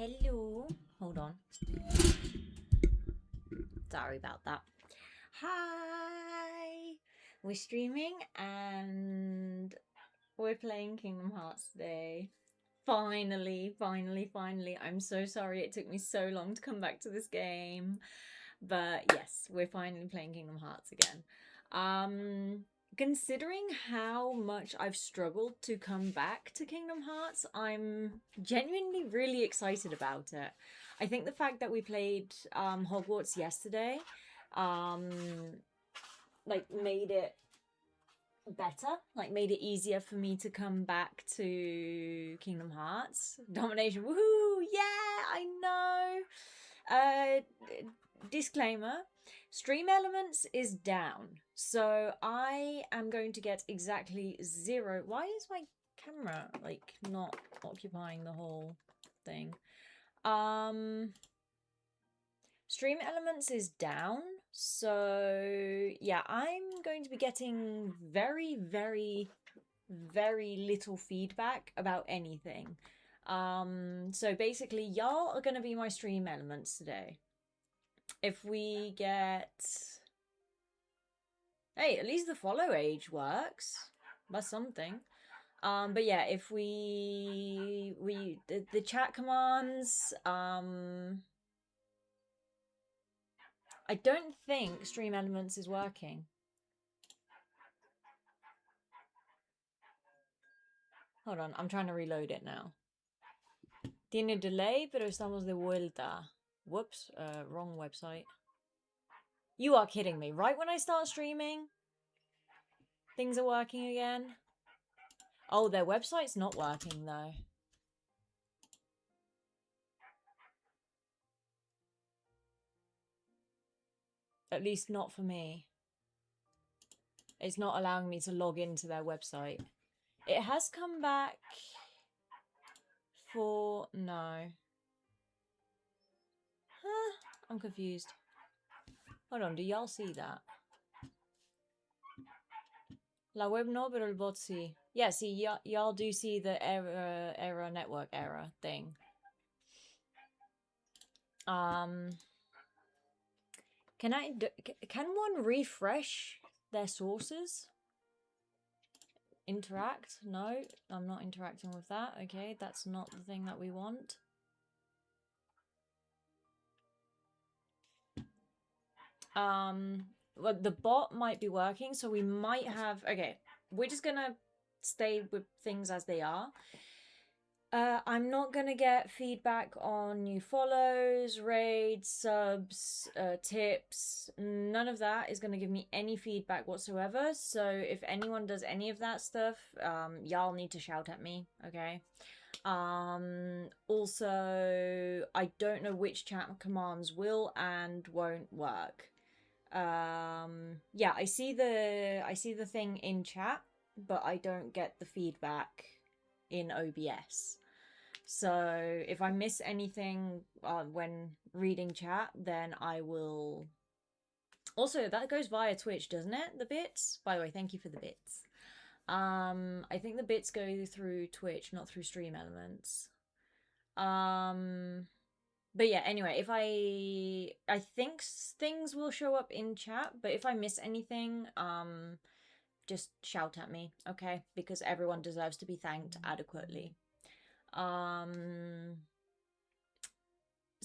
Hello. Hold on. Sorry about that. Hi. We're streaming and we're playing Kingdom Hearts today. Finally. I'm so sorry it took me so long to come back to this game. But yes, we're finally playing Kingdom Hearts again. Considering how much I've struggled to come back to Kingdom Hearts, I'm genuinely really excited about it. I think the fact that we played Hogwarts yesterday like made it better, like made it easier for me to come back to Kingdom Hearts. Domination, woohoo! Yeah, I know. Disclaimer, stream elements is down, so I am going to get exactly 0. Why is my camera like not occupying the whole thing? Stream elements is down, so yeah, I'm going to be getting very little feedback about anything. So basically y'all are going to be my stream elements today. If we get... Hey, at least the follow age works. That's something. But yeah, if the chat commands, I don't think Stream Elements is working. Hold on, I'm trying to reload it now. Tiene delay, pero estamos de vuelta. Whoops, wrong website. You are kidding me. Right when I start streaming, things are working again. Oh, their website's not working though. At least not for me. It's not allowing me to log into their website. It has come back for... No. Huh? I'm confused. Hold on, do y'all see that? La web no, pero el bot sí. Yeah, see, y'all do see the error network error thing. Can one refresh their sources? Interact? No, I'm not interacting with that. Okay, that's not the thing that we want. Well, the bot might be working, so we might have... Okay, we're just gonna stay with things as they are. I'm not gonna get feedback on new follows, raids, subs, tips. None of that is gonna give me any feedback whatsoever. So if anyone does any of that stuff, y'all need to shout at me, okay? Also, I don't know which chat commands will and won't work. Yeah, I see the thing in chat, but I don't get the feedback in OBS. So if I miss anything when reading chat, then I will... Also, that goes via Twitch, doesn't it? The bits? By the way, thank you for the bits. I think the bits go through Twitch, not through Stream Elements. But yeah, anyway, if I think things will show up in chat, but if I miss anything, just shout at me, okay? Because everyone deserves to be thanked adequately. So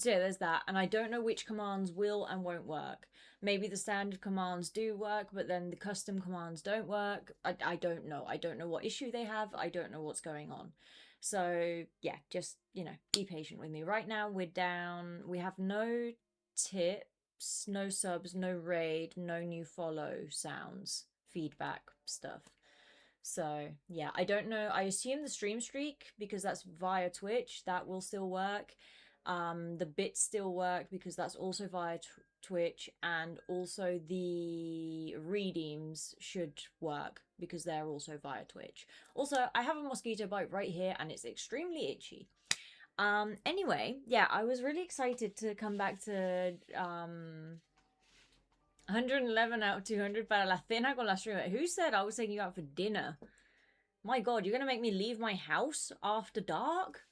yeah, there's that. And I don't know which commands will and won't work. Maybe the standard commands do work, but then the custom commands don't work. I don't know. I don't know what issue they have. I don't know what's going on. So yeah, just, you know, be patient with me. Right now we're down. We have no tips, no subs, no raid, no new follow sounds, feedback stuff. So yeah, I don't know. I assume the stream streak, because that's via Twitch, that will still work. The bits still work because that's also via Twitch, and also the redeems should work because they're also via Twitch. Also, I have a mosquito bite right here and it's extremely itchy. Anyway, yeah, I was really excited to come back to 111 out of 200 para la cena con la streamer. Who said I was taking you out for dinner? My god, you're gonna make me leave my house after dark?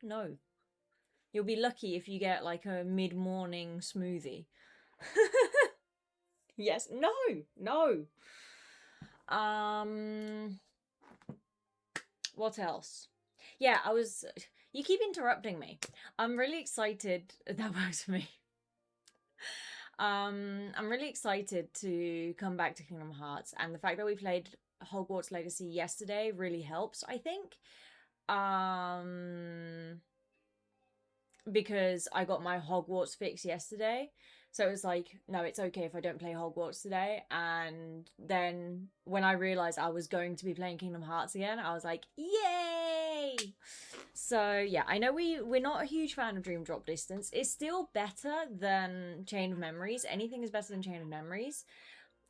No. You'll be lucky if you get like a mid-morning smoothie. Yes. No. No. What else? Yeah, you keep interrupting me. I'm really excited. That works for me. I'm really excited to come back to Kingdom Hearts, and the fact that we played Hogwarts Legacy yesterday really helps, I think. Because I got my Hogwarts fix yesterday. So it was like, no, it's okay if I don't play Hogwarts today. And then when I realized I was going to be playing Kingdom Hearts again, I was like, yay! So yeah, I know we're not a huge fan of Dream Drop Distance. It's still better than Chain of Memories. Anything is better than Chain of Memories.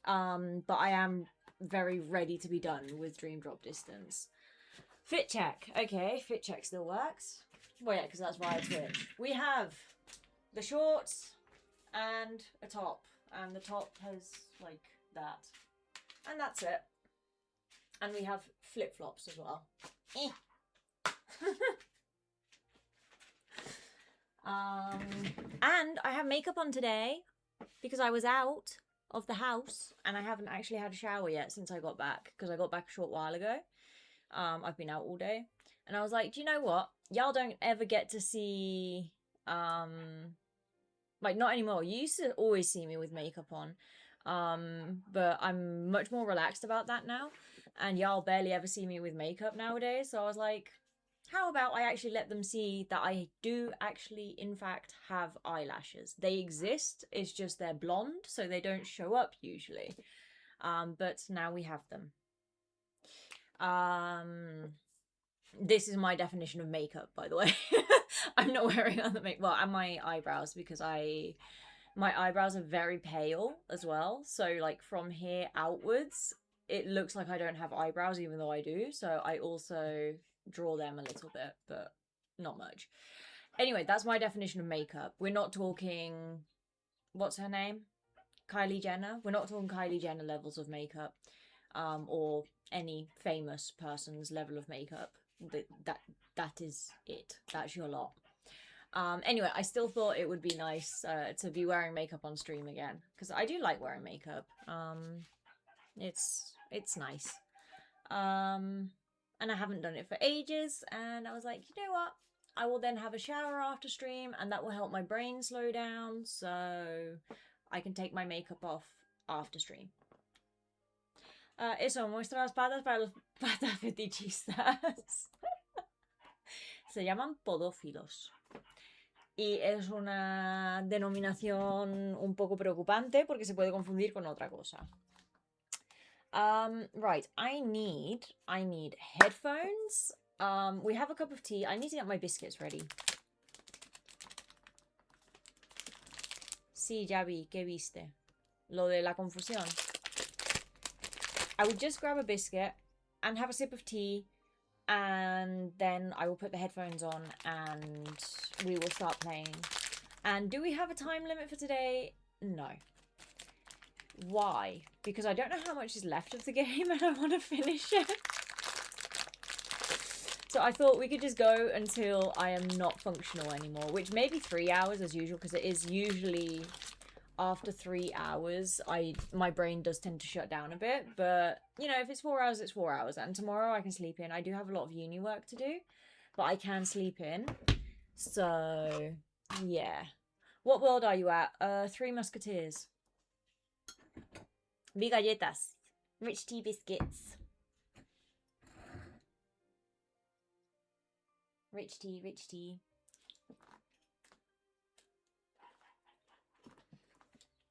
But I am very ready to be done with Dream Drop Distance. Fit check. Okay, fit check still works. Well, yeah, because that's via Twitch. We have the shorts and a top. And the top has, like, that. And that's it. And we have flip-flops as well. And I have makeup on today because I was out of the house and I haven't actually had a shower yet since I got back, because I got back a short while ago. I've been out all day. And I was like, do you know what? Y'all don't ever get to see, like, not anymore. You used to always see me with makeup on. But I'm much more relaxed about that now. And y'all barely ever see me with makeup nowadays. So I was like, how about I actually let them see that I do actually, in fact, have eyelashes. They exist. It's just they're blonde, so they don't show up usually. But now we have them. This is my definition of makeup, by the way. I'm not wearing other makeup. Well, and my eyebrows, because my eyebrows are very pale as well. So, like, from here outwards, it looks like I don't have eyebrows, even though I do. So I also draw them a little bit, but not much. Anyway, that's my definition of makeup. We're not talking... What's her name? Kylie Jenner. We're not talking Kylie Jenner levels of makeup. Or any famous person's level of makeup. That is it. That's your lot. Anyway, I still thought it would be nice to be wearing makeup on stream again, because I do like wearing makeup. It's nice. And I haven't done it for ages, and I was like, you know what? I will then have a shower after stream, and that will help my brain slow down, so I can take my makeup off after stream. Eso, muestra las patas para los patas fetichistas. Se llaman podófilos. Y es una denominación un poco preocupante porque se puede confundir con otra cosa. Right, I need headphones. We have a cup of tea. I need to get my biscuits ready. Sí, ya vi. ¿Qué viste? Lo de la confusión. I would just grab a biscuit and have a sip of tea, and then I will put the headphones on and we will start playing. And do we have a time limit for today? No. Why? Because I don't know how much is left of the game and I want to finish it. So I thought we could just go until I am not functional anymore, which may be 3 hours as usual, because it is usually after 3 hours, my brain does tend to shut down a bit. But, you know, if it's 4 hours, it's 4 hours. And tomorrow I can sleep in. I do have a lot of uni work to do, but I can sleep in. So, yeah. What world are you at? Three Musketeers. Vi galletas. Rich tea biscuits. Rich tea, rich tea.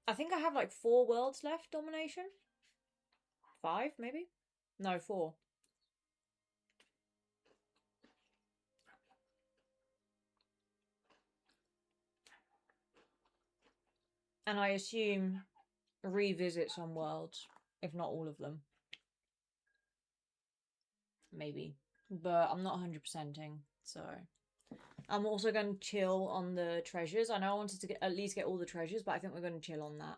I think I have like 4 worlds left, domination. 5, maybe? No, 4. And I assume revisit some worlds, if not all of them. Maybe. But I'm not 100%ing, so... I'm also going to chill on the treasures. I know I wanted to at least get all the treasures, but I think we're going to chill on that.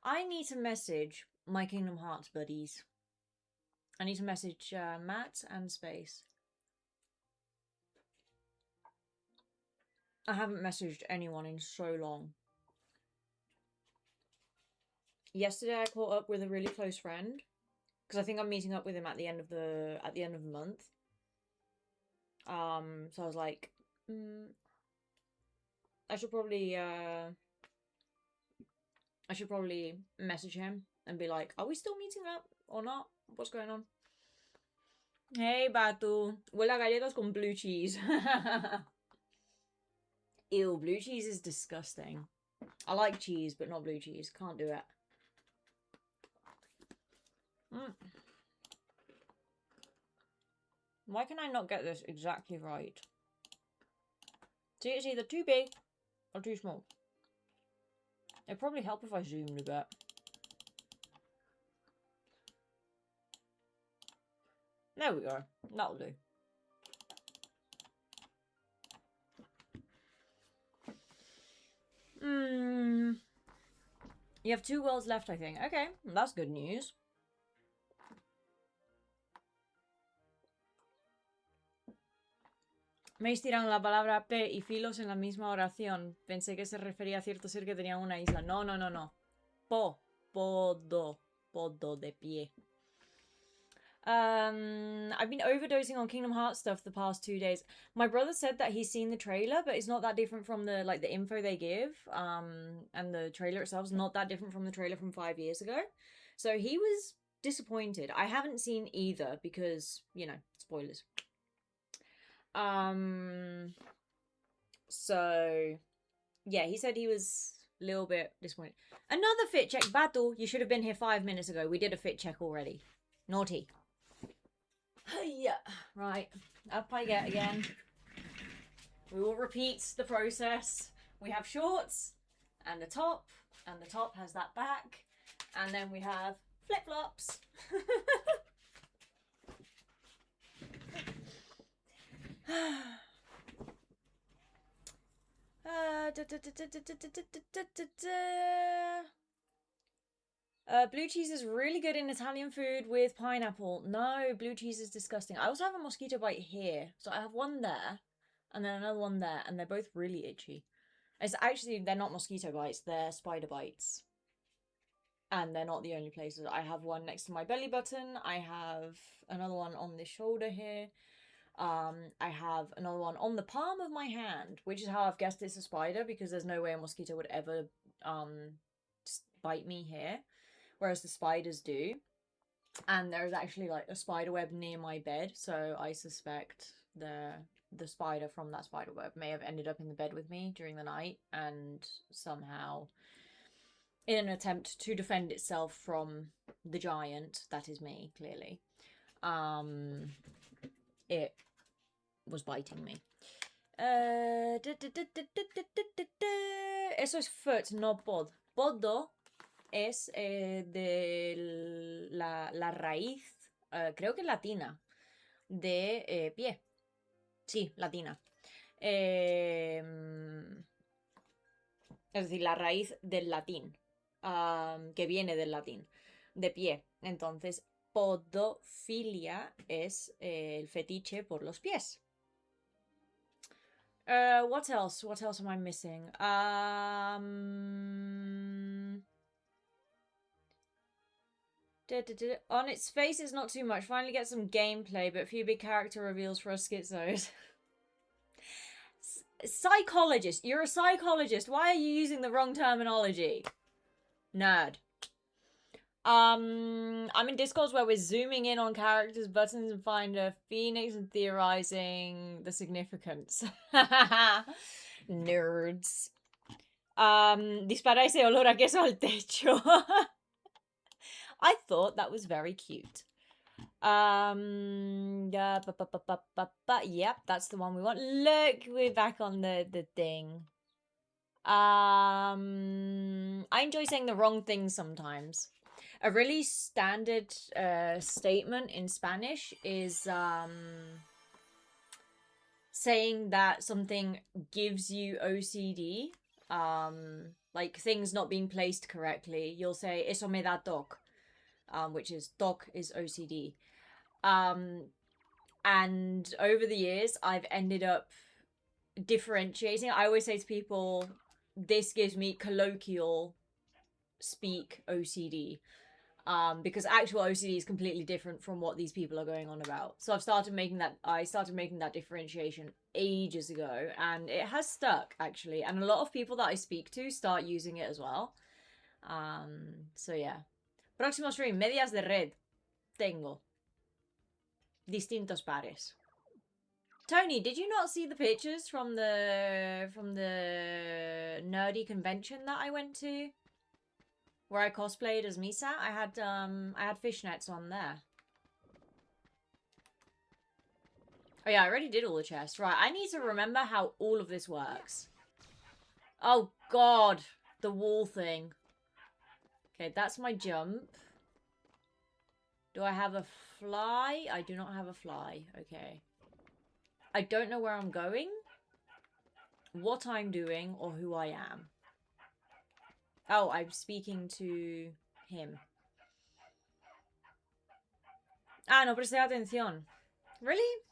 I need to message my Kingdom Hearts buddies. I need to message Matt and Space. I haven't messaged anyone in so long. Yesterday I caught up with a really close friend because I think I'm meeting up with him at the end of the month. So I was like, I should probably message him and be like, are we still meeting up or not? What's going on? Hey, Batu. Huele a galletas con blue cheese. Ew, blue cheese is disgusting. I like cheese, but not blue cheese. Can't do it. Why can I not get this exactly right? See, it's either too big or too small. It'd probably help if I zoomed a bit. There we go. That'll do. You have 2 worlds left, I think. Okay, that's good news. Me estiraron la palabra P y filos en la misma oración. Pensé que se refería a cierto ser que tenía una isla. No, no, no, no. Podo. Podo de pie. I've been overdosing on Kingdom Hearts stuff the past 2 days. My brother said that he's seen the trailer, but it's not that different from the the info they give. And the trailer itself is not that different from the trailer from 5 years ago. So he was disappointed. I haven't seen either because, you know, spoilers. So yeah, he said he was a little bit disappointed. Another fit check battle. You should have been here 5 minutes ago. We did a fit check already. Naughty. Yeah, right. Up I get again. We will repeat the process. We have shorts and the top has that back, and then we have flip-flops. Blue cheese is really good in Italian food with pineapple. No, blue cheese is disgusting. I also have a mosquito bite here. So I have one there and then another one there, and they're both really itchy. It's actually, they're not mosquito bites, they're spider bites. And they're not the only places. I have one next to my belly button. I have another one on this shoulder here. I have another one on the palm of my hand, which is how I've guessed it's a spider, because there's no way a mosquito would ever bite me here, whereas the spiders do. And there's actually like a spider web near my bed, so I suspect the spider from that spider web may have ended up in the bed with me during the night, and somehow, in an attempt to defend itself from the giant that is me, clearly, it was biting me. Eso es foot, no pod. Podo es de la raíz, creo que latina, de pie. Sí, latina. Es decir, la raíz del latín, que viene del latín, de pie. Entonces, podofilia es el fetiche por los pies. What else? What else am I missing? On its face is not too much. Finally get some gameplay, but a few big character reveals for us schizos. Psychologist. You're a psychologist. Why are you using the wrong terminology? Nerd. I'm in Discords where we're zooming in on characters, buttons, and find a phoenix and theorizing the significance. Nerds. Dispara ese olor a queso al techo. I thought that was very cute. Yep, that's the one we want. Look, we're back on the thing. I enjoy saying the wrong things sometimes. A really standard statement in Spanish is saying that something gives you OCD, like things not being placed correctly. You'll say, eso me da TOC, which is TOC is OCD. And over the years, I've ended up differentiating. I always say to people, this gives me colloquial speak OCD. Because actual OCD is completely different from what these people are going on about. So I started making that differentiation ages ago, and it has stuck, actually. And a lot of people that I speak to start using it as well. So yeah. Próximo stream, medias de red. Tengo. Distintos pares. Tony, did you not see the pictures from the nerdy convention that I went to? Where I cosplayed as Misa? I had fishnets on there. Oh yeah, I already did all the chests. Right, I need to remember how all of this works. Oh god, the wall thing. Okay, that's my jump. Do I have a fly? I do not have a fly. Okay. I don't know where I'm going, what I'm doing, or who I am. Oh, I'm speaking to him. Ah, no presté atención. Really?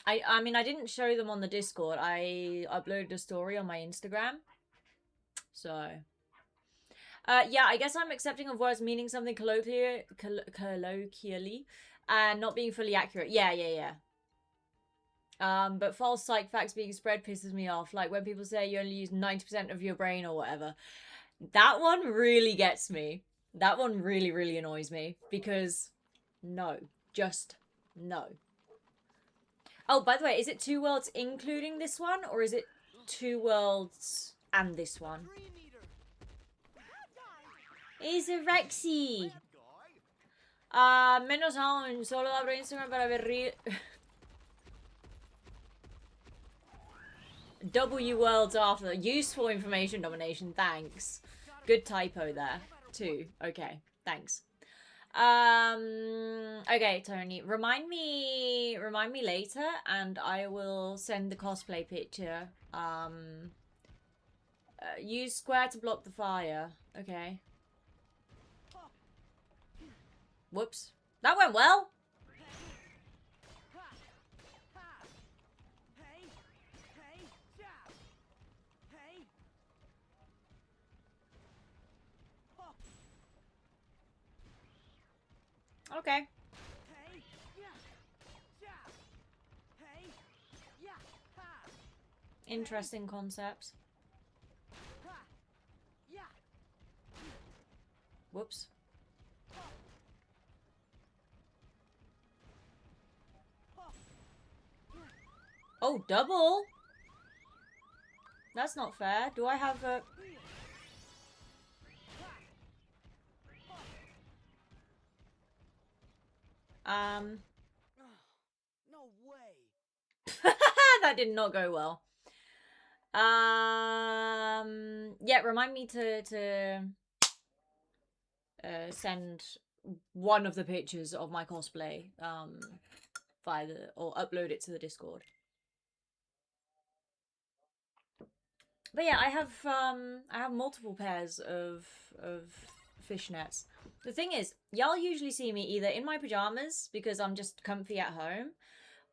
I mean, I didn't show them on the Discord. I uploaded a story on my Instagram. So... yeah, I guess I'm accepting of words meaning something colloquially and not being fully accurate. Yeah. But false psych facts being spread pisses me off. Like when people say you only use 90% of your brain or whatever. That one really gets me. That one really, really annoys me. Because, no. Just no. Oh, by the way, is it 2 worlds including this one? Or is it 2 worlds and this one? It's a Rexy. Menos aún. Solo abro Instagram para ver W worlds after. Useful information domination. Thanks. Good typo there too. Okay. Thanks. Okay, Tony. Remind me later, and I will send the cosplay picture. Use square to block the fire. Okay. Whoops. That went well. Okay. Interesting concept. Whoops. Oh, double? That's not fair. Do I have a... No way. That did not go well. Yeah, remind me to send one of the pictures of my cosplay via the, or upload it to the Discord. But yeah, I have multiple pairs of fishnets. The thing is, y'all usually see me either in my pajamas because I'm just comfy at home,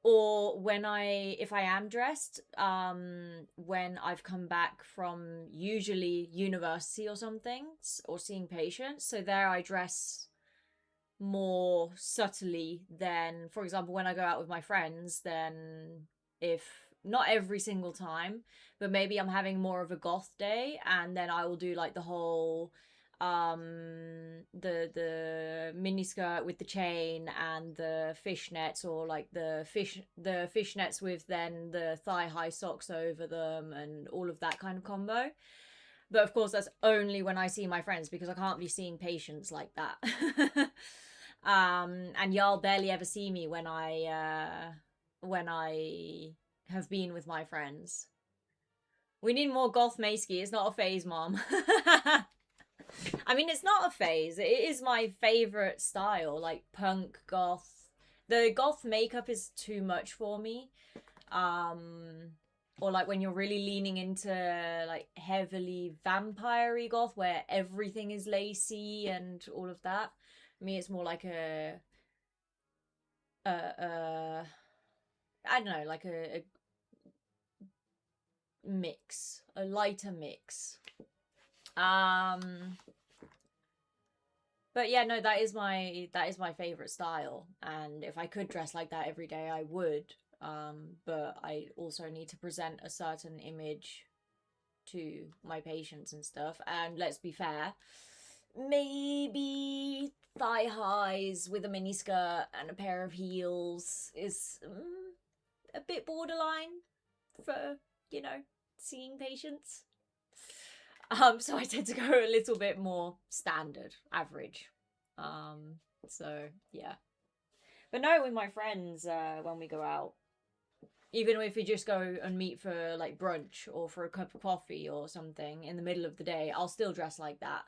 or when if I am dressed, when I've come back from usually university or something, or seeing patients. So there I dress more subtly than, for example, when I go out with my friends, then if not every single time, but maybe I'm having more of a goth day, and then I will do like the whole the mini skirt with the chain and the fishnets, or like the fishnets with then the thigh high socks over them and all of that kind of combo. But of course that's only when I see my friends, because I can't be seeing patients like that. And y'all barely ever see me when I have been with my friends. We need more goth Meiskie. It's not a phase, Mom. I mean, it's not a phase. It is my favorite style, like punk goth. The goth makeup is too much for me. Or like when you're really leaning into like heavily vampire-y goth, where everything is lacy and all of that. I mean, it's more like I don't know, like a mix, a lighter mix. But yeah, no, that is my favorite style, and if I could dress like that every day, I would. But I also need to present a certain image to my patients and stuff. And let's be fair, maybe thigh highs with a mini skirt and a pair of heels is a bit borderline for, you know, seeing patients. So I tend to go a little bit more standard, average. So yeah. But no, with my friends, when we go out, even if we just go and meet for like brunch or for a cup of coffee or something in the middle of the day, I'll still dress like that.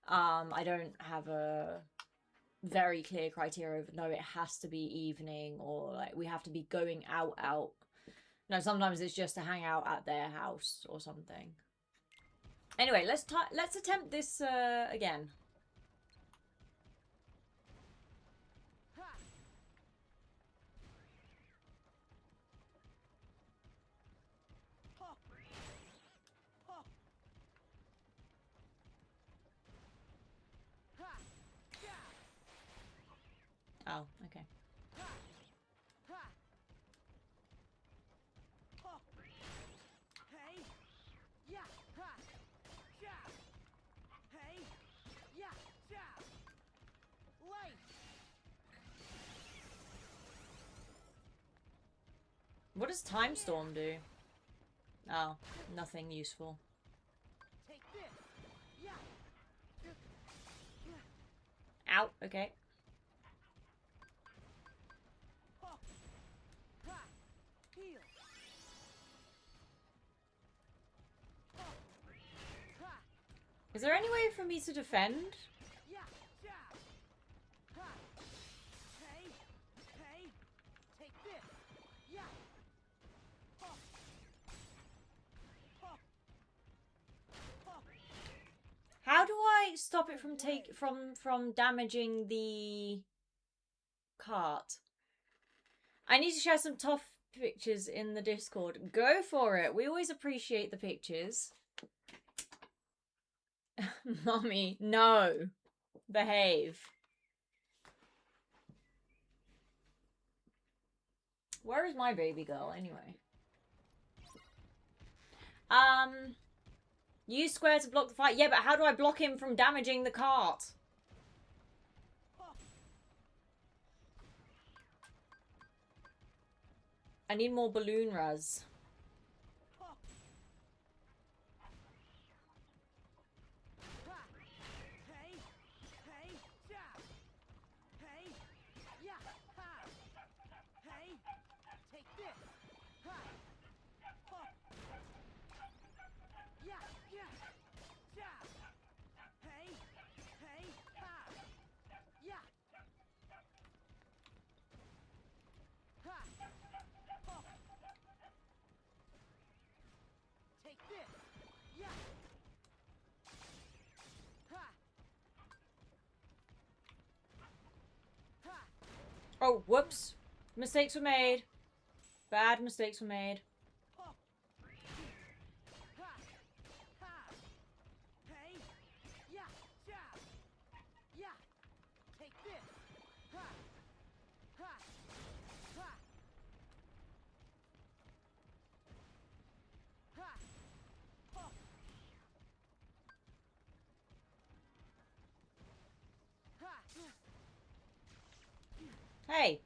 I don't have a very clear criteria of no, it has to be evening or like we have to be going out. No, sometimes it's just to hang out at their house or something. Anyway, let's attempt this again. Oh, okay. What does Time Storm do? Oh, nothing useful. Ow, okay. Is there any way for me to defend? How do I stop it from damaging the cart? I need to share some tough pictures in the Discord. Go for it. We always appreciate the pictures. Mommy, no. Behave. Where is my baby girl anyway? Use square to block the fight. Yeah, but how do I block him from damaging the cart? I need more balloon raz. Oh, whoops. Mistakes were made. Bad mistakes were made. Hey!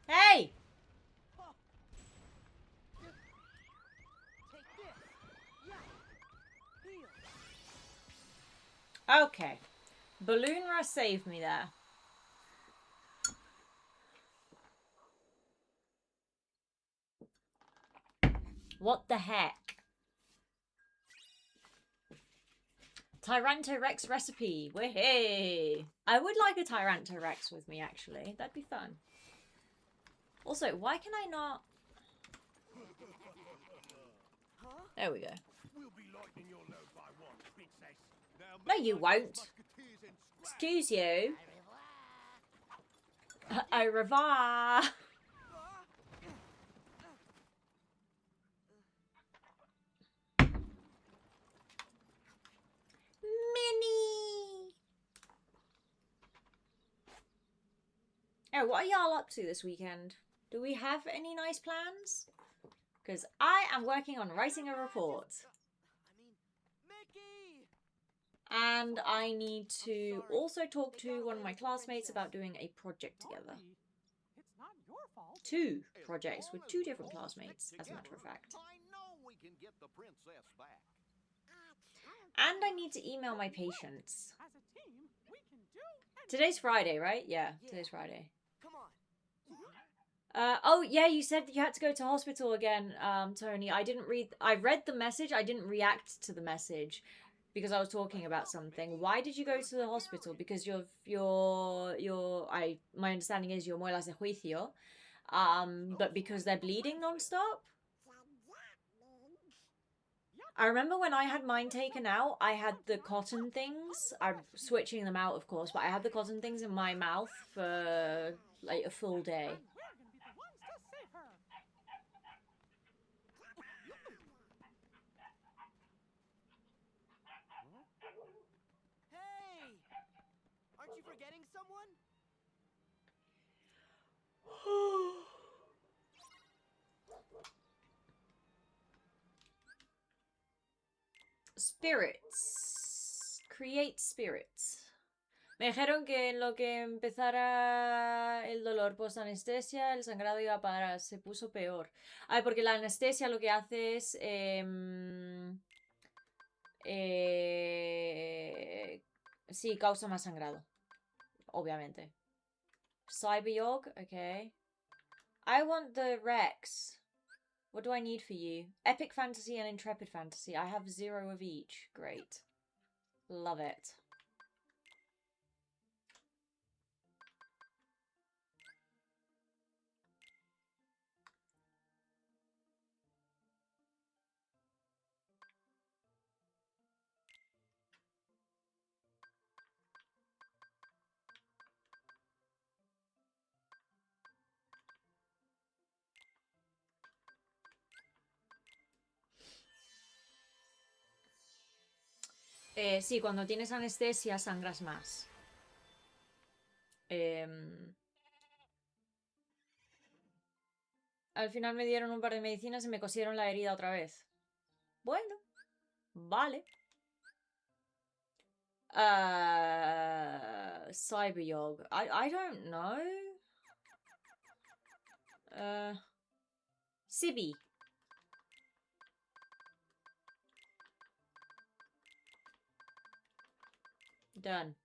Hey! Okay. Balloon Rush saved me there. What the heck? Tyrantorex recipe. Wahey! I would like a Tyrantorex with me, actually. That'd be fun. Also, why can I not... There we go. No, you won't. Excuse you. Au revoir. Oh, what are y'all up to this weekend? Do we have any nice plans? Because I am working on writing a report. Mickey! And I need to also talk to one of my classmates about doing a project together. It's not your fault. 2 projects with 2 different classmates, as a matter of fact. I know we can get the princess back. And I need to email my patients. As a team, we can do anything. Today's Friday, right? Yeah, today's Friday. Come on. Oh yeah, you said you had to go to hospital again, Tony. I read the message, I didn't react to the message because I was talking about something. Why did you go to the hospital? Because my understanding is your muelas de juicio. But because they're bleeding non-stop? I remember when I had mine taken out, I had the cotton things. I'm switching them out, of course, but I had the cotton things in my mouth for like a full day. And we're gonna be the ones to save her. Hey! Aren't you forgetting someone? Spirits. Create spirits. Me dijeron que en lo que empezara el dolor post-anestesia, el sangrado iba a parar. Se puso peor. Ay, porque la anestesia lo que hace es... sí, causa más sangrado. Obviamente. Cyberyog, okay. I want the Rex. What do I need for you? Epic fantasy and intrepid fantasy. I have 0 of each. Great. Love it. Sí, cuando tienes anestesia sangras más. Al final me dieron un par de medicinas y me cosieron la herida otra vez. Bueno, vale. Cyberyog. I don't know. Sibby. Done.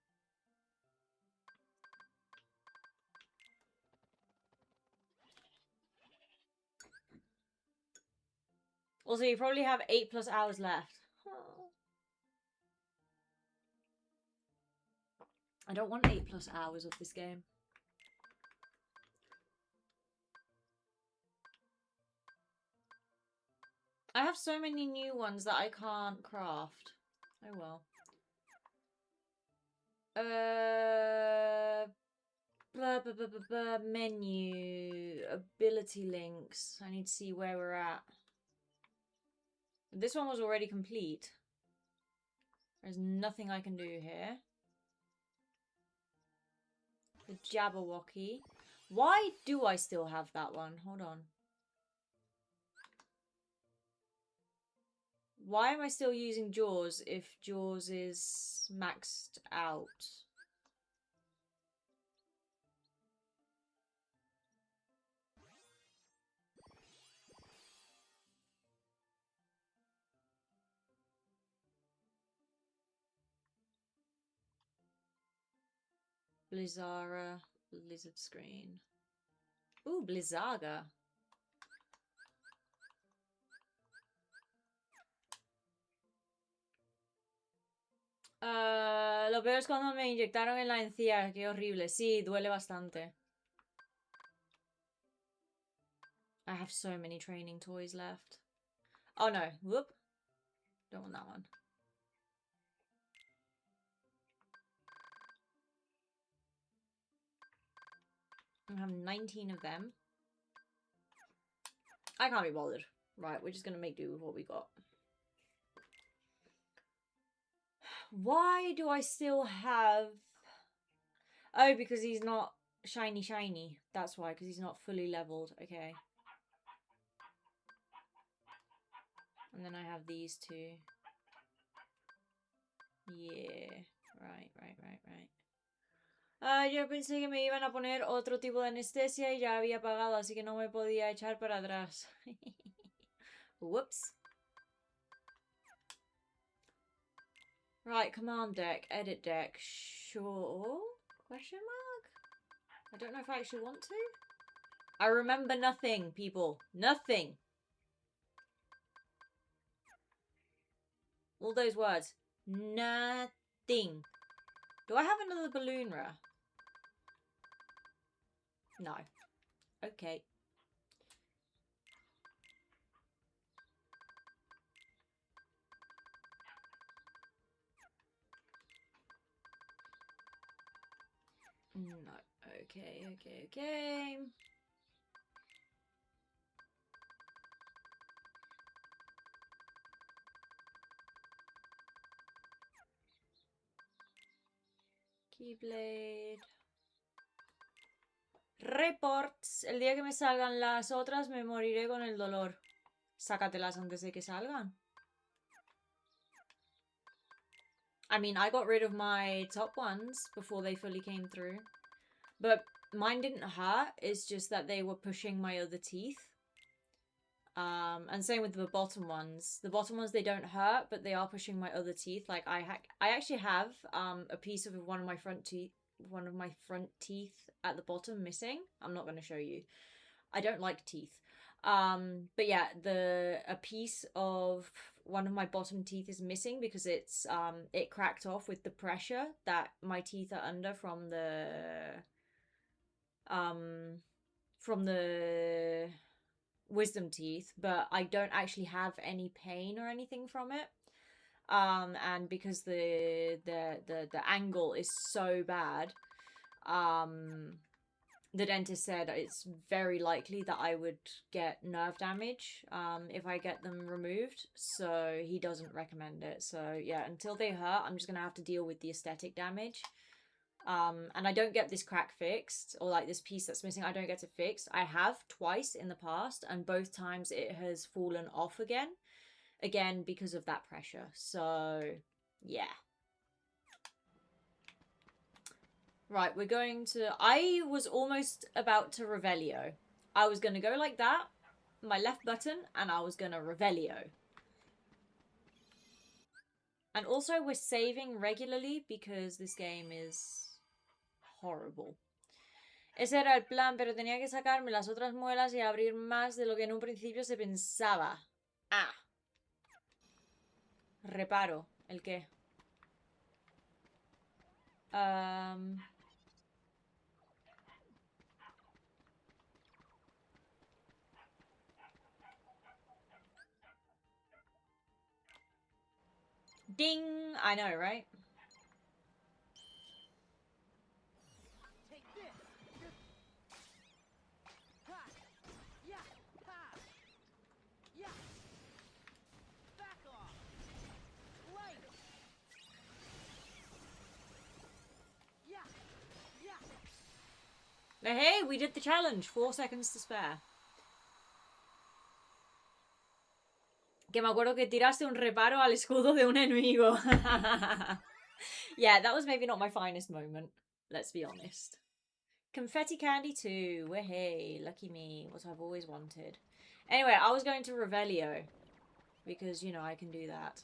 Also, you probably have 8+ hours left. I don't want 8+ hours of this game. I have so many new ones that I can't craft. Oh well. Menu. Ability links. I need to see where we're at. This one was already complete. There's nothing I can do here. The Jabberwocky. Why do I still have that one? Hold on. Why am I still using Jaws if Jaws is maxed out? Blizzara, Lizard Screen. Ooh, Blizzaga. Lo peor es cuando me inyectaron en la encía. Qué horrible. Sí, duele bastante. I have so many training toys left. Oh no. Whoop. Don't want that one. I have 19 of them. I can't be bothered. Right, we're just gonna make do with what we got. Why do I still have... Oh, because he's not shiny, shiny. That's why, because he's not fully leveled. Okay. And then I have these two. Yeah. Right. Yo pensé que me iban a poner otro tipo de anestesia y ya había pagado, así que no me podía echar para atrás. Whoops. Right, command deck, edit deck. Sure? Question mark? I don't know if I actually want to. I remember nothing, people. Nothing. All those words. Nothing. Do I have another balloon rare? No. Okay. No. Okay. Keyblade. Reports. El día que me salgan las otras me moriré con el dolor. Sácatelas antes de que salgan. I mean, I got rid of my top ones before they fully came through. But mine didn't hurt. It's just that they were pushing my other teeth. And same with the bottom ones. The bottom ones, they don't hurt, but they are pushing my other teeth. Like I actually have a piece of one of my front teeth at the bottom missing. I'm not going to show you. I don't like teeth. But yeah, a piece of one of my bottom teeth is missing because it cracked off with the pressure that my teeth are under from the wisdom teeth, but I don't actually have any pain or anything from it. And because the angle is so bad, the dentist said it's very likely that I would get nerve damage if I get them removed, so he doesn't recommend it. So yeah, until they hurt, I'm just gonna have to deal with the aesthetic damage. And I don't get this crack fixed, or like this piece that's missing, I don't get it fixed. I have twice in the past, and both times it has fallen off again because of that pressure. So yeah. Right, we're going to... I was almost about to Revelio. I was going to go like that, my left button, and I was going to Revelio. And also, we're saving regularly because this game is horrible. Ese era el plan, pero tenía que sacarme las otras muelas y abrir más de lo que en un principio se pensaba. Ah. Reparo. ¿El qué? Ding! I know, right? Take this. Ha. Yeah. Ha. Yeah. Back off. Light. Yeah. Hey, we did the challenge. 4 seconds to spare. Que me acuerdo que tiraste un reparo al escudo de un enemigo. Yeah, that was maybe not my finest moment. Let's be honest. Confetti candy too. Hey, lucky me. What I've always wanted. Anyway, I was going to Revelio. Because, you know, I can do that.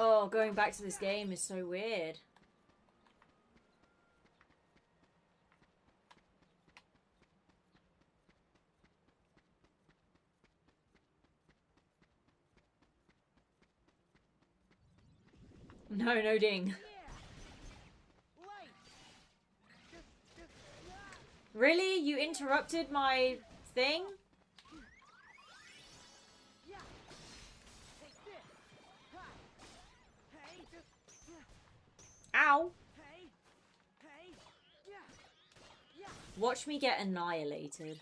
Oh, going back to this game is so weird. No ding. Really? You interrupted my thing? Ow! Hey, hey, yeah, yeah. Watch me get annihilated.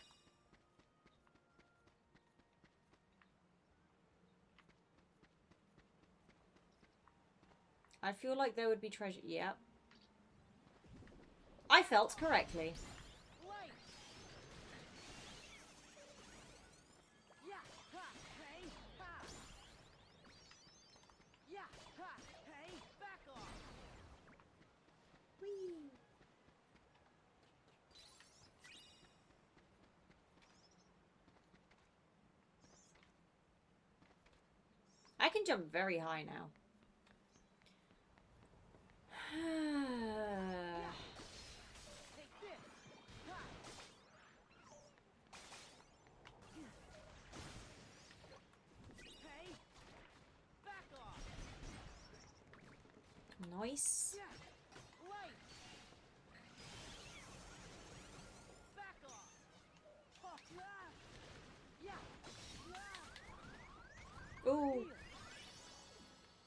I feel like there would be treasure. Yep. I felt correctly. Light. Yeah, ha, hey, ha. Yeah, ha, hey, back off. Whee. I can jump very high now. Take this. Ha. Hey, back off. Nice. Yeah, light. Back off. Oh, yeah. Yeah. Ooh. Heal.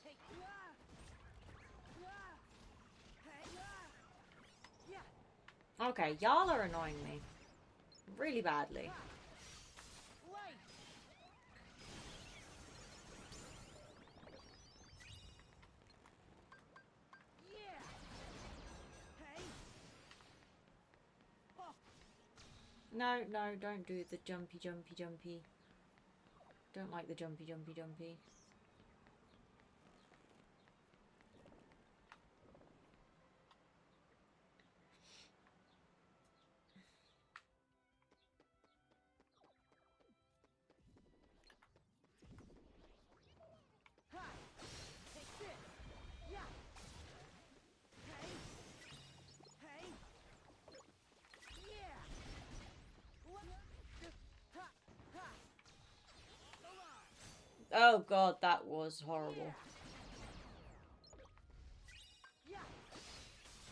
Take hey, yeah. Okay, y'all are annoying me. Really badly. Light. Yeah. Hey. Oh, No, no, don't do the jumpy, jumpy, jumpy. Don't like the jumpy, jumpy, jumpy. ha. Take this. Yeah. Hey. Hey. Yeah. Ha. Ha. Oh god, that was horrible. Yeah.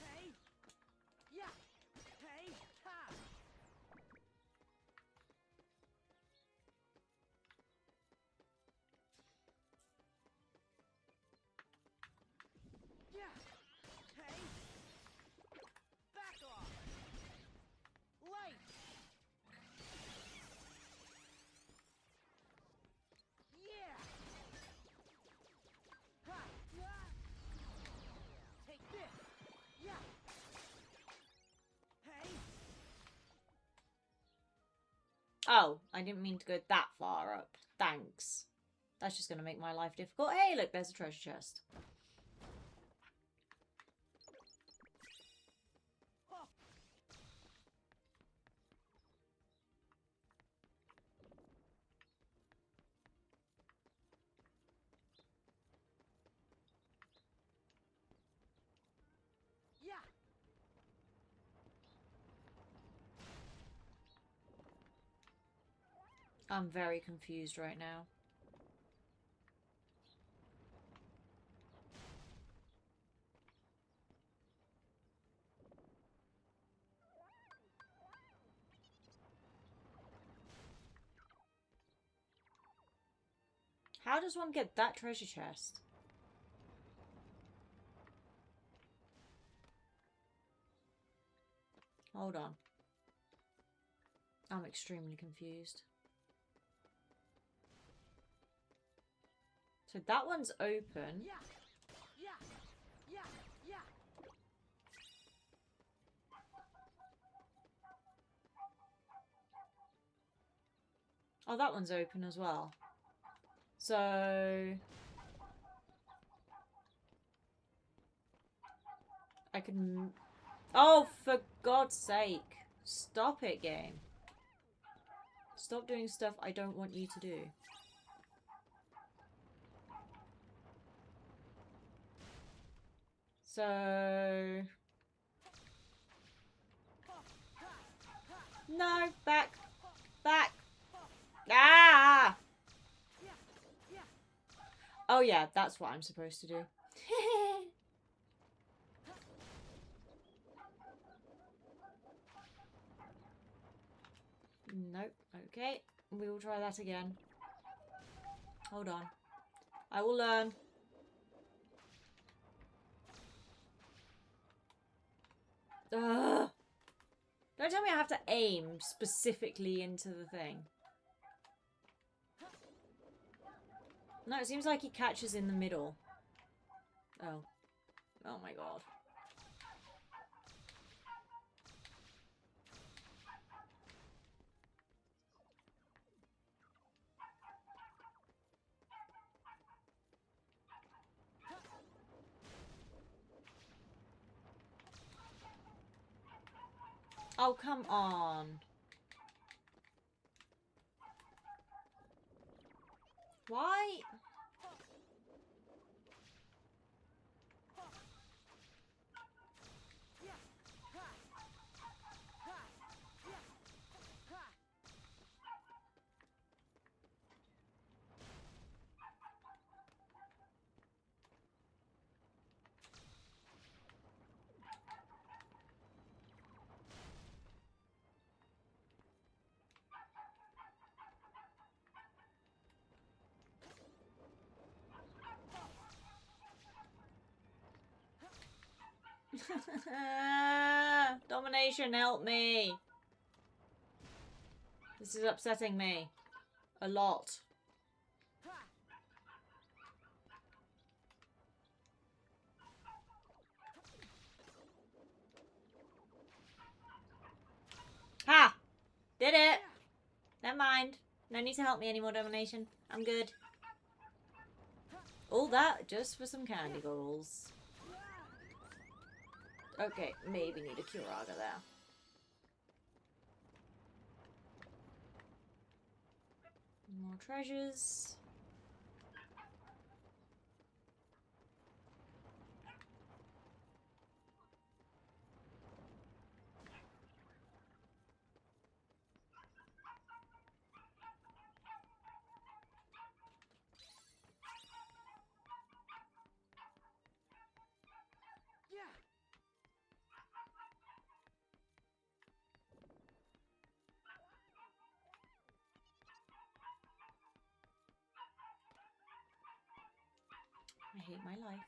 Hey. Yeah. Hey. Ha. Yeah. Hey. Back off. Light. Yeah. Ha. Take this. Yeah. Hey. Oh, I didn't mean to go that far up. Thanks. That's just gonna make my life difficult. Hey, look, there's a treasure chest. Oh. Yeah. I'm very confused right now. How does one get that treasure chest? Hold on. I'm extremely confused. So that one's open. Yeah. Yeah. Yeah. Yeah. Oh, that one's open as well. So I can... Oh, for God's sake. Stop it, game. Stop doing stuff I don't want you to do. So... No, back. Back. Ah! Yeah. Yeah. Oh yeah, that's what I'm supposed to do. Nope. Okay. We will try that again. Hold on. I will learn. Ugh. Don't tell me I have to aim specifically into the thing. No, it seems like he catches in the middle. Oh. Oh my god. Oh, come on. Why? Domination, help me. This is upsetting me. A lot. Ha! Did it! Never mind. No need to help me anymore, Domination. I'm good. All that just for some candy girls. Okay, maybe need a Curaga there. More treasures. I hate my life.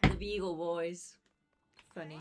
The Beagle Boys. Funny.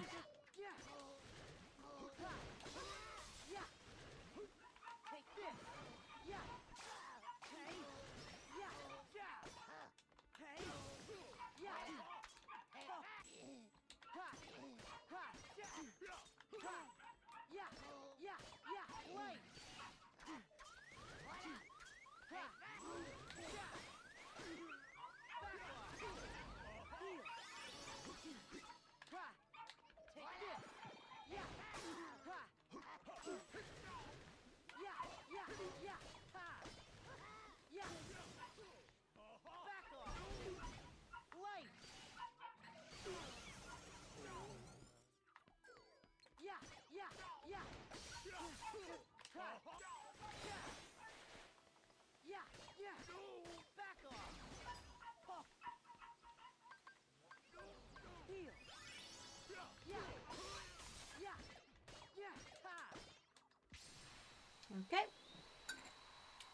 Okay.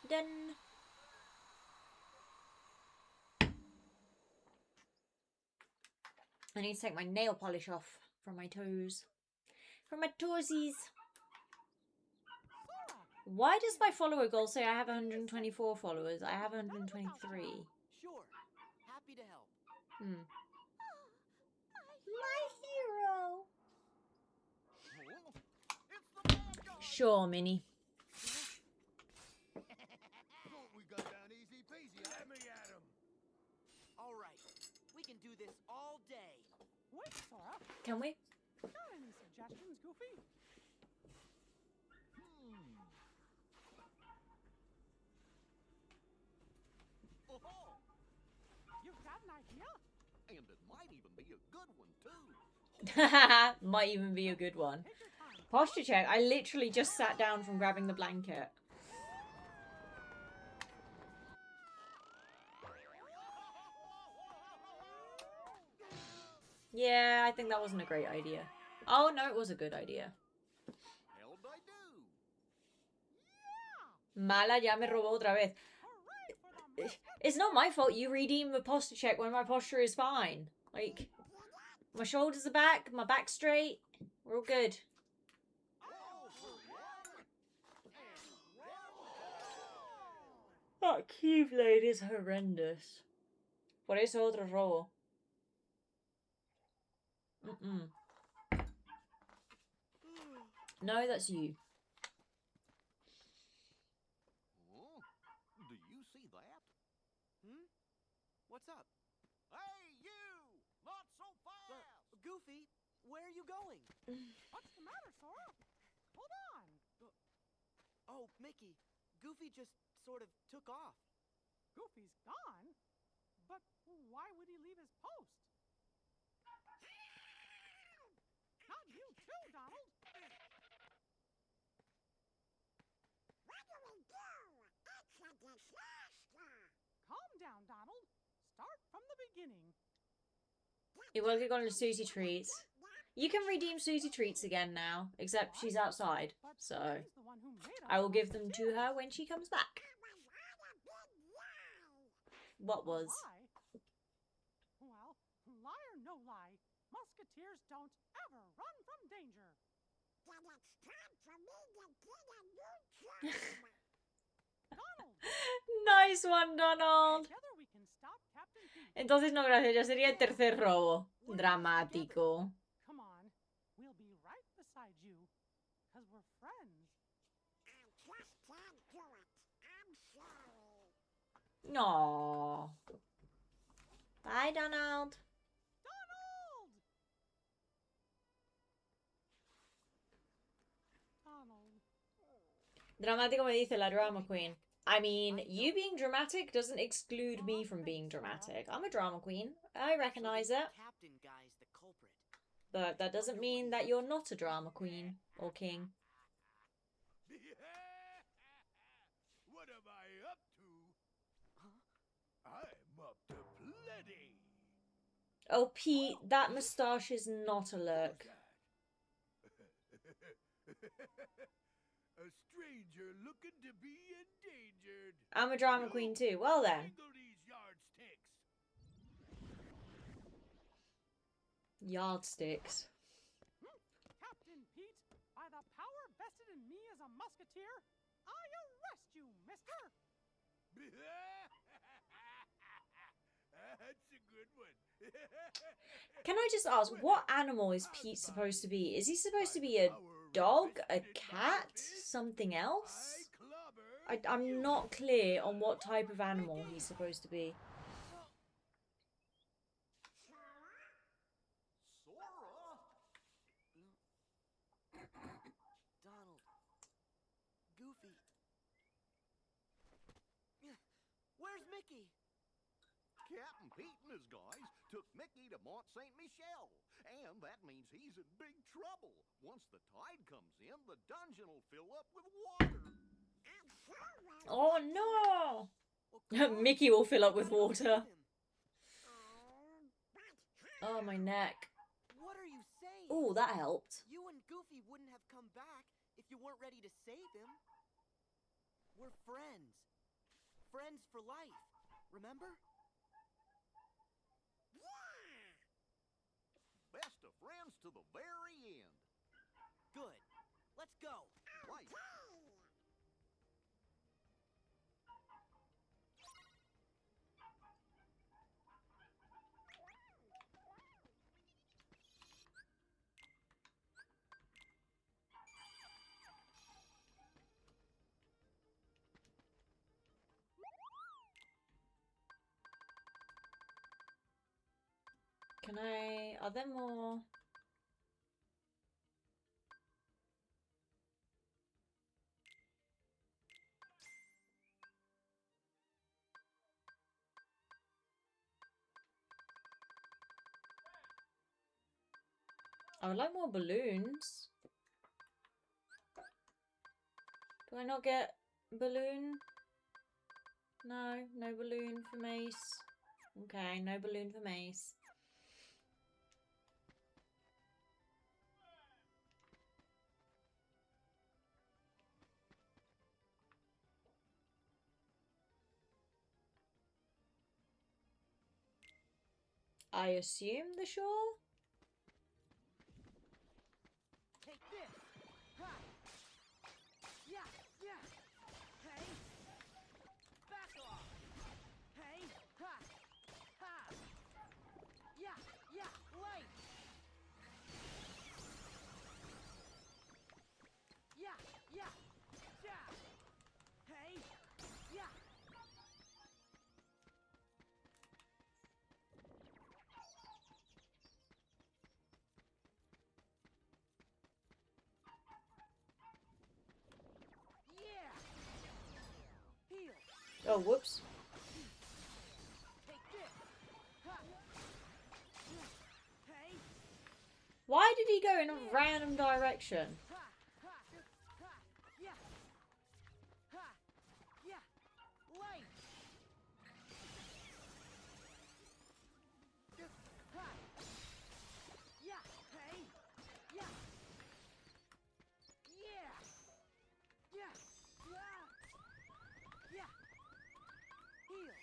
Done. I need to take my nail polish off from my toes. From my toesies. Why does my follower goal say I have 124 followers? I have 123. Sure. Happy to help. My hero. Sure, Minnie. We got down easy peasy. Let me at him. All right. We can do this all day. Wait, Sora. Can we? Got any suggestions, Goofy? Oh, You've got an idea? and it might even be a good one too. Might even be a good one. Take your time. Posture check. I literally just sat down from grabbing the blanket. Yeah, I think that wasn't a great idea. Oh, no, it was a good idea. Mala ya me robó otra vez. Hooray for the It's not my fault you redeem the posture check when my posture is fine. Like, my shoulders are back, my back's straight. We're all good. That keyblade is horrendous. Por eso otro robo. No, that's you. Oh, do you see that? Hmm? What's up? Hey, you! Not so fast! Goofy, where are you going? What's the matter, Sora? Hold on. Oh, Mickey, Goofy just sort of took off. Goofy's gone? But why would he leave his post? Not you too, Donald. Calm down, Donald. Start from the beginning. Igual que con los Susie treats. You can redeem Susie treats again now, except she's outside. But So she's the one who made I us will give them to musketeers. her when she comes back. What was? Lie? Well, lie or no lie, musketeers don't ever run from danger. Then it's time for me to get a new job. Donald, Nice one, Donald. together we can stop Captain Pete. Entonces no, gracias, ya sería el tercer robo. Dramático. Come on, we'll be right beside you, because we're friends. I just can't do it. I'm sorry. No. Bye, Donald. Donald! Donald. Dramático me dice la drama queen. I mean, you being dramatic doesn't exclude me from being dramatic. I'm a drama queen. I recognize So it. the Captain guy's the culprit. But that doesn't mean that you're not a drama queen or king. What am I up to? I'm up to plenty. Oh, Pete, that moustache is not a look. A stranger looking to be endangered. I'm a drama queen too. Well then. Angle these yardsticks. Yardsticks. Captain Pete, by the power vested in me as a musketeer, I arrest you, mister! That's a good one. Can I just ask, what animal is Pete supposed to be? Is he supposed to be a dog, a cat, something else? I'm not clear on what type of animal he's supposed to be. Sora? Donald. Goofy. Where's Mickey? Captain Pete and his guys took Mickey to Mont Saint Michel, and that means he's in big trouble. Once the tide comes in, the dungeon will fill up with water. Oh no! Well, come on. Mickey will fill up with Gotta go water. save him. Oh, my neck. What are you saying? Oh, that helped. You and Goofy wouldn't have come back if you weren't ready to save him. We're friends. Friends for life. Remember? Best of friends to the very end. Good. Let's go. Right. Can I... Are there more? I would like more balloons. Do I not get balloon? No, no balloon for Mace. Okay, no balloon for Mace. I assume the shore? Take this. Ha. Yeah, yeah. Hey. Back off. Hey. Ha. Ha. Yeah, yeah. Light. Yeah, yeah. Yeah. Hey. Yeah. Yeah. Heal. Oh, whoops. Take this. Ha. Hey. Why did he go in a random direction? Ha. Ha. Ha. Yeah. Ha. Yeah. Light. Ha. Yeah. Hey. Yeah. Yeah. Yeah. Yeah. Yeah. Heal.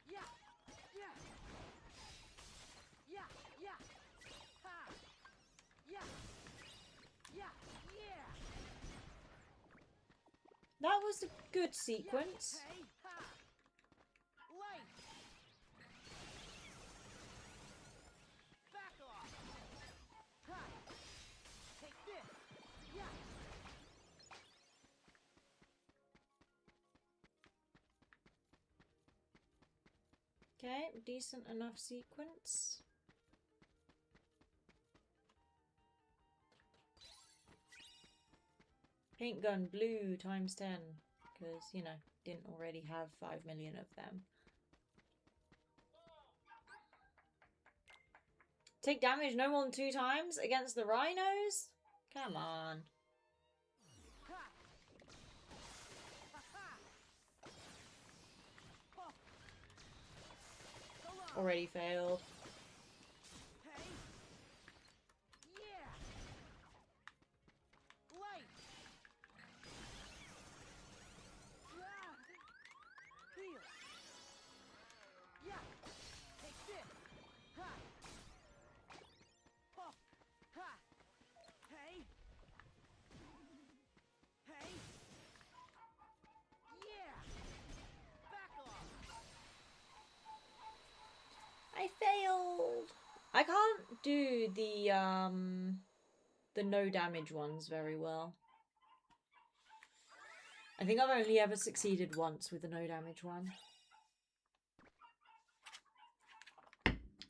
Yeah. Yeah. Yeah. Yeah. Ha. Yeah. Yeah. Yeah. That was a good sequence. Yeah. Hey. Ha. Light. Back off. Ha. Take this. Yeah. Okay, decent enough sequence. Paint gun blue times 10. Because, you know, didn't already have 5 million of them. Take damage no more than 2 times against the rhinos? Come on. Ha. Ha ha. Oh. Go on. Already failed. Hey. Yeah. Light. Yeah. Heal. Yeah. Take this. Ha. Oh. Ha. Hey. Hey. Yeah. Back off. I failed. I can't do the no damage ones very well. I think I've only ever succeeded once with the no damage one.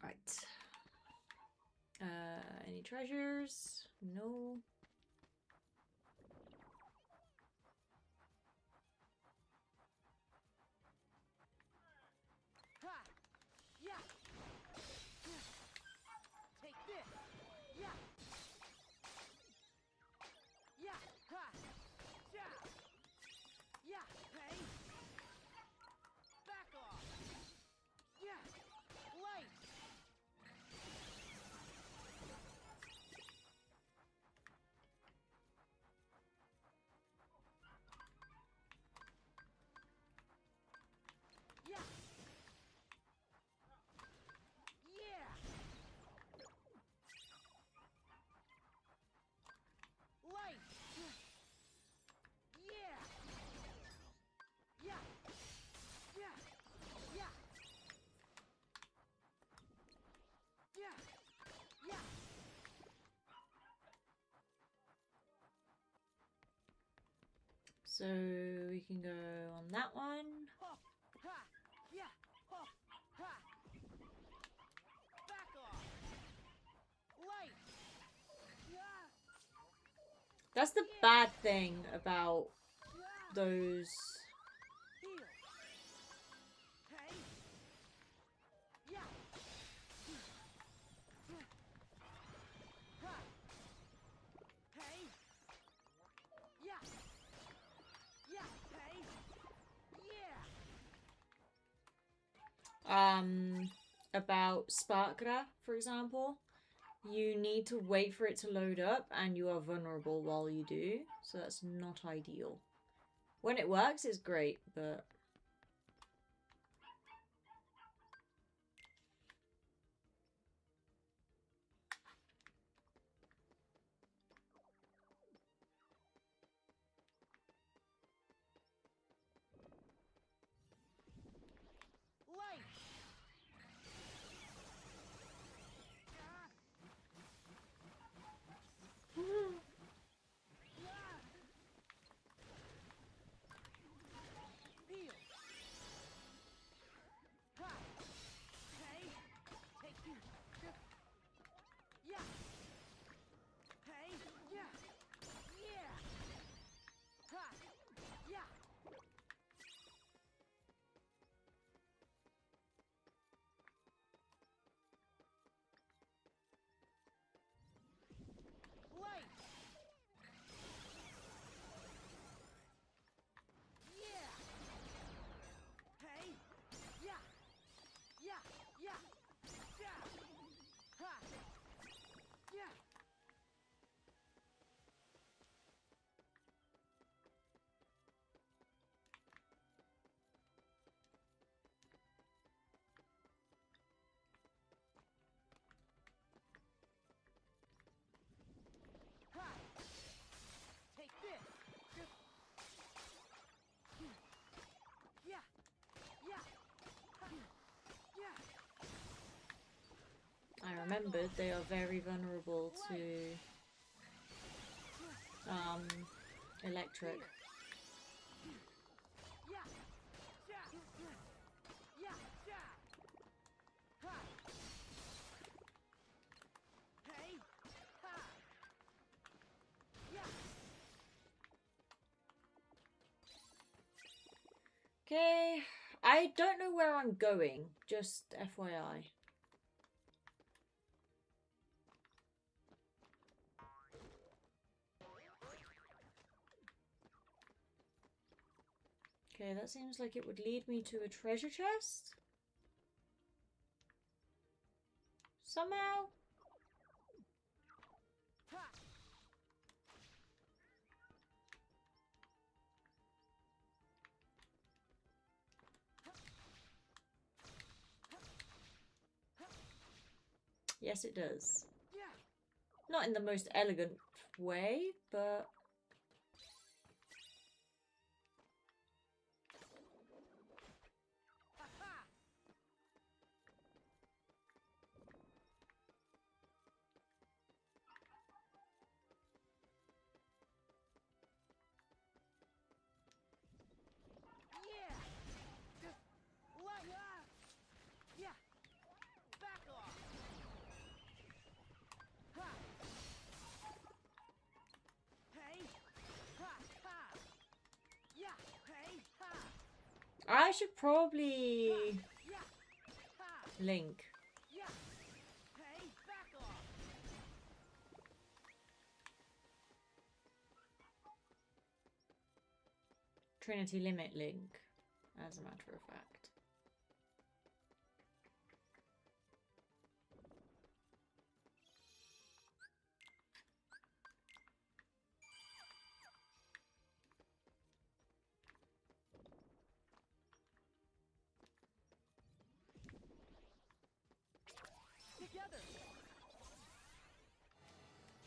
Right. Any treasures? No. Ha. Yeah. Take this. Yeah. Yeah. Ha. Yeah. Yeah. Hey. Back off. Yeah. Light. Yeah. Yeah. Light. Yeah. Yeah. Yeah. Yeah. Yeah. Yeah. So we can go on that one. Ho. Ha. Yeah. Ho. Ha. Back off. Light. Yeah. That's the bad thing about Yeah. those. Heal. Hey. Yeah. Ha. Hey. Yeah. Yeah. Hey. Yeah. About Sparkra, for example. You need to wait for it to load up and you are vulnerable while you do, so that's not ideal. When it works, it's great, but... remembered, they are very vulnerable to electric. Okay, I don't know where I'm going, just FYI. Okay, that seems like it would lead me to a treasure chest. Somehow. Yes, it does. Not in the most elegant way, but... I should probably link. Trinity limit link, as a matter of fact.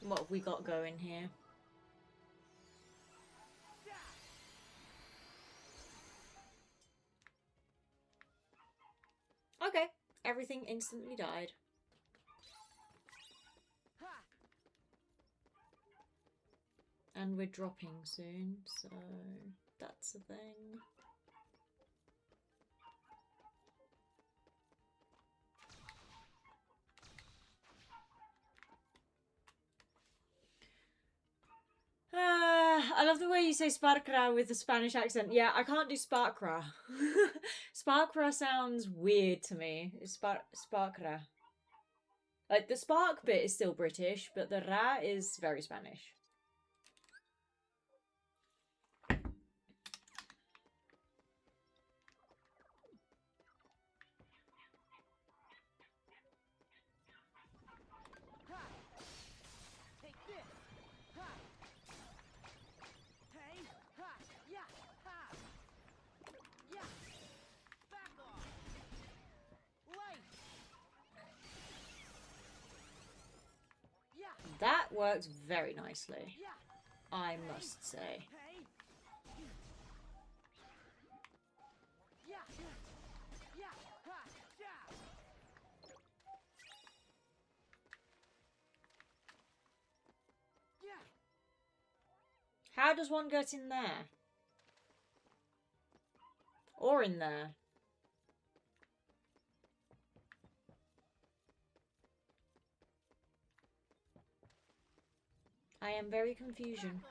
What have we got going here? Okay, everything instantly died. And we're dropping soon, so that's a thing. I love the way you say Sparkra with the Spanish accent. Yeah, I can't do Sparkra. Sparkra sounds weird to me. It's Sparkra. Like, the spark bit is still British, but the ra is very Spanish. That worked very nicely, I must say. How does one get in there? Or in there? I am very confusion.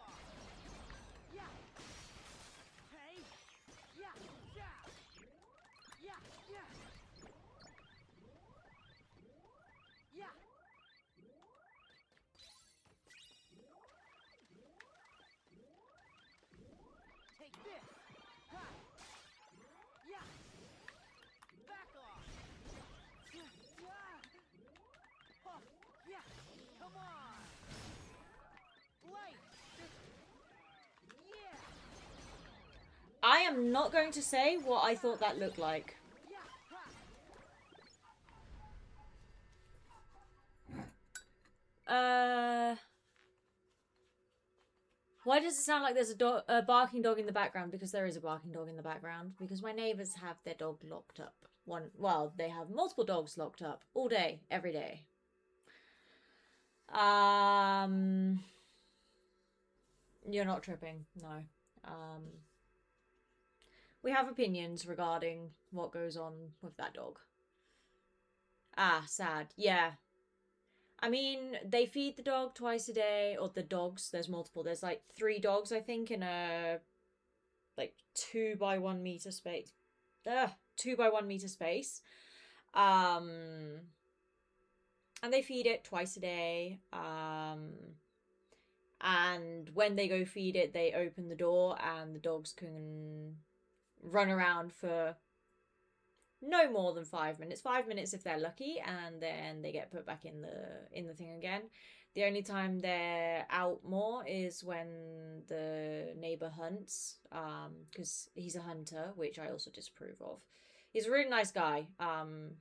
I am not going to say what I thought that looked like. Why does it sound like there's a barking dog in the background? Because there is a barking dog in the background. Because my neighbours have their dog locked up. Well, they have multiple dogs locked up all day, every day. You're not tripping, no. We have opinions regarding what goes on with that dog. Ah, sad. Yeah. I mean, they feed the dog twice a day, or the dogs. There's multiple. There's like 3 dogs, I think, in a like 2 by 1 meter space. 2 by 1 meter space. And they feed it twice a day. And when they go feed it, they open the door, and the dogs can run around for no more than 5 minutes. 5 minutes if they're lucky, and then they get put back in the thing again. The only time they're out more is when the neighbor hunts, because he's a hunter, which I also disapprove of. He's a really nice guy, and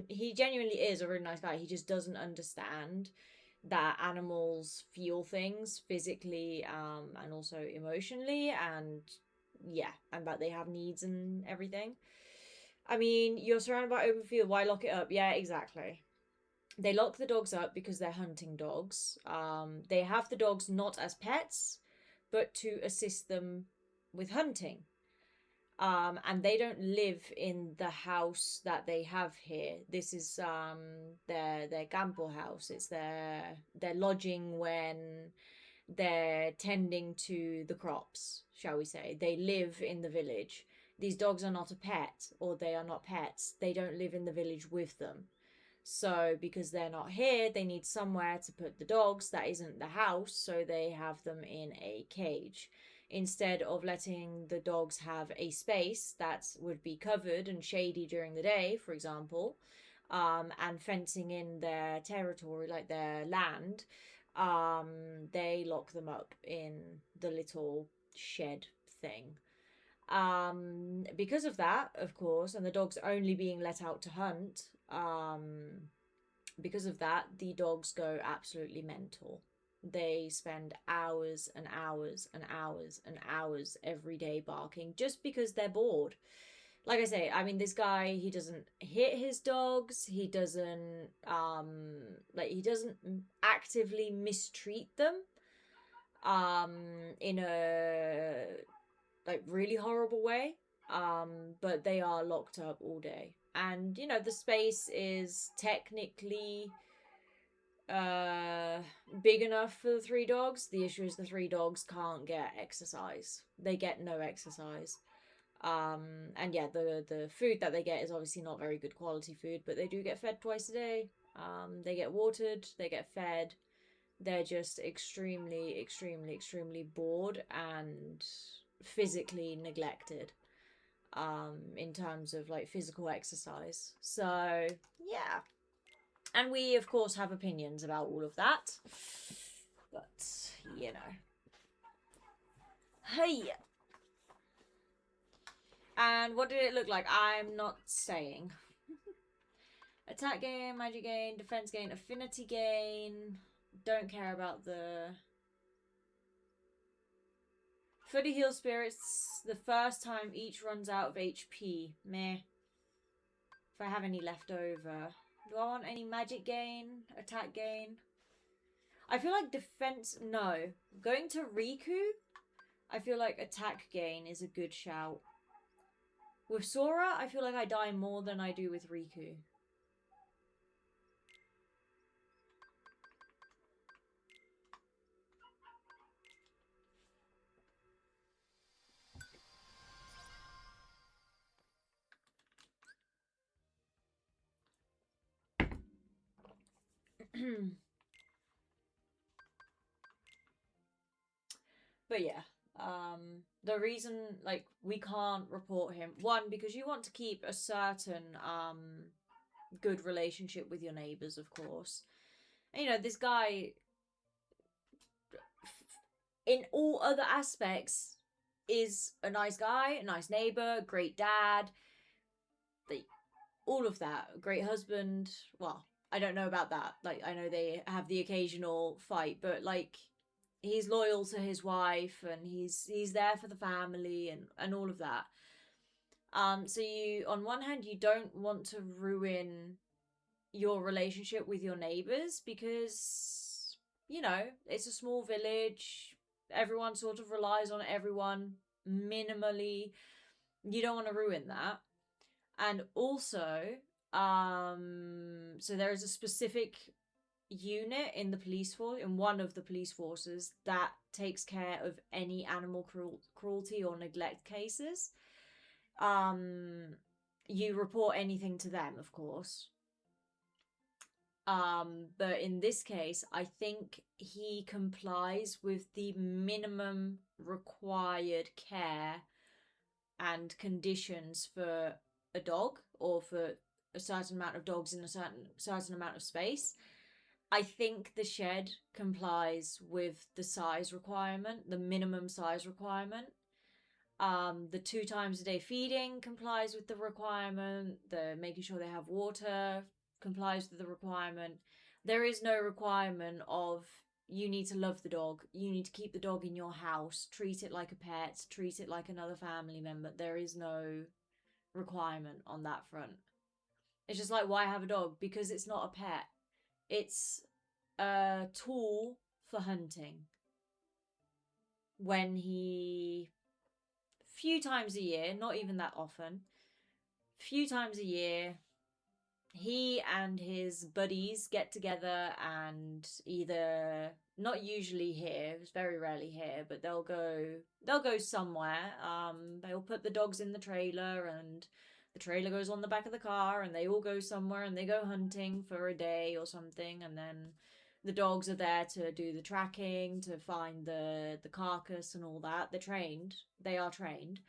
he genuinely is a really nice guy. He just doesn't understand that animals feel things physically, and also emotionally, and yeah, and that they have needs and everything. I mean, you're surrounded by open field, why lock it up? Yeah, exactly. They lock the dogs up because they're hunting dogs. They have the dogs not as pets, but to assist them with hunting. And they don't live in the house that they have here. This is their campo house. It's their lodging when they're tending to the crops, shall we say. They live in the village. These dogs are not a pet, or they are not pets. They don't live in the village with them. So because they're not here, they need somewhere to put the dogs that isn't the house, so they have them in a cage. Instead of letting the dogs have a space that would be covered and shady during the day, for example, and fencing in their territory, like their land, they lock them up in the little shed thing. Because of that, of course, and the dogs only being let out to hunt, because of that, the dogs go absolutely mental. They spend hours and hours and hours and hours every day barking just because they're bored. Like I say, I mean, this guy, he doesn't hit his dogs. He doesn't, he doesn't actively mistreat them, in a really horrible way. But they are locked up all day, and the space is technically big enough for the 3 dogs. The issue is the 3 dogs can't get exercise. They get no exercise. And yeah, the food that they get is obviously not very good quality food, but they do get fed twice a day. They get watered, they get fed. They're just extremely, extremely, extremely bored and physically neglected, in terms of physical exercise. So yeah, and we of course have opinions about all of that, but hey. And what did it look like? I'm not saying. Attack gain, magic gain, defense gain, affinity gain. Don't care about the Footy heal spirits the first time each runs out of HP. Meh. If I have any left over. Do I want any magic gain? Attack gain? I feel like defense... No. Going to Riku, I feel like attack gain is a good shout. With Sora, I feel like I die more than I do with Riku. But yeah, the reason we can't report him, one, because you want to keep a certain good relationship with your neighbors, of course. And, this guy, in all other aspects, is a nice guy, a nice neighbor, great dad, all of that, great husband. Well, I don't know about that. I know they have the occasional fight, but he's loyal to his wife, and he's there for the family and all of that. So you, on one hand, you don't want to ruin, your relationship with your neighbors, because, you know, it's a small village. Everyone sort of relies on everyone minimally. You don't want to ruin that. And also, so there is a specific unit in the police force, in one of the police forces, that takes care of any animal cruelty or neglect cases. You report anything to them, of course. But in this case, I think he complies with the minimum required care and conditions for a dog, or for a certain amount of dogs in a certain amount of space. I think the shed complies with the size requirement, the minimum size requirement. The 2 times a day feeding complies with the requirement. The making sure they have water complies with the requirement. There is no requirement of you need to love the dog, you need to keep the dog in your house, treat it like a pet, treat it like another family member. There is no requirement on that front. It's just like, why have a dog? Because it's not a pet. It's a tool for hunting. When he, few times a year, not even that often, few times a year, he and his buddies get together and either, not usually here, it's very rarely here, but they'll go somewhere. They'll put the dogs in the trailer, and the trailer goes on the back of the car, and they all go somewhere and they go hunting for a day or something, and then the dogs are there to do the tracking, to find the carcass and all that. They're trained. They are trained.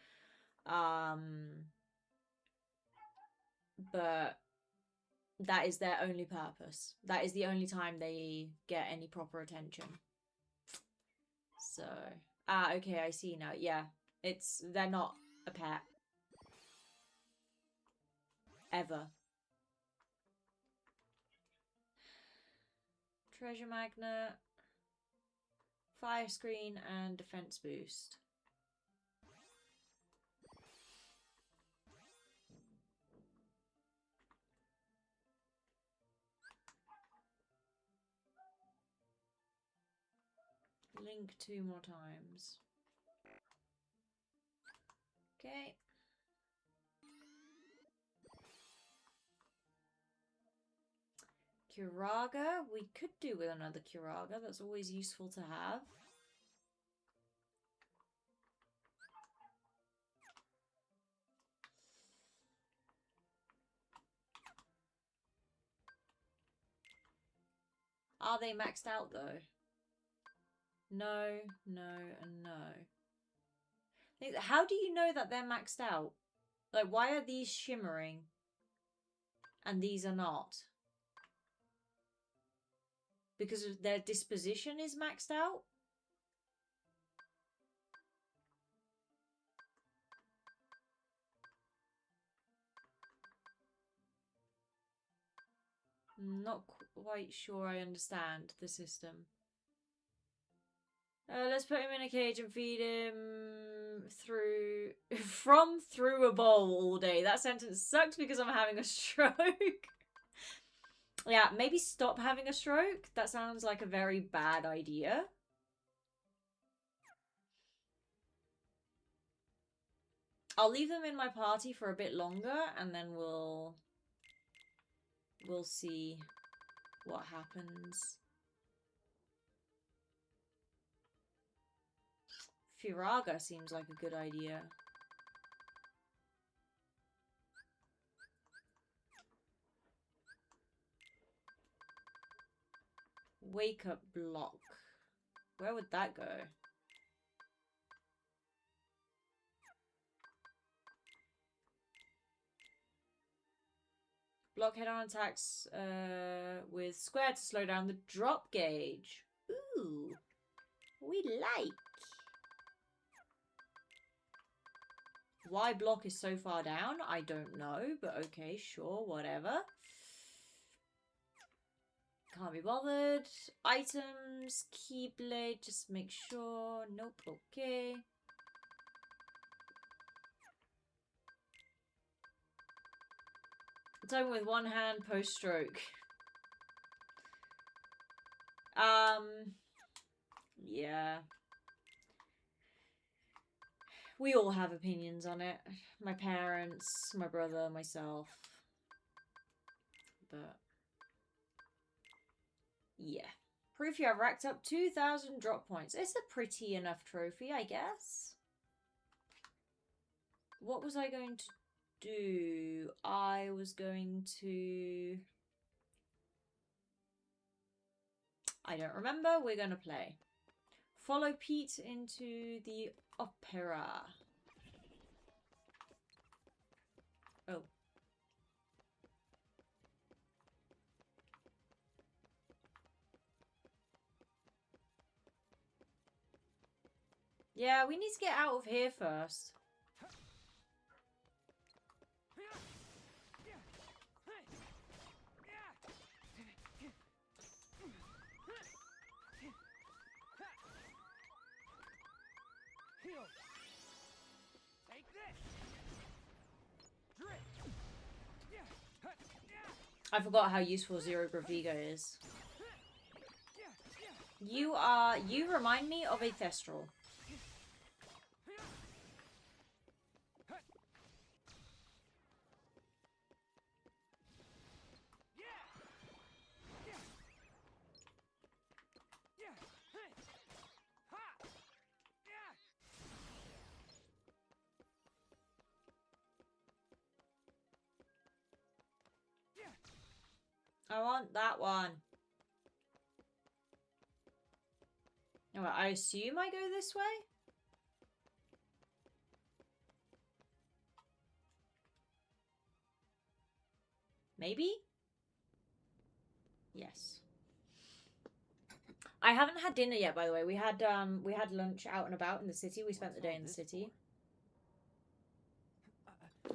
But that is their only purpose. That is the only time they get any proper attention. So, okay, I see now. Yeah, they're not a pet. Ever. Treasure magnet, fire screen, and defense boost. Link 2 more times. Okay. Curaga, we could do with another Curaga. That's always useful to have. Are they maxed out though? No, no, and no. How do you know that they're maxed out? Like, why are these shimmering and these are not? Because of their disposition is maxed out? Not quite sure I understand the system. Let's put him in a cage and feed him through a bowl all day. That sentence sucks because I'm having a stroke. Yeah, maybe stop having a stroke. That sounds like a very bad idea. I'll leave them in my party for a bit longer, and then we'll see what happens. Firaga seems like a good idea. Wake up block. Where would that go? Block head-on attacks with square to slow down the drop gauge. Ooh, we like. Why block is so far down? I don't know, but okay, sure, whatever. Can't be bothered. Items, keyblade, just make sure. Nope, okay. Time with one hand post-stroke. Yeah. We all have opinions on it. My parents, my brother, myself. But yeah. Proof you have racked up 2,000 drop points. It's a pretty enough trophy, I guess. What was I going to do? I was going to... I don't remember. We're going to play. Follow Pete into the opera. Oh. Yeah, we need to get out of here first. I forgot how useful Zero Gravigo is. You remind me of a Thestral. I want that one. Alright, I assume I go this way? Maybe? Yes. I haven't had dinner yet, by the way. We had lunch out and about in the city. We spent the day in the city.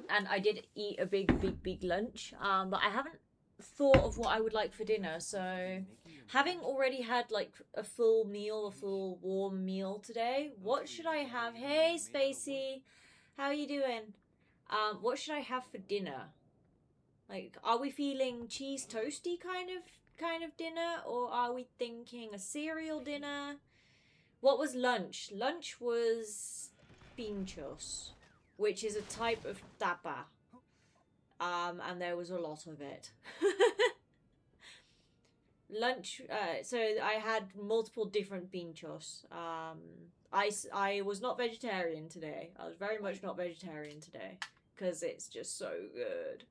And I did eat a big lunch. But I haven't thought of what I would like for dinner, so having already had like a full meal, a full warm meal today, what should I have? Hey Spacey, how are you doing? What should I have for dinner? Like, are we feeling cheese toasty kind of dinner, or are we thinking a cereal dinner? What was lunch? Lunch was pinchos, which is a type of tapa. And there was a lot of it. Lunch, so I had multiple different pinchos. I was not vegetarian today. I was very much not vegetarian today, because it's just so good.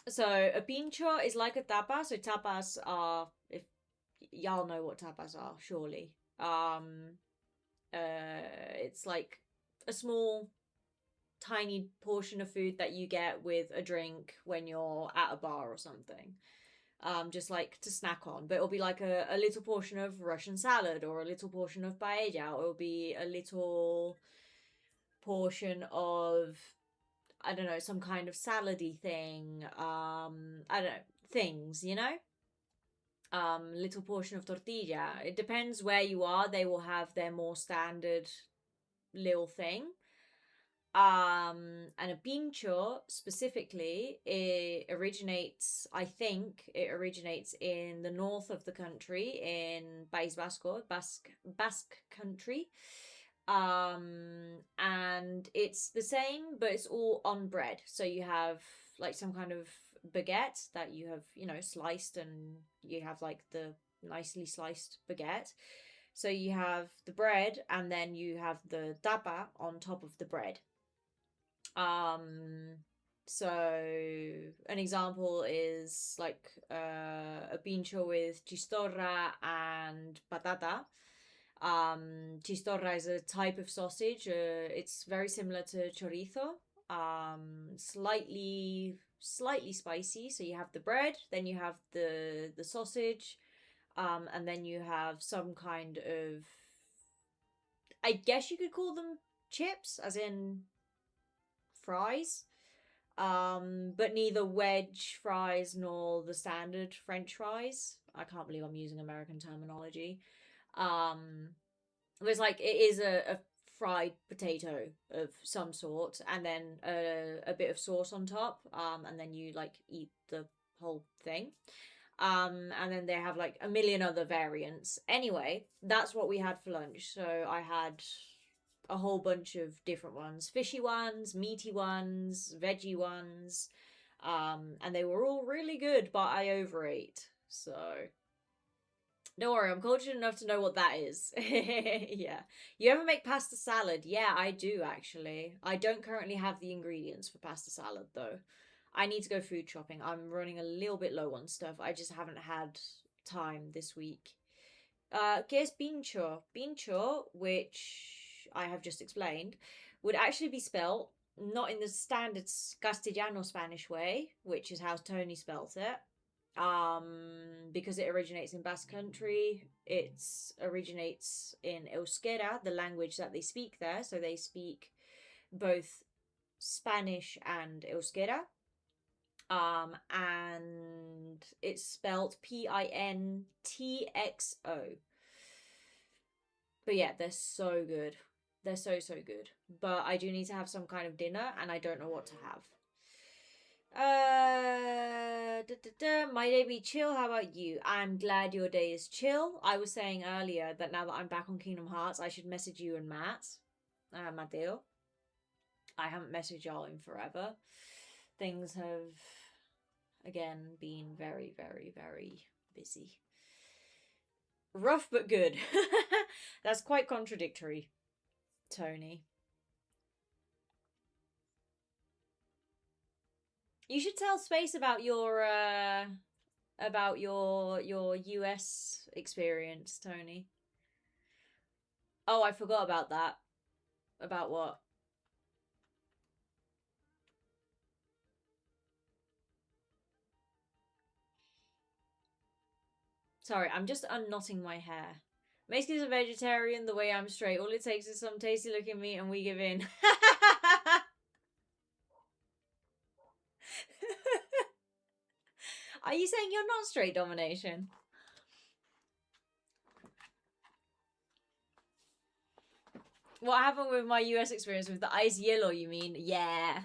So a pincho is like a tapa. So tapas are, if y'all know what tapas are, surely. It's like a small, tiny portion of food that you get with a drink when you're at a bar or something. Just like to snack on. But it'll be like a little portion of Russian salad, or a little portion of paella, or it'll be a little portion of, I don't know, some kind of salady thing. I don't know, things, you know? Little portion of tortilla. It depends where you are. They will have their more standard little thing. And a pincho specifically, it originates, I think it originates in the north of the country, in País Vasco, Basque country. And it's the same, but it's all on bread. So you have like some kind of baguette that you have, you know, sliced, and you have like the nicely sliced baguette. So you have the bread, and then you have the tapa on top of the bread. So an example is like a pincho with chistorra and patata. Chistorra is a type of sausage. It's very similar to chorizo. Slightly spicy. So you have the bread, then you have the sausage, and then you have some kind of, I guess you could call them chips, as in fries, but neither wedge fries nor the standard French fries. I can't believe I'm using American terminology. It's like, it is a fried potato of some sort, and then a bit of sauce on top, and then you like eat the whole thing. And then they have like a million other variants. Anyway, that's what we had for lunch. So I had a whole bunch of different ones, fishy ones, meaty ones, veggie ones, and they were all really good, but I overate. So don't worry, I'm cultured enough to know what that is. Yeah. You ever make pasta salad? Yeah, I do actually. I don't currently have the ingredients for pasta salad though. I need to go food shopping. I'm running a little bit low on stuff. I just haven't had time this week. ¿Qué es pincho? Pincho, which I have just explained, would actually be spelt not in the standard Castellano Spanish way, which is how Tony spelt it. Because it originates in Basque Country, it originates in Euskera, the language that they speak there. So they speak both Spanish and Euskera. And it's spelled Pintxo. But yeah, they're so good. They're so good. But I do need to have some kind of dinner, and I don't know what to have. My day be chill. How about you? I'm glad your day is chill. I was saying earlier that now that I'm back on Kingdom Hearts, I should message you and Mateo. I haven't messaged y'all in forever. Things have again been very busy. Rough but good. That's quite contradictory, Tony. You should tell Space about your US experience, Tony. Oh, I forgot about that. About what? Sorry, I'm just unknotting my hair. Maiskie's a vegetarian the way I'm straight. All it takes is some tasty looking meat and we give in. Are you saying you're not straight, Domination? What happened with my US experience with the ice yellow, you mean? Yeah.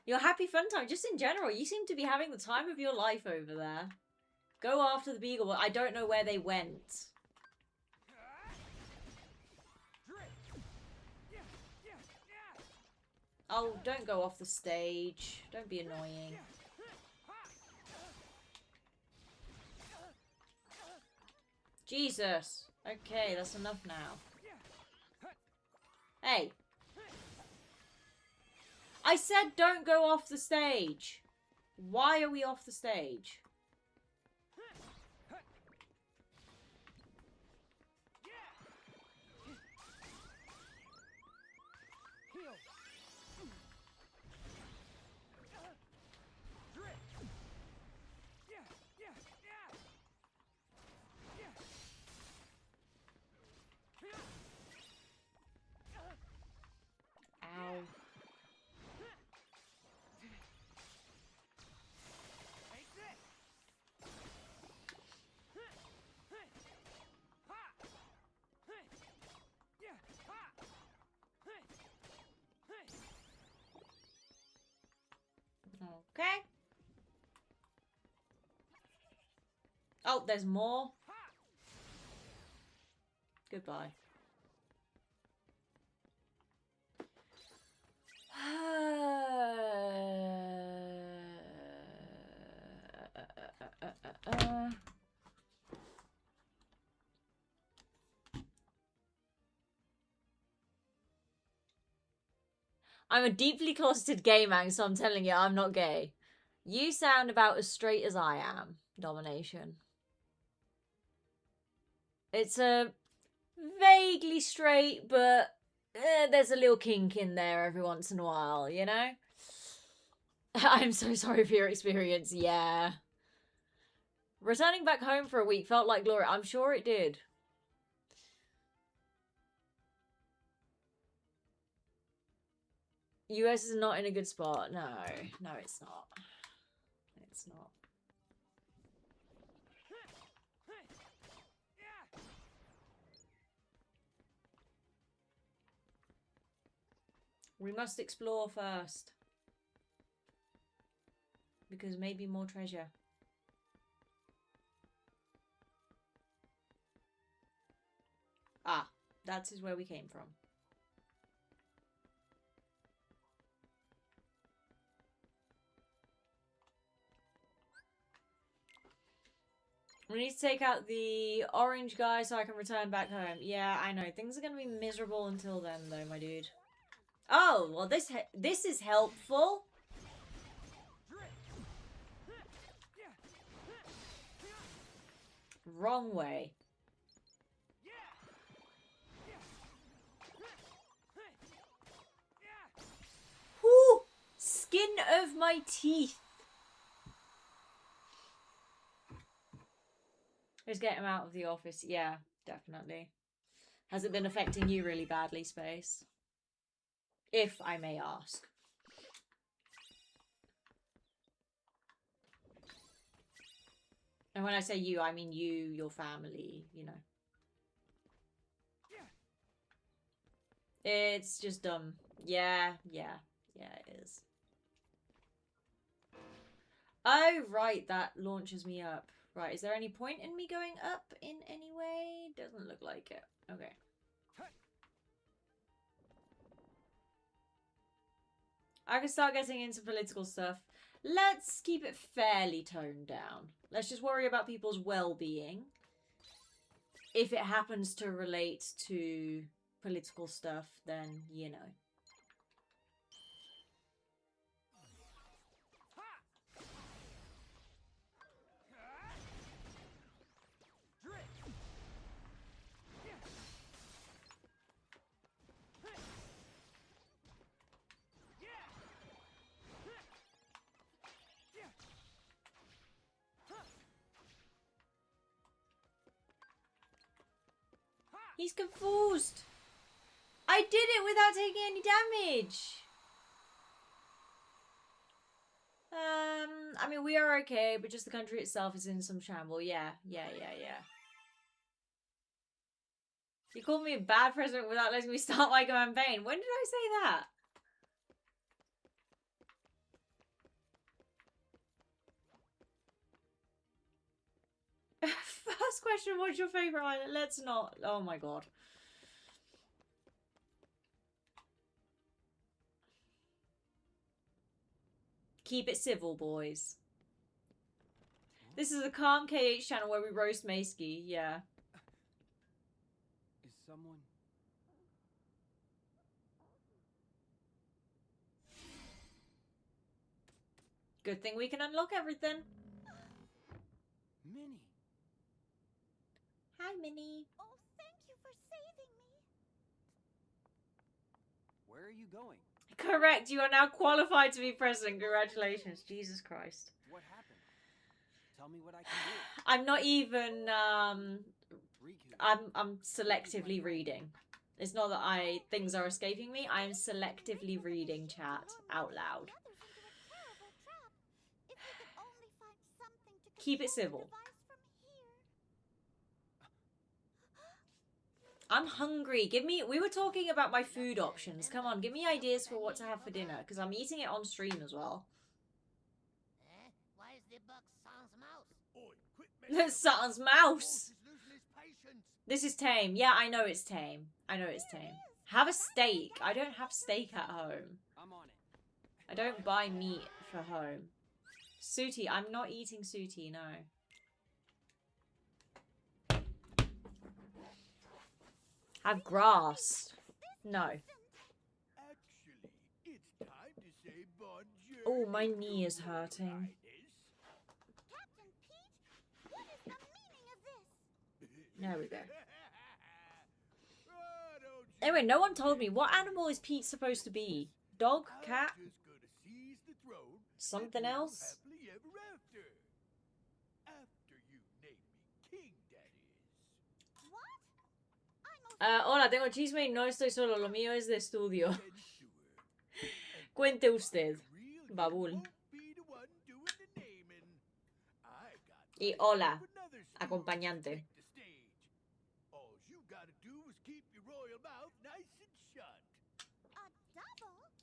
Your happy fun time, just in general. You seem to be having the time of your life over there. Go after the beagle. I don't know where they went. Oh, don't go off the stage. Don't be annoying. Jesus. Okay, that's enough now. Hey. I said don't go off the stage. Why are we off the stage? Ow. Okay. Oh, there's more. Goodbye. I'm a deeply closeted gay man, so I'm telling you, I'm not gay. You sound about as straight as I am, Domination. It's a vaguely straight, but there's a little kink in there every once in a while, you know? I'm so sorry for your experience, yeah. Returning back home for a week felt like glory. I'm sure it did. US is not in a good spot. No, it's not. It's not. We must explore first. Because maybe more treasure. Ah, that is where we came from. We need to take out the orange guy so I can return back home. Yeah, I know. Things are going to be miserable until then, though, my dude. Oh, well, this is helpful. Wrong way. Whoo! Skin of my teeth. Let's get him out of the office. Yeah, definitely. Has it been affecting you really badly, Space? If I may ask. And when I say you, I mean you, your family, you know. It's just dumb. Yeah, it is. Oh, right, that launches me up. Right, is there any point in me going up in any way? Doesn't look like it. Okay. I can start getting into political stuff. Let's keep it fairly toned down. Let's just worry about people's well-being. If it happens to relate to political stuff, then, you know. He's confused. I did it without taking any damage. I mean, we are okay, but just the country itself is in some shamble. Yeah. You called me a bad president without letting me start my campaign. When did I say that? First question, what's your favorite island? Let's not. Oh my god. Keep it civil, boys. This is a calm KH channel where we roast Meiskie. Yeah. Is someone... Good thing we can unlock everything. Minnie. Hi, Minnie. Oh, thank you for saving me. Where are you going? Correct, you are now qualified to be president. Congratulations. Jesus Christ. What happened? Tell me what I can do. I'm not even, Riku. I'm selectively reading. It's not that things are escaping me. I am selectively reading chat out loud. Keep it civil. I'm hungry. We were talking about my food options. Come on, give me ideas for what to have for dinner, because I'm eating it on stream as well. Why is the buck sans mouse? Satan's mouse! This is tame. Yeah, I know it's tame. Have a steak. I don't have steak at home. I'm on it. I don't buy meat for home. Sooty. I'm not eating Sooty, no. Have grass. No. Actually, it's time to say bonjour. Oh, my knee is hurting. Captain Pete, what is the meaning of this? There we go. Anyway, no one told me. What animal is Pete supposed to be? Dog? Cat? Something else? Hola, tengo chisme y no estoy solo. Lo mío es de estudio. Cuente usted, Babul. Y hola, acompañante.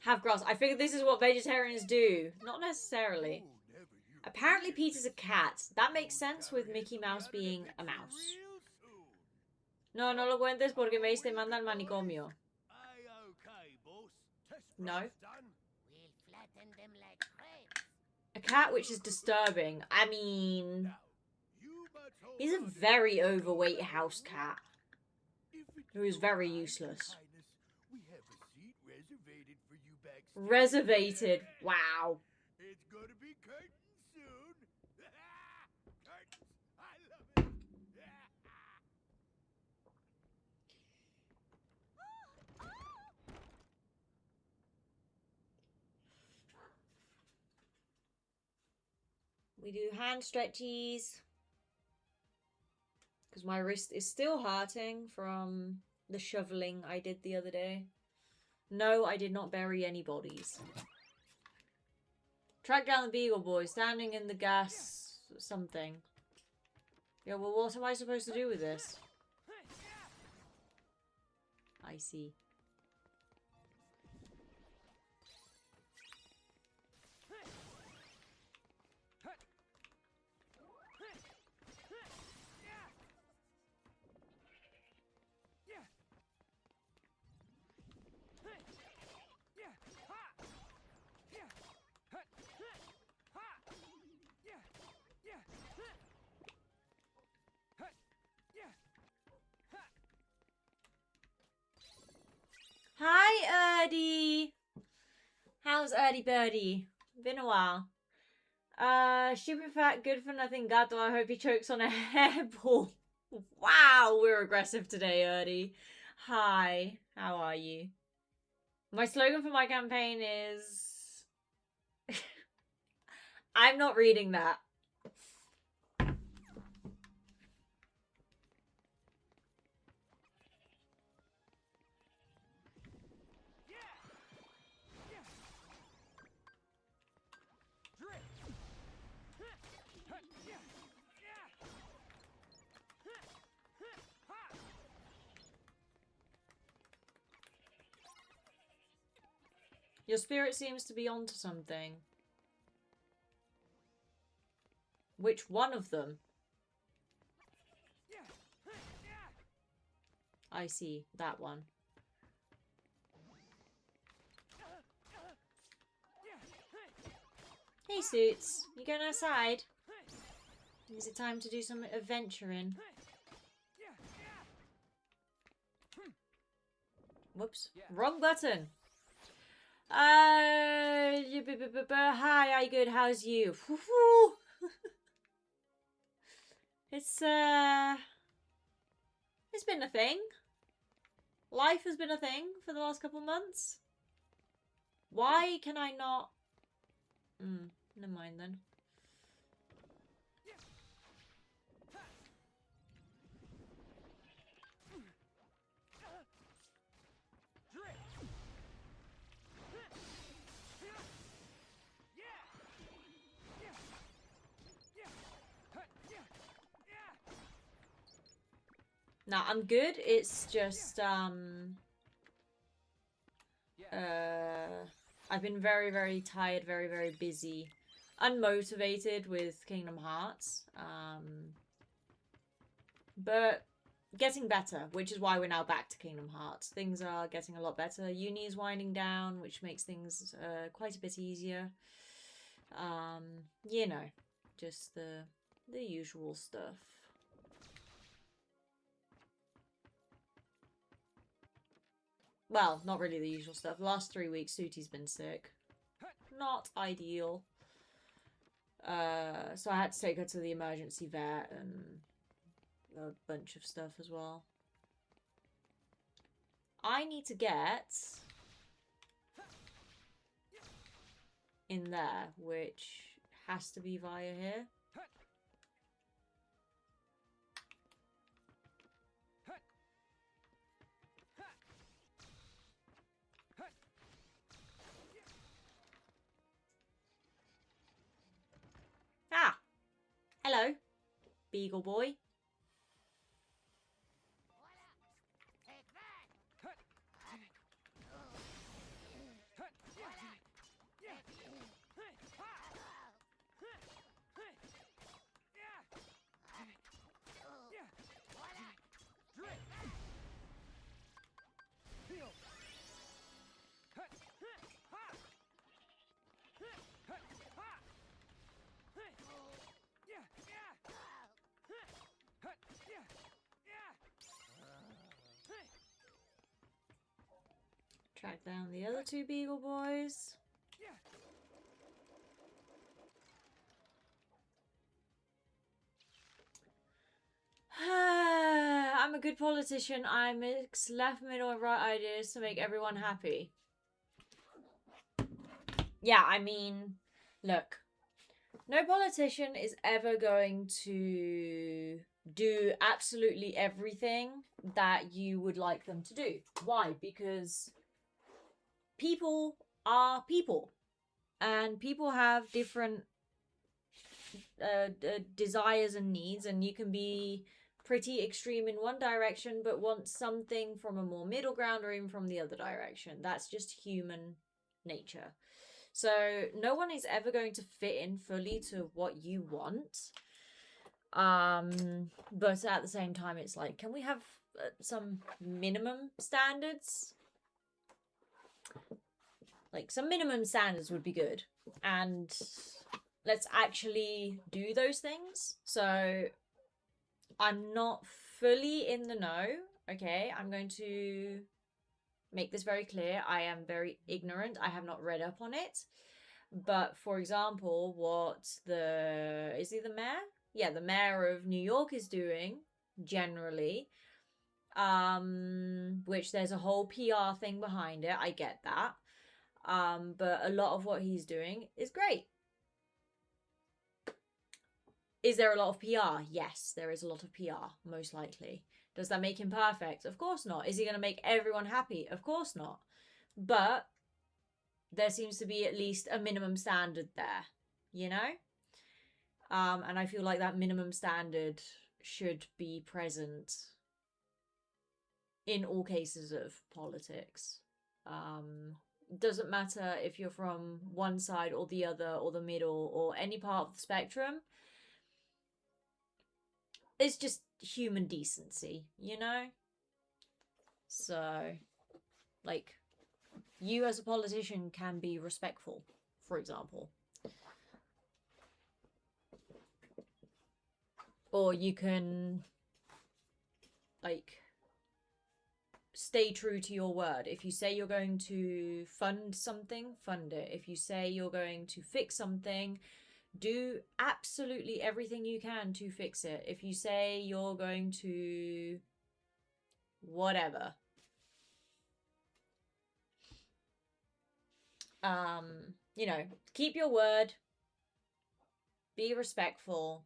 Have grass. I figured this is what vegetarians do. Not necessarily. Oh, never you Apparently forget Peter's a that. cat. That makes We'll sense with cover Mickey him Mouse out in a being a picture mouse. real soon. No, no lo cuentes porque me te How is manda el it, manicomio. boys? Aye, okay, boss. Test No. runs done. We'll flatten them like crepes. A cat which is disturbing. I mean, Now, you must hold he's a on to very that overweight little house wood. cat If it's who is your very kind useless. kindness, we have a seat reservated for you backstage. Reservated. Wow. It's gonna be curtains soon. Curtains. I love it. We do hand stretchies. Because my wrist is still hurting from the shoveling I did the other day. No, I did not bury any bodies. Track down the Beagle Boy, standing in the gas something. Yeah, well, what am I supposed to do with this? I see. Hi, Erdie. How's Erdie Birdie? Been a while. Stupid fat, good for nothing gato. I hope he chokes on a hairball. Wow, we're aggressive today, Erdie. Hi, how are you? My slogan for my campaign is... I'm not reading that. Your spirit seems to be onto something. Which one of them? I see, that one. Hey Suits, you going outside? Is it time to do some adventuring? Whoops, wrong button. Hi, I good, how's you? It's been a thing. Life has been a thing for the last couple months. Why can I not? Never mind then. No, I'm good. It's just I've been very, very tired, very, very busy, unmotivated with Kingdom Hearts. But getting better, which is why we're now back to Kingdom Hearts. Things are getting a lot better. Uni is winding down, which makes things quite a bit easier. You know, just the usual stuff. Well, not really the usual stuff. The last 3 weeks, Sootie's been sick. Not ideal. So I had to take her to the emergency vet and a bunch of stuff as well. I need to get in there, which has to be via here. Ah! Hello, Beagle Boy. Take that! Track down the other two beagle boys. I'm a good politician. I mix left, middle, and right ideas to make everyone happy. Yeah, I mean, look, no politician is ever going to do absolutely everything that you would like them to do. Why? Because people are people, and people have different desires and needs, and you can be pretty extreme in one direction but want something from a more middle ground or even from the other direction. That's just human nature. So no one is ever going to fit in fully to what you want. But at the same time, it's like, can we have some minimum standards? Like, some minimum standards would be good. And let's actually do those things. So I'm not fully in the know, okay? I'm going to make this very clear. I am very ignorant. I have not read up on it. But for example, what is he the mayor? Yeah, the mayor of New York is doing generally, which there's a whole PR thing behind it. I get that. But a lot of what he's doing is great. Is there a lot of PR? Yes, there is a lot of PR, most likely. Does that make him perfect? Of course not. Is he going to make everyone happy? Of course not. But there seems to be at least a minimum standard there, you know? And I feel like that minimum standard should be present in all cases of politics. Doesn't matter if you're from one side or the other or the middle or any part of the spectrum. It's just human decency, you know? So, like, you as a politician can be respectful, for example. Or you can, like, stay true to your word. If you say you're going to fund something, fund it. If you say you're going to fix something, do absolutely everything you can to fix it. If you say you're going to whatever, you know, keep your word, be respectful,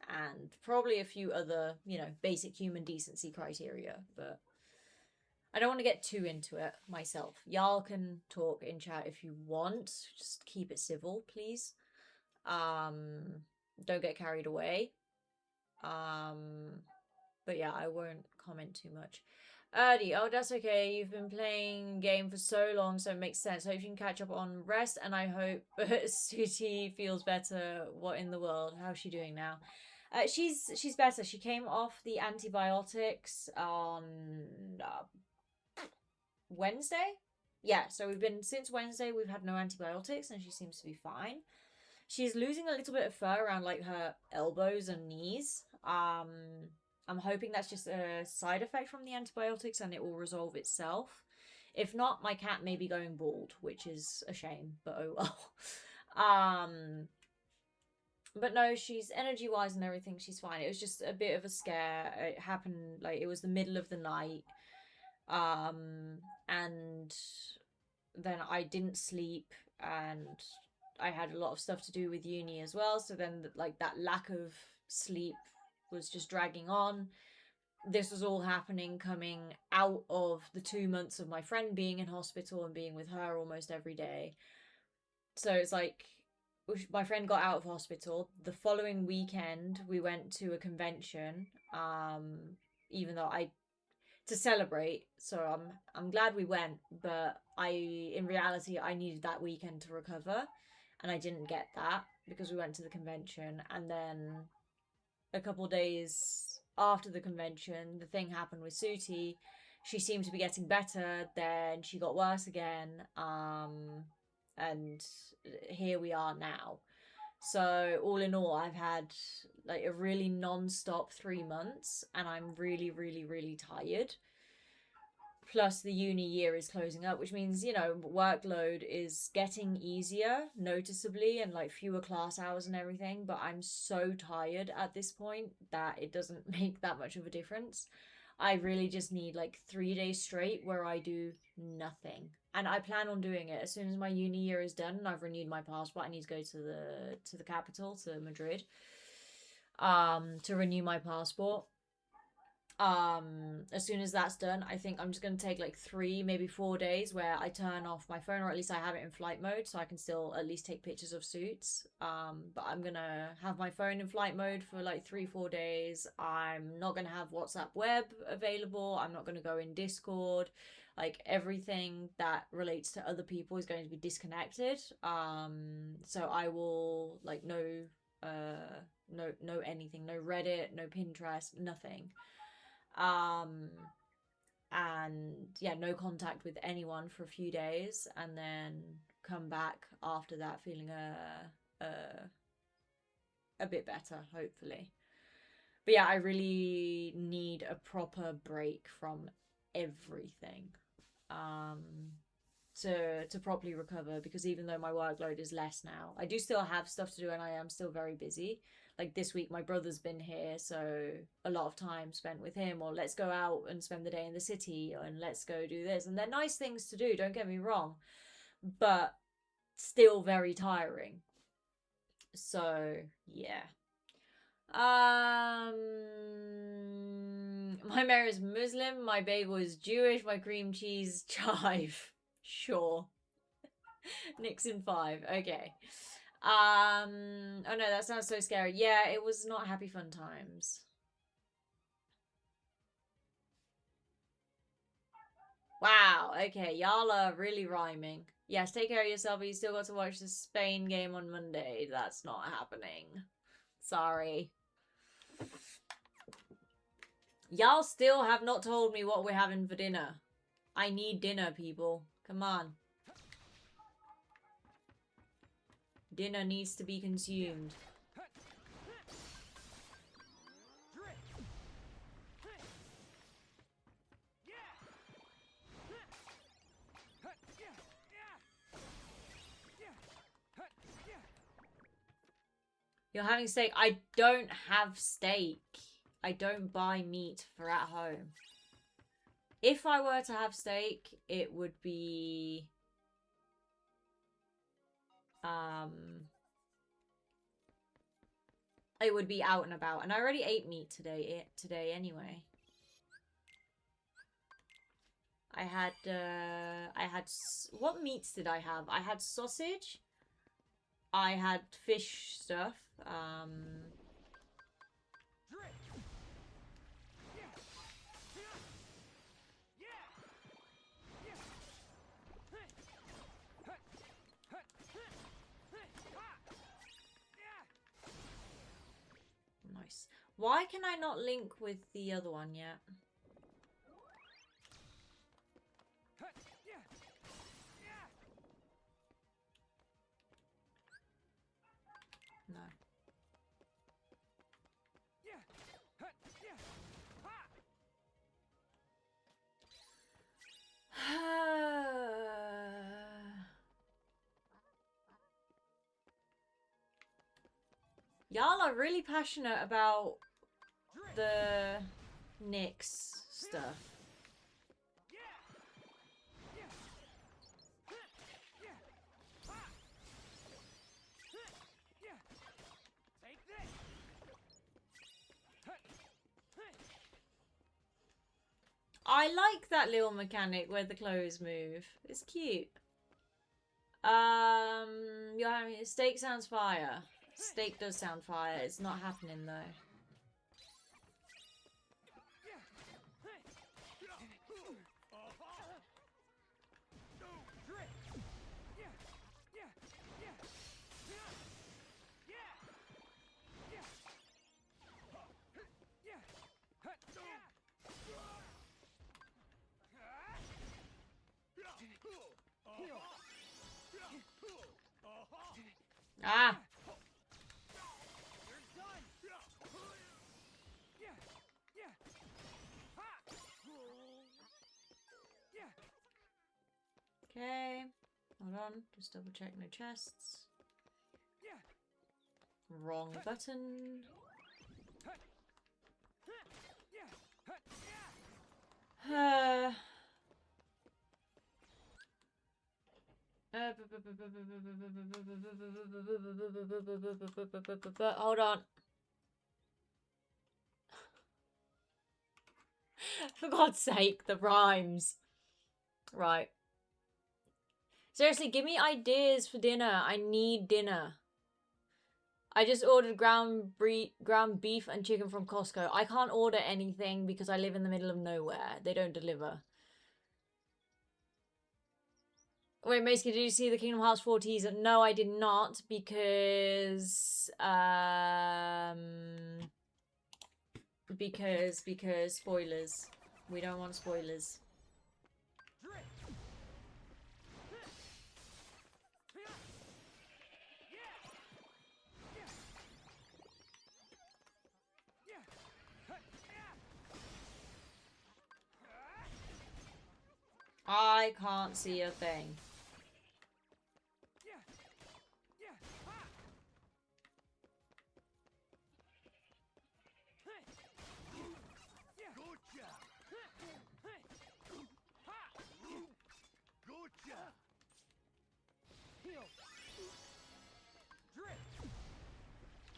and probably a few other, you know, basic human decency criteria, but I don't want to get too into it myself. Y'all can talk in chat if you want. Just keep it civil, please. Don't get carried away. But yeah, I won't comment too much. Erdy, oh, that's okay. You've been playing game for so long, so it makes sense. Hope you can catch up on rest, and I hope Suti feels better. What in the world? How's she doing now? She's better. She came off the antibiotics on Wednesday. Yeah, so since Wednesday we've had no antibiotics, and she seems to be fine. She's losing a little bit of fur around like her elbows and knees. I'm hoping that's just a side effect from the antibiotics and it will resolve itself. If not, my cat may be going bald, which is a shame, but oh well. But no, she's energy-wise and everything, she's fine. It was just a bit of a scare. It happened, like, it was the middle of the night. And then I didn't sleep, and I had a lot of stuff to do with uni as well. So then, like, that lack of sleep was just dragging on. This was all happening coming out of the 2 months of my friend being in hospital and being with her almost every day. So it's like, my friend got out of hospital. The following weekend, we went to a convention, even though to celebrate. So I'm glad we went, but in reality, I needed that weekend to recover, and I didn't get that because we went to the convention. And then a couple days after the convention, the thing happened with Suti. She seemed to be getting better, then she got worse again, and here we are now. So all in all, I've had like a really non-stop 3 months, and I'm really, really, really tired. Plus the uni year is closing up, which means, you know, workload is getting easier noticeably and like fewer class hours and everything, but I'm so tired at this point that it doesn't make that much of a difference. I really just need like 3 days straight where I do nothing. And I plan on doing it as soon as my uni year is done and I've renewed my passport. I need to go to the capital, to Madrid, to renew my passport. As soon as that's done, I think I'm just gonna take like 3, maybe 4 days where I turn off my phone, or at least I have it in flight mode so I can still at least take pictures of suits. But I'm gonna have my phone in flight mode for like 3-4 days. I'm not gonna have WhatsApp web available. I'm not gonna go in Discord. Like everything that relates to other people is going to be disconnected. So I will like no anything, no Reddit, no Pinterest, nothing. And yeah, no contact with anyone for a few days, and then come back after that feeling a bit better, hopefully. But yeah, I really need a proper break from everything to properly recover, because even though my workload is less now, I do still have stuff to do and I am still very busy. Like this week my brother's been here, so a lot of time spent with him, or let's go out and spend the day in the city, and let's go do this, and they're nice things to do, don't get me wrong, but still very tiring. So yeah. My mayor is Muslim, my bagel is Jewish, my cream cheese chive. Sure. Nixon 5. Okay. Oh no, that sounds so scary. Yeah, it was not happy fun times. Wow, okay, y'all are really rhyming. Yes, take care of yourself, but you still got to watch the Spain game on Monday. That's not happening. Sorry. Y'all still have not told me what we're having for dinner. I need dinner, people. Come on. Dinner needs to be consumed. You're having steak? I don't have steak. I don't buy meat for at home. If I were to have steak, it would be... it would be out and about. And I already ate meat today anyway. I had, what meats did I have? I had sausage. I had fish stuff. Nice. Why can I not link with the other one yet? No. Y'all are really passionate about the Nyx stuff. I like that little mechanic where the clothes move. It's cute. You're having steak sounds fire. Steak does sound fire. It's not happening though. Ah! Okay. Hold on. Just double check no chests. Wrong button. Hold on. For God's sake, the rhymes. Right. Seriously, give me ideas for dinner. I need dinner. I just ordered ground beef and chicken from Costco. I can't order anything because I live in the middle of nowhere. They don't deliver. Wait, Meiskie, did you see the Kingdom Hearts 4 teaser? No, I did not because spoilers. We don't want spoilers. I can't see a thing.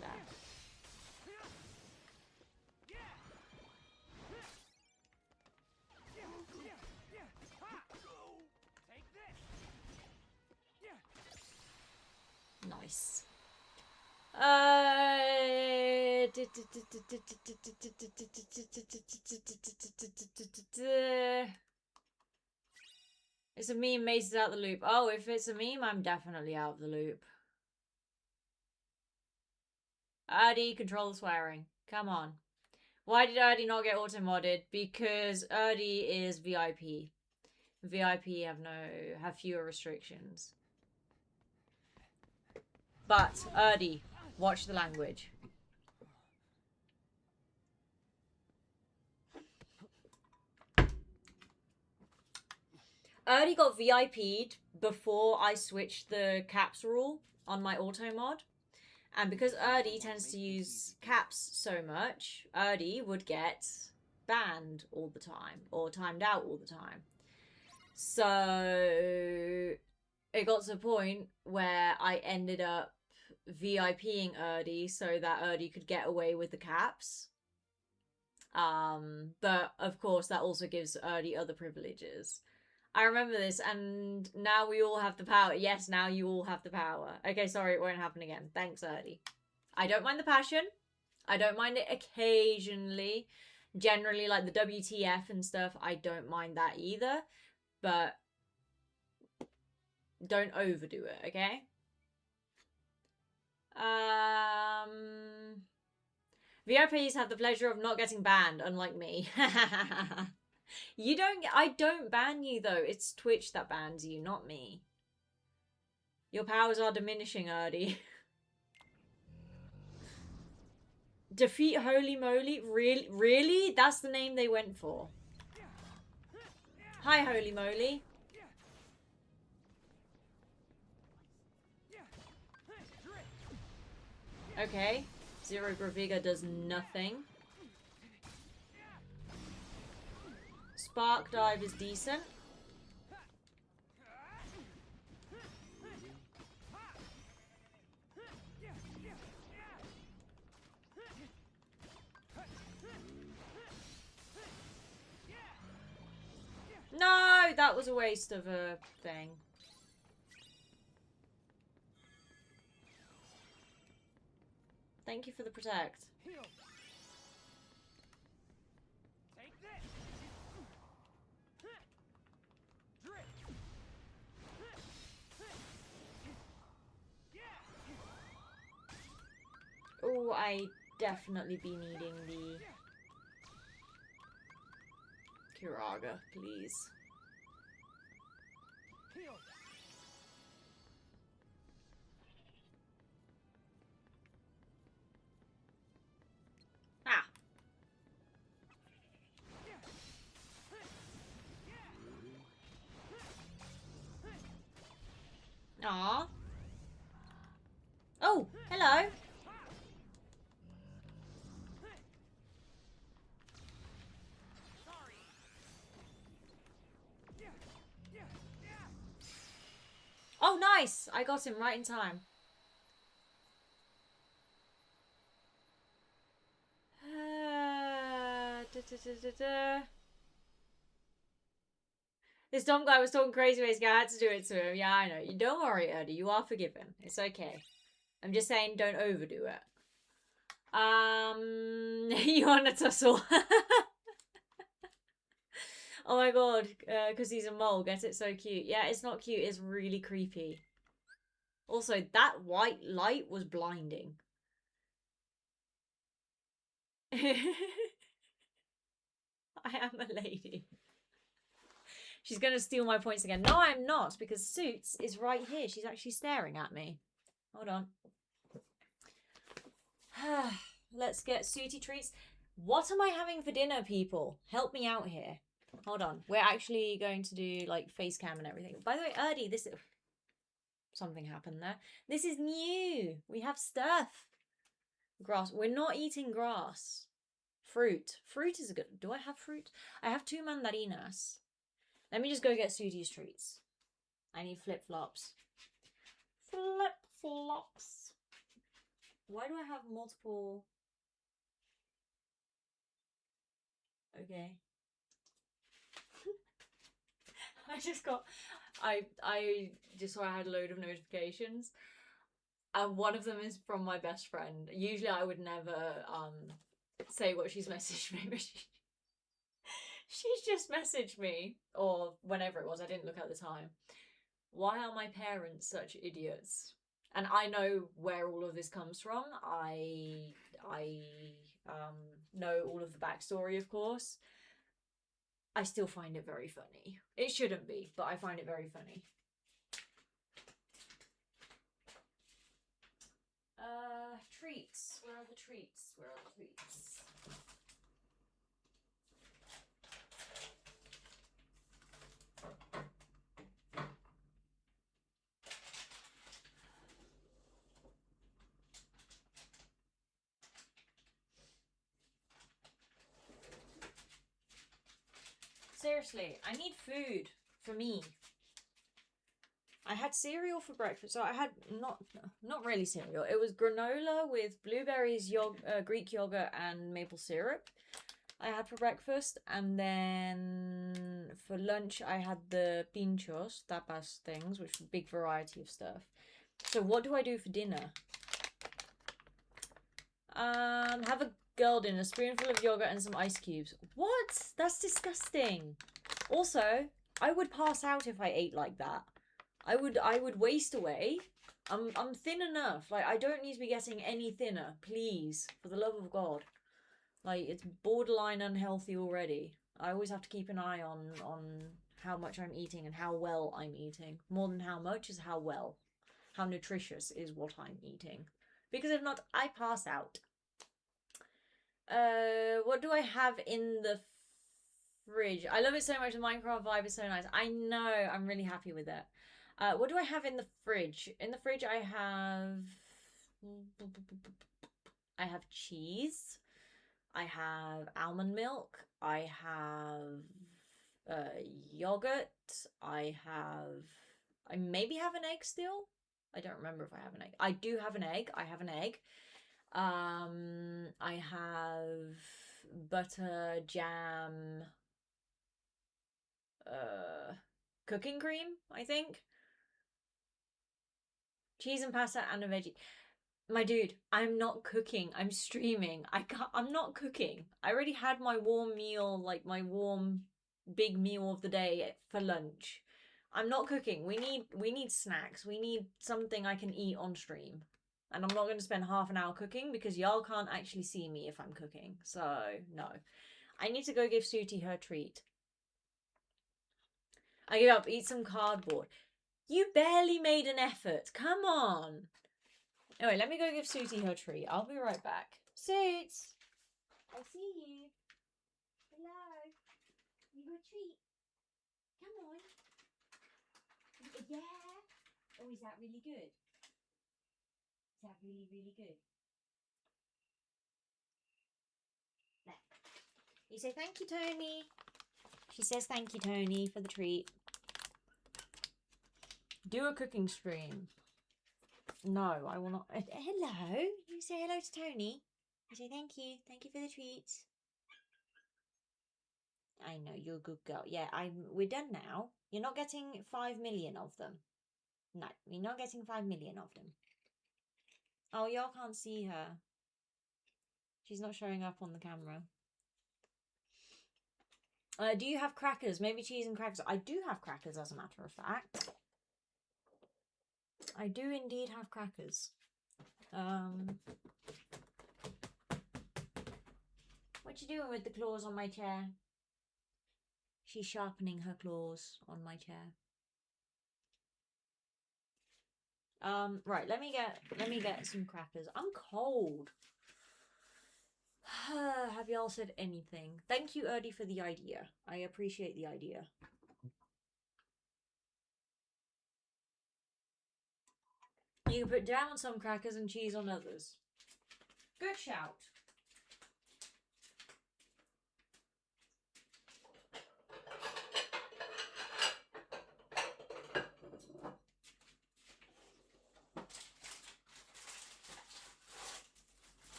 Nah. Nice. It's a meme, Mace is out the loop. Oh, if it's a meme, I'm definitely out of the loop. Erdy, control the swearing. Come on. Why did Erdy not get auto-modded? Because Erdy is VIP. VIP have fewer restrictions. But, Erdy, watch the language. Erdy got VIP'd before I switched the caps rule on my auto mod. And because Erdy tends to use caps so much, Erdy would get banned all the time or timed out all the time. So it got to a point where I ended up VIPing Erdy so that Erdy could get away with the caps. But of course that also gives Erdy other privileges. I remember this, and now we all have the power. Yes, now you all have the power. Okay, sorry, it won't happen again. Thanks, Erdy. I don't mind the passion. I don't mind it occasionally. Generally, like the WTF and stuff, I don't mind that either. But don't overdo it, okay? VIPs have the pleasure of not getting banned, unlike me. You don't. I don't ban you though. It's Twitch that bans you, not me. Your powers are diminishing, Erdy. Defeat Holy Moly? Really? Really? That's the name they went for. Hi, Holy Moly. Okay. Zero Graviga does nothing. Spark Dive is decent. No, that was a waste of a thing. Thank you for the protect. Oh, I definitely be needing the Kiraga, please. Ah. Aw. Oh, hello. Oh, nice. I got him right in time. This dumb guy was talking crazy ways. I had to do it to him. Yeah, I know. You don't worry, Erdy. You are forgiven. It's okay. I'm just saying, don't overdo it. You want to tussle? Oh my god, because he's a mole. Get it? So cute. Yeah, it's not cute. It's really creepy. Also, that white light was blinding. I am a lady. She's going to steal my points again. No, I'm not, because Suits is right here. She's actually staring at me. Hold on. Let's get Sooty treats. What am I having for dinner, people? Help me out here. Hold on. We're actually going to do, like, face cam and everything. By the way, Erdy, this is... Something happened there. This is new. We have stuff. Grass. We're not eating grass. Fruit. Fruit is a good... Do I have fruit? I have 2 mandarinas. Let me just go get Sooty's treats. I need flip-flops. Flip-flops. Why do I have multiple... Okay. I just got... I just saw I had a load of notifications. And one of them is from my best friend. Usually I would never say what she's messaged me, but she's just messaged me, or whenever it was, I didn't look at the time. Why are my parents such idiots? And I know where all of this comes from. I know all of the backstory, of course. I still find it very funny. It shouldn't be, but I find it very funny. Treats. Where are the treats? Where are the treats? Seriously, I need food for me. I had cereal for breakfast. So I had not really cereal. It was granola with blueberries, Greek yogurt, and maple syrup. I had for breakfast, and then for lunch I had the pinchos, tapas things, which was a big variety of stuff. So what do I do for dinner? Have a girl dinner, a spoonful of yogurt and some ice cubes. What? That's disgusting. Also, I would pass out if I ate like that. I would waste away. I'm thin enough. Like, I don't need to be getting any thinner, please, for the love of God. Like, it's borderline unhealthy already. I always have to keep an eye on how much I'm eating and how well I'm eating. More than how much is how well. How nutritious is what I'm eating. Because if not, I pass out. What do I have in the fridge? I love it so much. The Minecraft vibe is so nice. I know. I'm really happy with it. What do I have in the fridge? In the fridge, I have cheese. I have almond milk. I have yogurt. I maybe have an egg still. I don't remember if I have an egg. I do have an egg. I have an egg. I have butter, jam, cooking cream, I think. Cheese and pasta and a veggie. My dude, I'm not cooking. I'm streaming. I'm not cooking. I already had my warm meal, like my warm big meal of the day for lunch. I'm not cooking. We need snacks. We need something I can eat on stream. And I'm not going to spend half an hour cooking because y'all can't actually see me if I'm cooking. So, no. I need to go give Sooty her treat. I give up. Eat some cardboard. You barely made an effort. Come on. Anyway, let me go give Sooty her treat. I'll be right back. Soots! I see you. Hello. You got a treat? Come on. Yeah. Oh, is that really good? Is that really, really good? There. You say thank you, Tony. She says thank you, Tony, for the treat. Do a cooking stream. No, I will not. Hello. You say hello to Tony. You say thank you. Thank you for the treats. I know, you're a good girl. Yeah, we're done now. You're not getting 5 million of them. No, you're not getting 5 million of them. Oh, y'all can't see her. She's not showing up on the camera. Do you have crackers? Maybe cheese and crackers. I do have crackers, as a matter of fact. I do indeed have crackers. What you doing with the claws on my chair? She's sharpening her claws on my chair. Right, let me get some crackers. I'm cold. Have y'all said anything? Thank you, Erdie, for the idea. I appreciate the idea. You can put jam on some crackers and cheese on others. Good shout.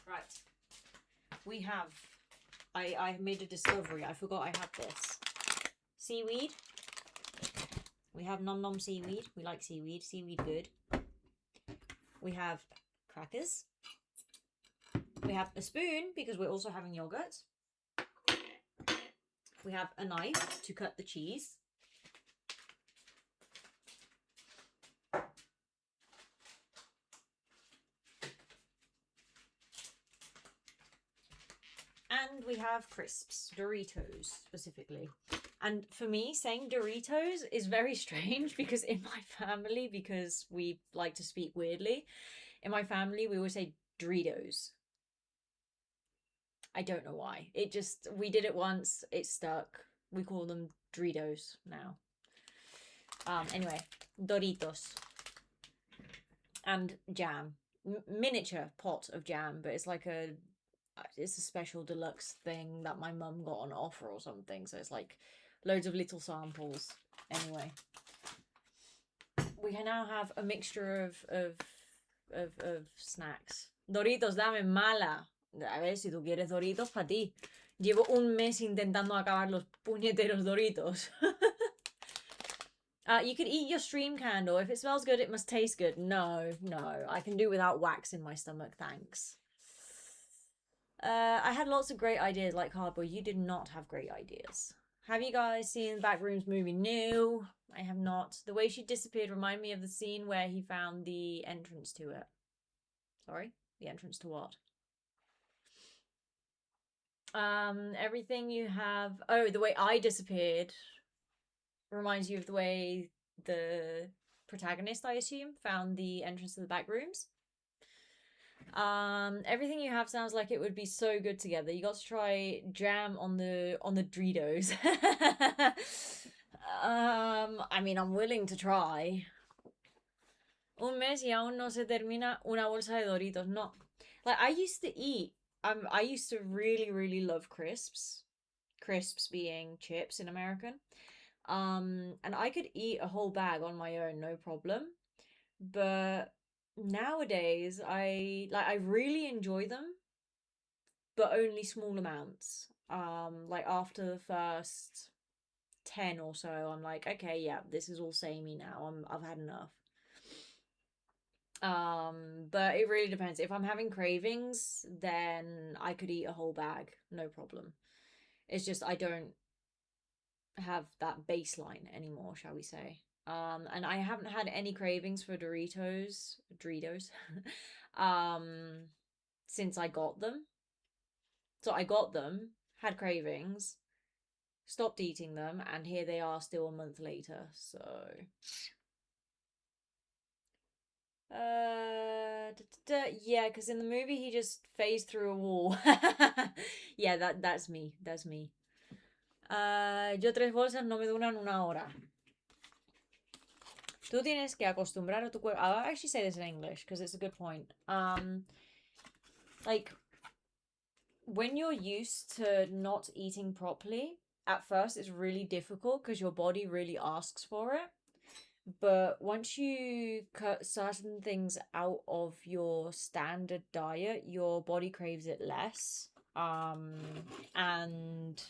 Right. We have... I made a discovery. I forgot I had this. Seaweed. We have nom nom seaweed. We like seaweed. Seaweed good. We have crackers. We have a spoon because we're also having yogurt. We have a knife to cut the cheese. And we have crisps, Doritos specifically. And for me, saying Doritos is very strange because in my family, because we like to speak weirdly, in my family we always say Doritos. I don't know why. It just, we did it once, it stuck. We call them Doritos now. Anyway, Doritos. And jam. Miniature pot of jam, but it's like it's a special deluxe thing that my mum got on offer or something. So it's like loads of little samples. Anyway, we can now have a mixture of snacks. Doritos, dame mala. A ver, si tú quieres Doritos, para ti. Llevo un mes intentando acabar los puñeteros Doritos. You could eat your stream candle. If it smells good, it must taste good. No, no. I can do without wax in my stomach, thanks. I had lots of great ideas like Cardboard. You did not have great ideas. Have you guys seen Backrooms movie? No, I have not. The way she disappeared reminded me of the scene where he found the entrance to it. Sorry? The entrance to what? Everything you have... Oh, the way I disappeared reminds you of the way the protagonist, I assume, found the entrance to the back rooms. Everything you have sounds like it would be so good together. You got to try jam on the Doritos. I mean, I'm willing to try. Un mes y aún no se termina una bolsa de Doritos. No. Like, I used to eat... I used to really love crisps. Crisps being chips in American. And I could eat a whole bag on my own, no problem. But nowadays, I really enjoy them, but only small amounts. Like after the first 10 or so, I'm like, okay, yeah, this is all samey now. I've had enough. But it really depends. If I'm having cravings, then I could eat a whole bag, no problem. It's just I don't have that baseline anymore, shall we say. And I haven't had any cravings for Doritos, since I got them. So I got them, had cravings, stopped eating them, and here they are still a month later, so... Yeah, because in the movie he just phased through a wall. Yeah, that's me. That's me. Yo 3 bolsas no me duran una hora. Tú tienes que acostumbrar a tu cuerpo. I'll actually say this in English because it's a good point. Like, when you're used to not eating properly, at first it's really difficult because your body really asks for it. But once you cut certain things out of your standard diet, your body craves it less. And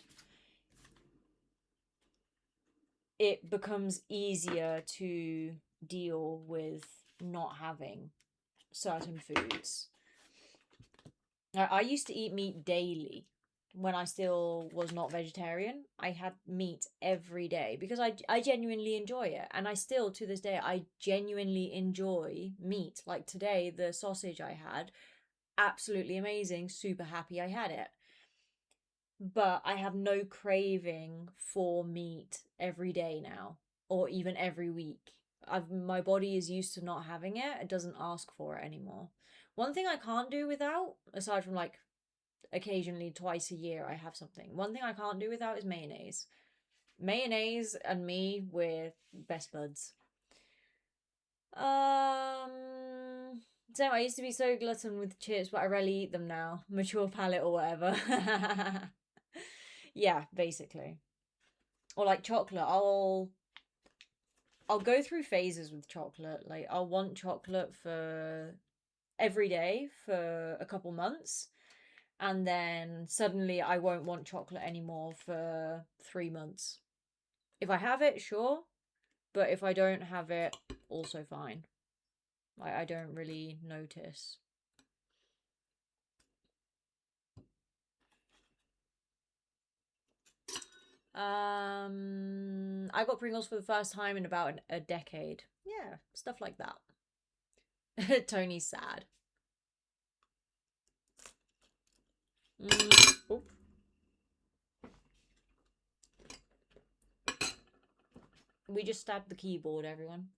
it becomes easier to deal with not having certain foods. I used to eat meat daily when I still was not vegetarian. I had meat every day because I genuinely enjoy it. And I still, to this day, I genuinely enjoy meat. Like today, the sausage I had, absolutely amazing, super happy I had it. But I have no craving for meat every day now, or even every week. My body is used to not having it. It doesn't ask for it anymore. One thing I can't do without, aside from like occasionally twice a year I have something. One thing I can't do without is mayonnaise. Mayonnaise and me, we're best buds. So I used to be so glutton with chips, but I rarely eat them now. Mature palate or whatever. Yeah, basically. Or like chocolate. I'll go through phases with chocolate. Like I'll want chocolate for every day for a couple months. And then suddenly I won't want chocolate anymore for 3 months. If I have it, sure. But if I don't have it, also fine. I don't really notice. I got Pringles for the first time in about a decade. Yeah, stuff like that. Tony's sad. Oh. We just stabbed the keyboard, everyone.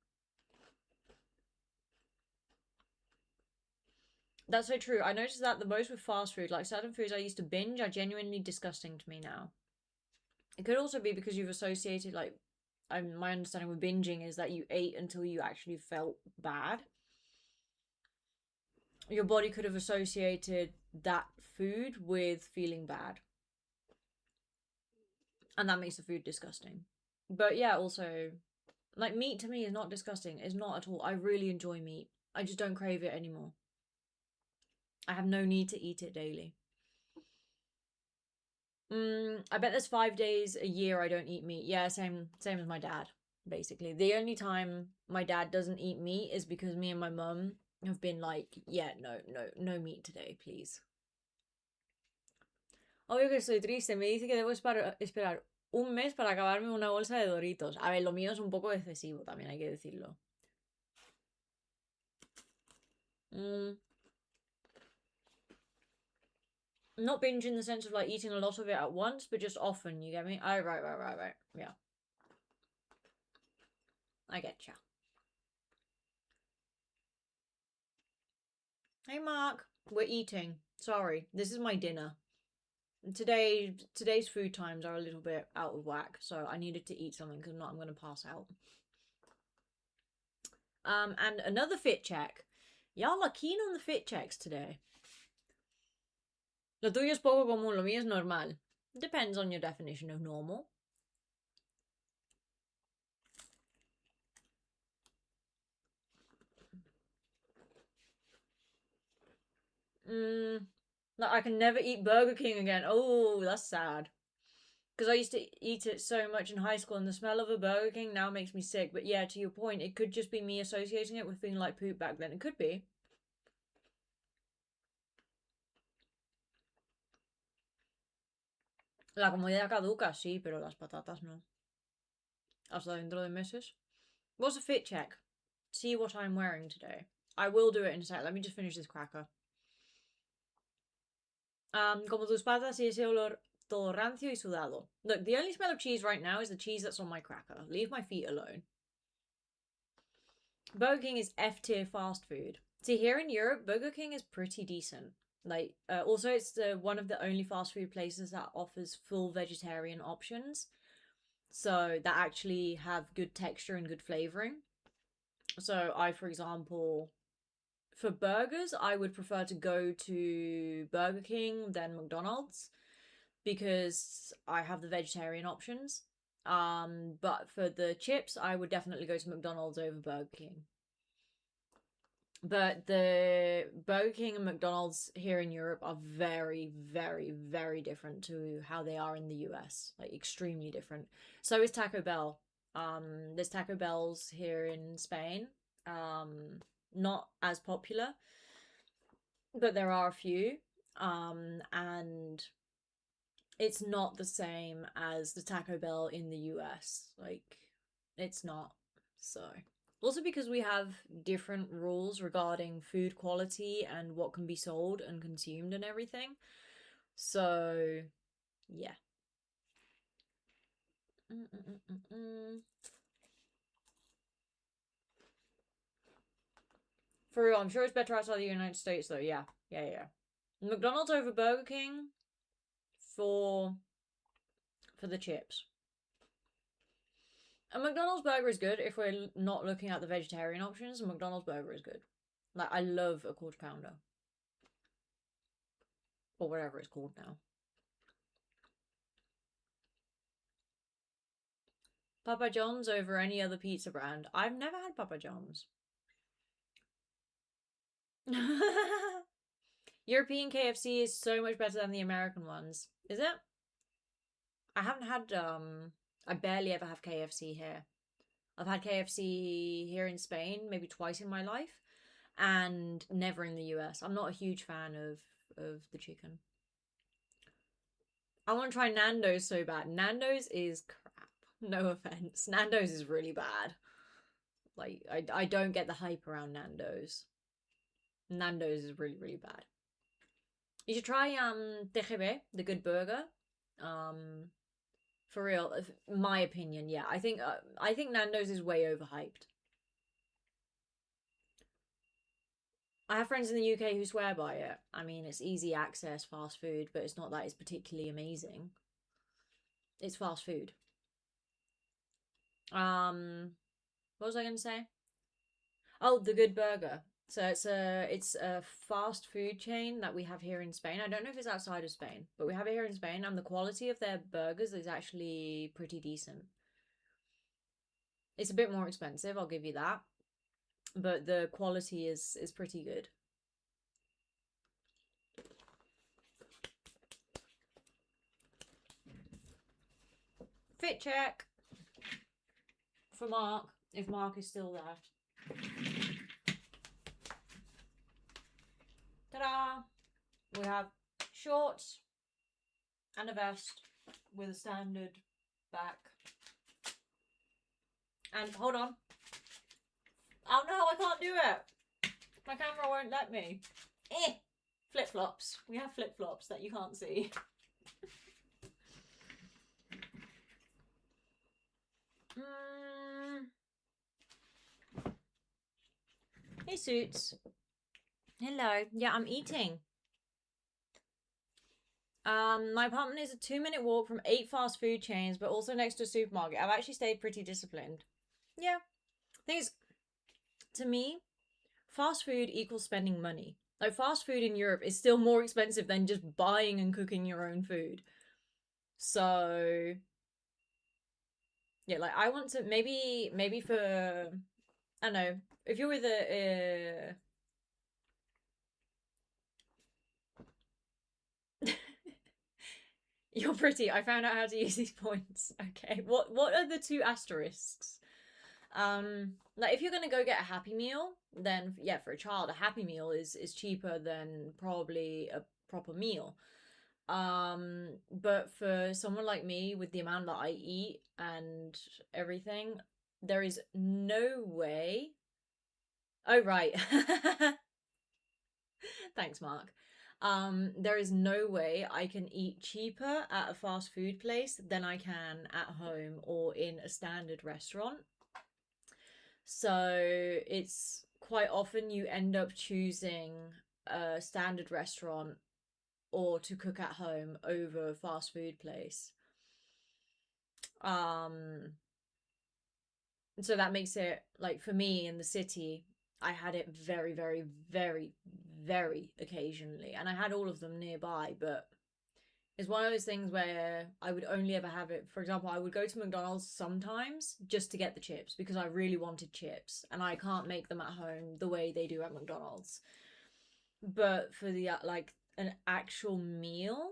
That's so true. I noticed that the most with fast food, like certain foods I used to binge, are genuinely disgusting to me now. It could also be because you've associated, like, my understanding with binging is that you ate until you actually felt bad. Your body could have associated that food with feeling bad. And that makes the food disgusting. But yeah, also, like, meat to me is not disgusting. It's not at all. I really enjoy meat. I just don't crave it anymore. I have no need to eat it daily. I bet there's 5 days a year I don't eat meat. Yeah, same as my dad, basically. The only time my dad doesn't eat meat is because me and my mum have been like, yeah, no meat today, please. Obvio que estoy triste. Me dice que debo esperar un mes para acabarme una bolsa de Doritos. A ver, lo mío es un poco excesivo, también hay que decirlo. Not binge in the sense of like eating a lot of it at once, but just often, you get me? Oh, right. Yeah. I get ya. Hey, Mark. We're eating. Sorry, this is my dinner. Today's food times are a little bit out of whack, so I needed to eat something because if not, I'm going to pass out. And another fit check. Y'all are keen on the fit checks today. Lo tuyo es poco común, lo mío es normal. Depends on your definition of normal. Like I can never eat Burger King again. Oh, that's sad. Because I used to eat it so much in high school, and the smell of a Burger King now makes me sick. But yeah, to your point, it could just be me associating it with feeling like poop back then. It could be. La comida caduca, sí, pero las patatas no. Hasta dentro de meses. What's a fit check? See what I'm wearing today. I will do it in a sec. Let me just finish this cracker. Como tus patas y ese olor todo rancio y sudado. Look, the only smell of cheese right now is the cheese that's on my cracker. Leave my feet alone. Burger King is F tier fast food. See, here in Europe, Burger King is pretty decent. Like, also it's one of the only fast food places that offers full vegetarian options. So that actually have good texture and good flavoring. So I, for example, for burgers, I would prefer to go to Burger King than McDonald's because I have the vegetarian options. But for the chips, I would definitely go to McDonald's over Burger King. But the Burger King and McDonald's here in Europe are very, very, very different to how they are in the US. Like, extremely different. So is Taco Bell. There's Taco Bells here in Spain. Not as popular, but there are a few. And it's not the same as the Taco Bell in the US. Like, it's not. So, also because we have different rules regarding food quality and what can be sold and consumed and everything. So, yeah. For real, I'm sure it's better outside the United States though. Yeah. McDonald's over Burger King for the chips. A McDonald's burger is good if we're not looking at the vegetarian options. A McDonald's burger is good. Like, I love a quarter pounder. Or whatever it's called now. Papa John's over any other pizza brand. I've never had Papa John's. European KFC is so much better than the American ones. Is it? I haven't had, I barely ever have KFC here. I've had KFC here in Spain maybe twice in my life, and never in the US. I'm not a huge fan of the chicken. I want to try Nando's so bad. Nando's is crap. No offense. Nando's is really bad. Like, I don't get the hype around Nando's. Nando's is really, really bad. You should try TGB, the good burger. For real, my opinion, yeah. I think Nando's is way overhyped. I have friends in the UK who swear by it. I mean, it's easy access fast food, but it's not that it's particularly amazing. It's fast food. What was I going to say? Oh, the Good Burger. So it's a fast food chain that we have here in Spain. I don't know if it's outside of Spain, but we have it here in Spain, and the quality of their burgers is actually pretty decent. It's a bit more expensive, I'll give you that, but the quality is pretty good. Fit check for Mark, if Mark is still there. Ta-da! We have shorts, And a vest with a standard back. And hold on. Oh no, I can't do it. My camera won't let me. Flip-flops. We have flip-flops that you can't see. Hey, Suits. Hello. Yeah, I'm eating. My apartment is a 2-minute walk from 8 fast food chains, but also next to a supermarket. I've actually stayed pretty disciplined. Yeah. Thing is, to me, fast food equals spending money. Like, fast food in Europe is still more expensive than just buying and cooking your own food. So, yeah, like, I want to, maybe for, I don't know, if you're with a You're pretty. I found out how to use these points. Okay. What are the 2 asterisks? Like, if you're gonna go get a Happy Meal, then yeah, for a child, a Happy Meal is cheaper than probably a proper meal. But for someone like me, with the amount that I eat and everything, there is no way. Oh, right. Thanks, Mark. There is no way I can eat cheaper at a fast food place than I can at home or in a standard restaurant. So it's quite often you end up choosing a standard restaurant or to cook at home over a fast food place. So that makes it, like, for me in the city, I had it very, very, very, very occasionally, and I had all of them nearby, but it's one of those things where I would only ever have it. For example, I would go to McDonald's sometimes just to get the chips because I really wanted chips, and I can't make them at home the way they do at McDonald's. But for the like an actual meal,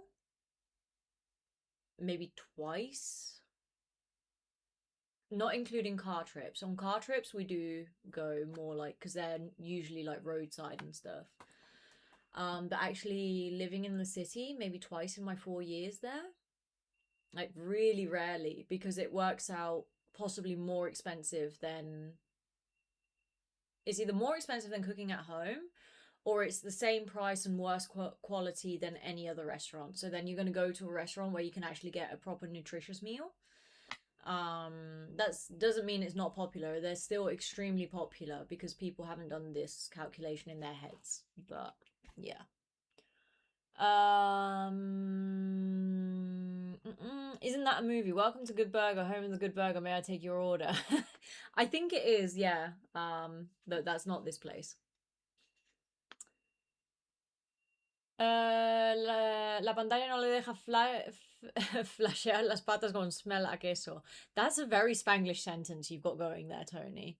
maybe twice. Not including car trips. On car trips, we do go more like, because they're usually like roadside and stuff. But actually living in the city, maybe twice in my 4 years there. Like, really rarely, because it works out possibly more expensive than... It's either more expensive than cooking at home, or it's the same price and worse quality than any other restaurant. So then you're going to go to a restaurant where you can actually get a proper nutritious meal. That doesn't mean it's not popular. They're still extremely popular because people haven't done this calculation in their heads. But yeah. Isn't that a movie? Welcome to Good Burger, home of the Good Burger. May I take your order? I think it is, yeah. But that's not this place. La pantalla no le deja flashear las patas con smell a queso. That's a very Spanglish sentence you've got going there, Tony.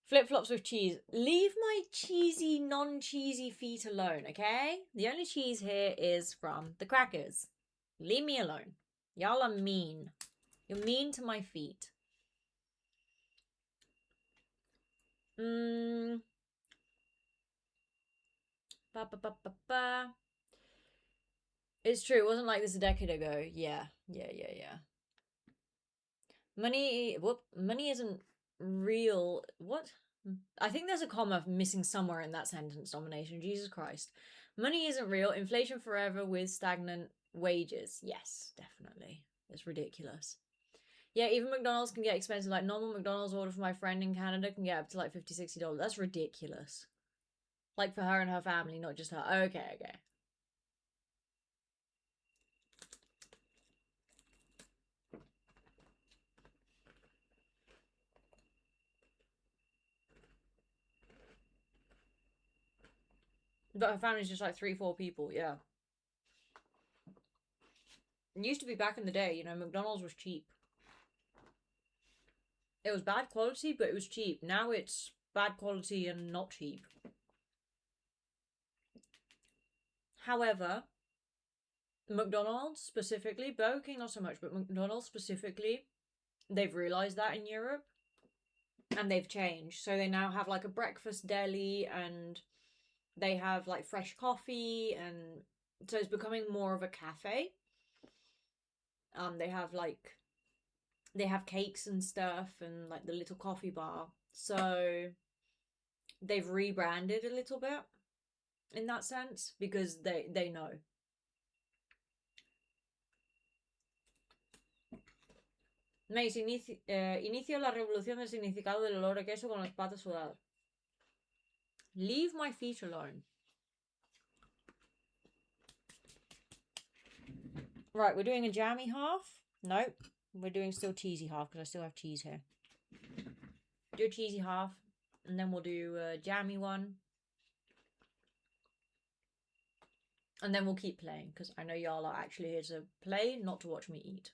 Flip-flops with cheese. Leave my cheesy, non-cheesy feet alone, okay? The only cheese here is from the crackers. Leave me alone. Y'all are mean. You're mean to my feet. It's true, it wasn't like this a decade ago. Yeah. Money isn't real. What? I think there's a comma missing somewhere in that sentence, Domination. Jesus Christ. Money isn't real. Inflation forever with stagnant wages. Yes, definitely. It's ridiculous. Yeah, even McDonald's can get expensive. Like, normal McDonald's order for my friend in Canada can get up to like $50, $60. That's ridiculous. Like, for her and her family, not just her. Okay. But her family's just like 3-4 people, yeah. It used to be back in the day, you know, McDonald's was cheap. It was bad quality, but it was cheap. Now it's bad quality and not cheap. However, McDonald's specifically, Burger King not so much, but McDonald's specifically, they've realised that in Europe. And they've changed. So they now have like a breakfast deli, and they have like fresh coffee, and so it's becoming more of a cafe. They have like they have cakes and stuff and like the little coffee bar. So they've rebranded a little bit in that sense because they know. Mace, inicio la revolución del significado del olor a queso con las patas sudadas. Leave my feet alone. Right, we're doing a jammy half. Nope, we're doing still cheesy half because I still have cheese here. Do a cheesy half, and then we'll do a jammy one. And then we'll keep playing because I know y'all are actually here to play, not to watch me eat.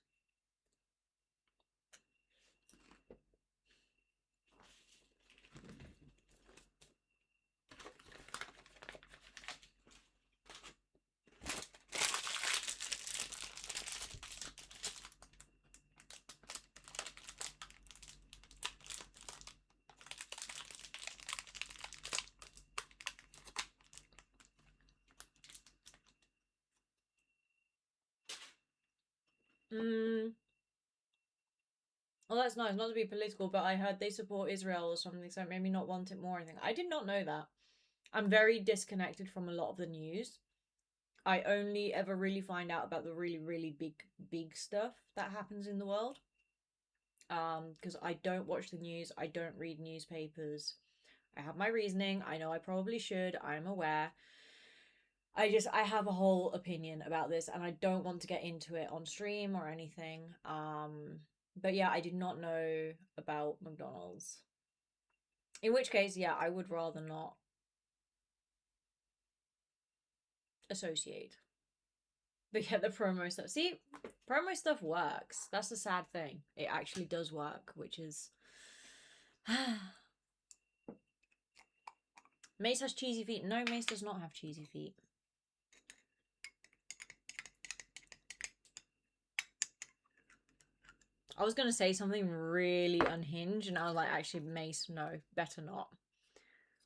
Well, that's nice. Not to be political, but I heard they support Israel or something, so it made me not want it more. I did not know that. I'm very disconnected from a lot of the news. I only ever really find out about the really, really big stuff that happens in the world. Because I don't watch the news. I don't read newspapers. I have my reasoning. I know I probably should. I'm aware. I have a whole opinion about this and I don't want to get into it on stream or anything. But yeah, I did not know about McDonald's. In which case, yeah, I would rather not associate. But yeah, the promo stuff. See, promo stuff works. That's the sad thing. It actually does work, which is... Mace has cheesy feet. No, Mace does not have cheesy feet. I was going to say something really unhinged, and I was like, actually, Mace, no, better not.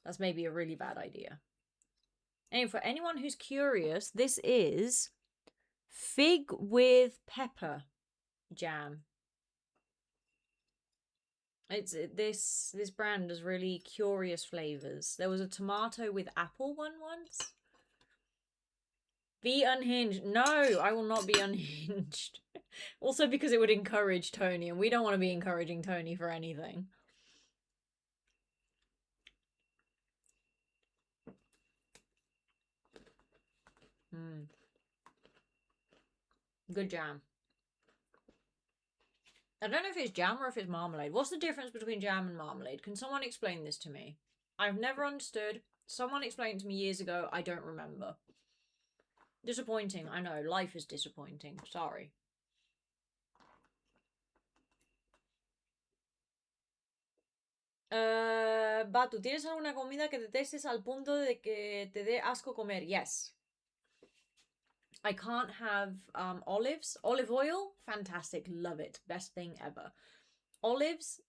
That's maybe a really bad idea. Anyway, for anyone who's curious, this is fig with pepper jam. It's this brand has really curious flavors. There was a tomato with apple one once. Be unhinged. No, I will not be unhinged. Also because it would encourage Tony, and we don't want to be encouraging Tony for anything. Good jam. I don't know if it's jam or if it's marmalade. What's the difference between jam and marmalade? Can someone explain this to me? I've never understood. Someone explained it to me years ago. I don't remember. Disappointing. I know. Life is disappointing. Sorry. Batu, ¿tienes alguna comida que detestes al punto de que te dé asco comer? Yes. I can't have olives. Olive oil? Fantastic. Love it. Best thing ever. Olives?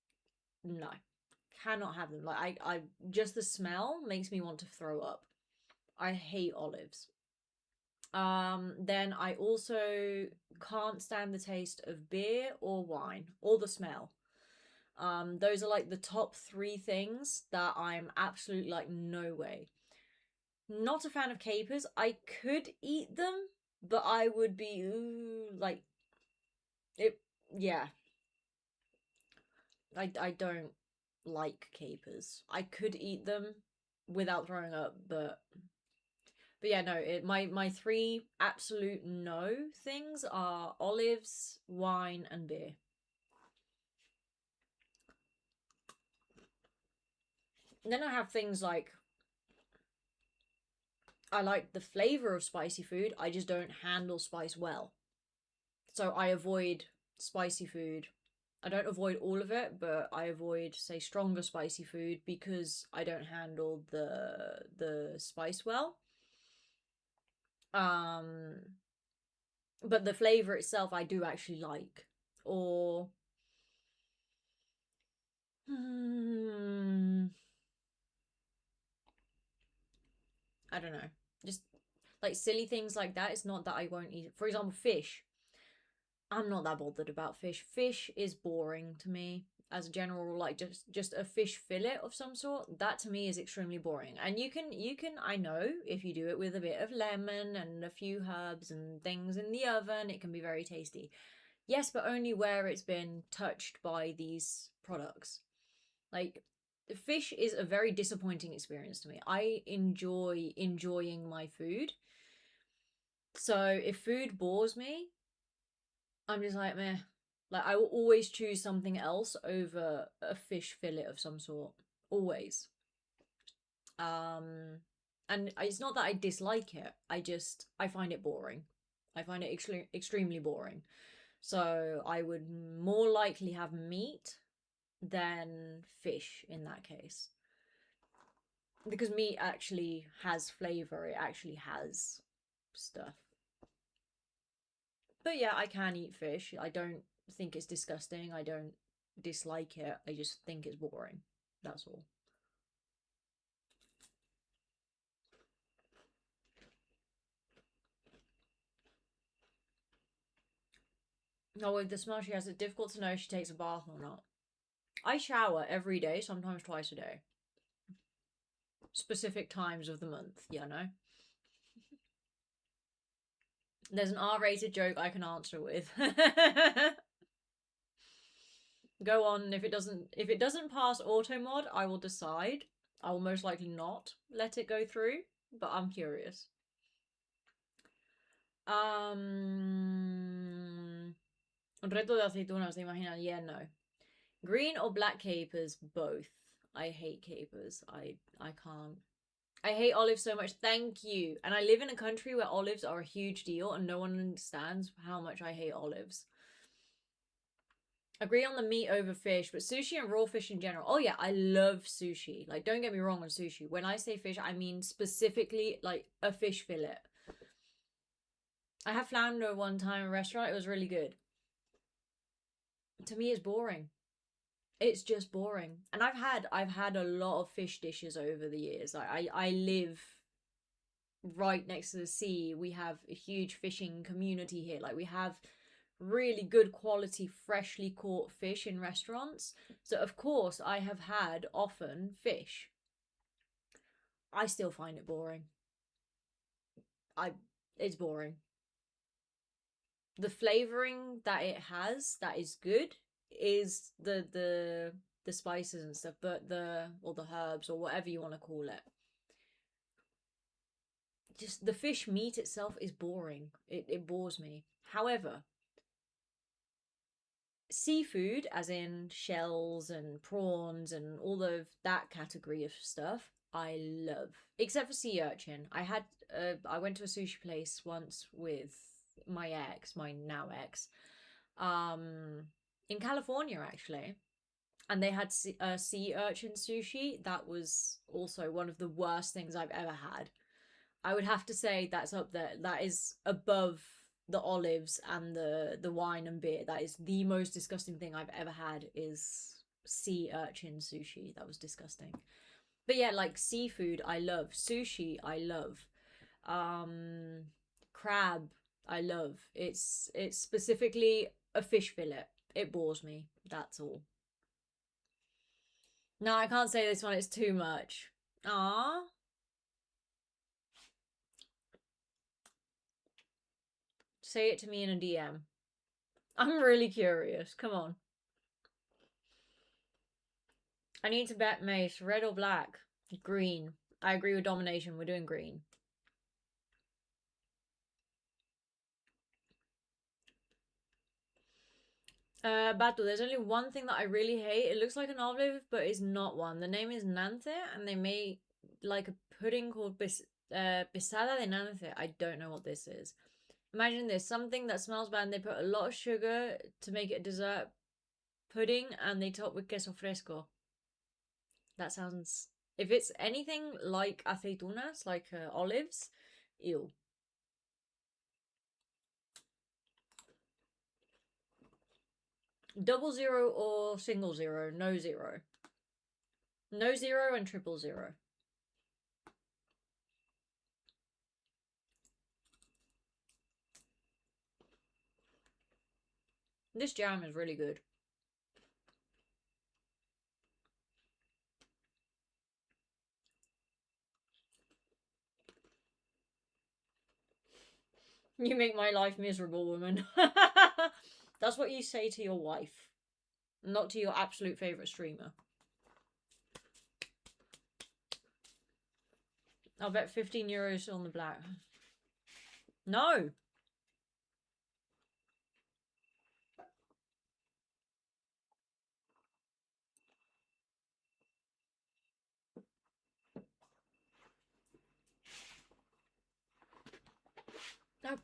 No. Cannot have them. Like, I just the smell makes me want to throw up. I hate olives. Then I also can't stand the taste of beer or wine or the smell. Those are like the top 3 things that I'm absolutely like, no way. Not a fan of capers. I could eat them, but I would be like it. Yeah, I don't like capers. I could eat them without throwing up, but yeah, no. My 3 absolute no things are olives, wine, and beer. And then I have things like I like the flavor of spicy food. I just don't handle spice well. So I avoid spicy food. I don't avoid all of it, but I avoid, say, stronger spicy food because I don't handle the spice well. But the flavor itself I do actually like. Or I don't know. Just like silly things like that. It's not that I won't eat it. For example, fish. I'm not that bothered about fish. Fish is boring to me as a general rule. Like just a fish fillet of some sort, that to me is extremely boring. And you can I know if you do it with a bit of lemon and a few herbs and things in the oven, it can be very tasty. Yes, but only where it's been touched by these products. Like, fish is a very disappointing experience to me. I enjoy enjoying my food. So if food bores me, I'm just like, meh. Like, I will always choose something else over a fish fillet of some sort. Always. And it's not that I dislike it. I find it boring. I find it extremely boring. So I would more likely have meat than fish in that case. Because meat actually has flavor, it actually has stuff. But yeah, I can eat fish. I don't think it's disgusting. I don't dislike it. I just think it's boring. That's all. Oh, with the smell she has, it's difficult to know if she takes a bath or not. I shower every day, sometimes twice a day. Specific times of the month, you know? There's an R-rated joke I can answer with. Go on. If it doesn't pass auto mod, I will decide. I will most likely not let it go through, but I'm curious. Reto de aceitunas, ¿te imaginas? Yeah, no. Green or black capers? Both. I hate capers. I can't. I hate olives so much. Thank you. And I live in a country where olives are a huge deal and no one understands how much I hate olives. Agree on the meat over fish, but sushi and raw fish in general. Oh yeah, I love sushi. Like, don't get me wrong on sushi. When I say fish, I mean specifically like a fish fillet. I had flounder one time in a restaurant. It was really good. To me, it's boring. It's just boring. And I've had a lot of fish dishes over the years. I live right next to the sea. We have a huge fishing community here. Like, we have really good quality freshly caught fish in restaurants. So of course I have had often fish. I still find it boring. It's boring. The flavoring that it has that is good is the spices and stuff, but the herbs or whatever you want to call it. Just the fish meat itself is boring. It bores me. However, seafood, as in shells and prawns and all of that category of stuff, I love. Except for sea urchin. I went to a sushi place once with my now ex, in California actually, and they had sea urchin sushi. That was also one of the worst things I've ever had. I would have to say that's up there. That is above the olives and the wine and beer. That is the most disgusting thing I've ever had, is sea urchin sushi. That was disgusting. But yeah, like seafood I love. Sushi I love. Crab I love. It's specifically a fish fillet. It bores me. That's all. No, I can't say this one. It's too much. Ah. Say it to me in a DM. I'm really curious. Come on. I need to bet Mace. Red or black? Green. I agree with domination. We're doing green. Batu, there's only one thing that I really hate. It looks like an olive, but it's not one. The name is Nance, and they make like a pudding called pisada de Nance. I don't know what this is. Imagine this, something that smells bad and they put a lot of sugar to make it a dessert pudding and they top with queso fresco. That sounds... If it's anything like aceitunas, like olives, ew. Double zero or single zero? No zero. No zero and triple zero. This jam is really good. You make my life miserable, woman. That's what you say to your wife, not to your absolute favourite streamer. I'll bet 15 euros on the black. No! Nope.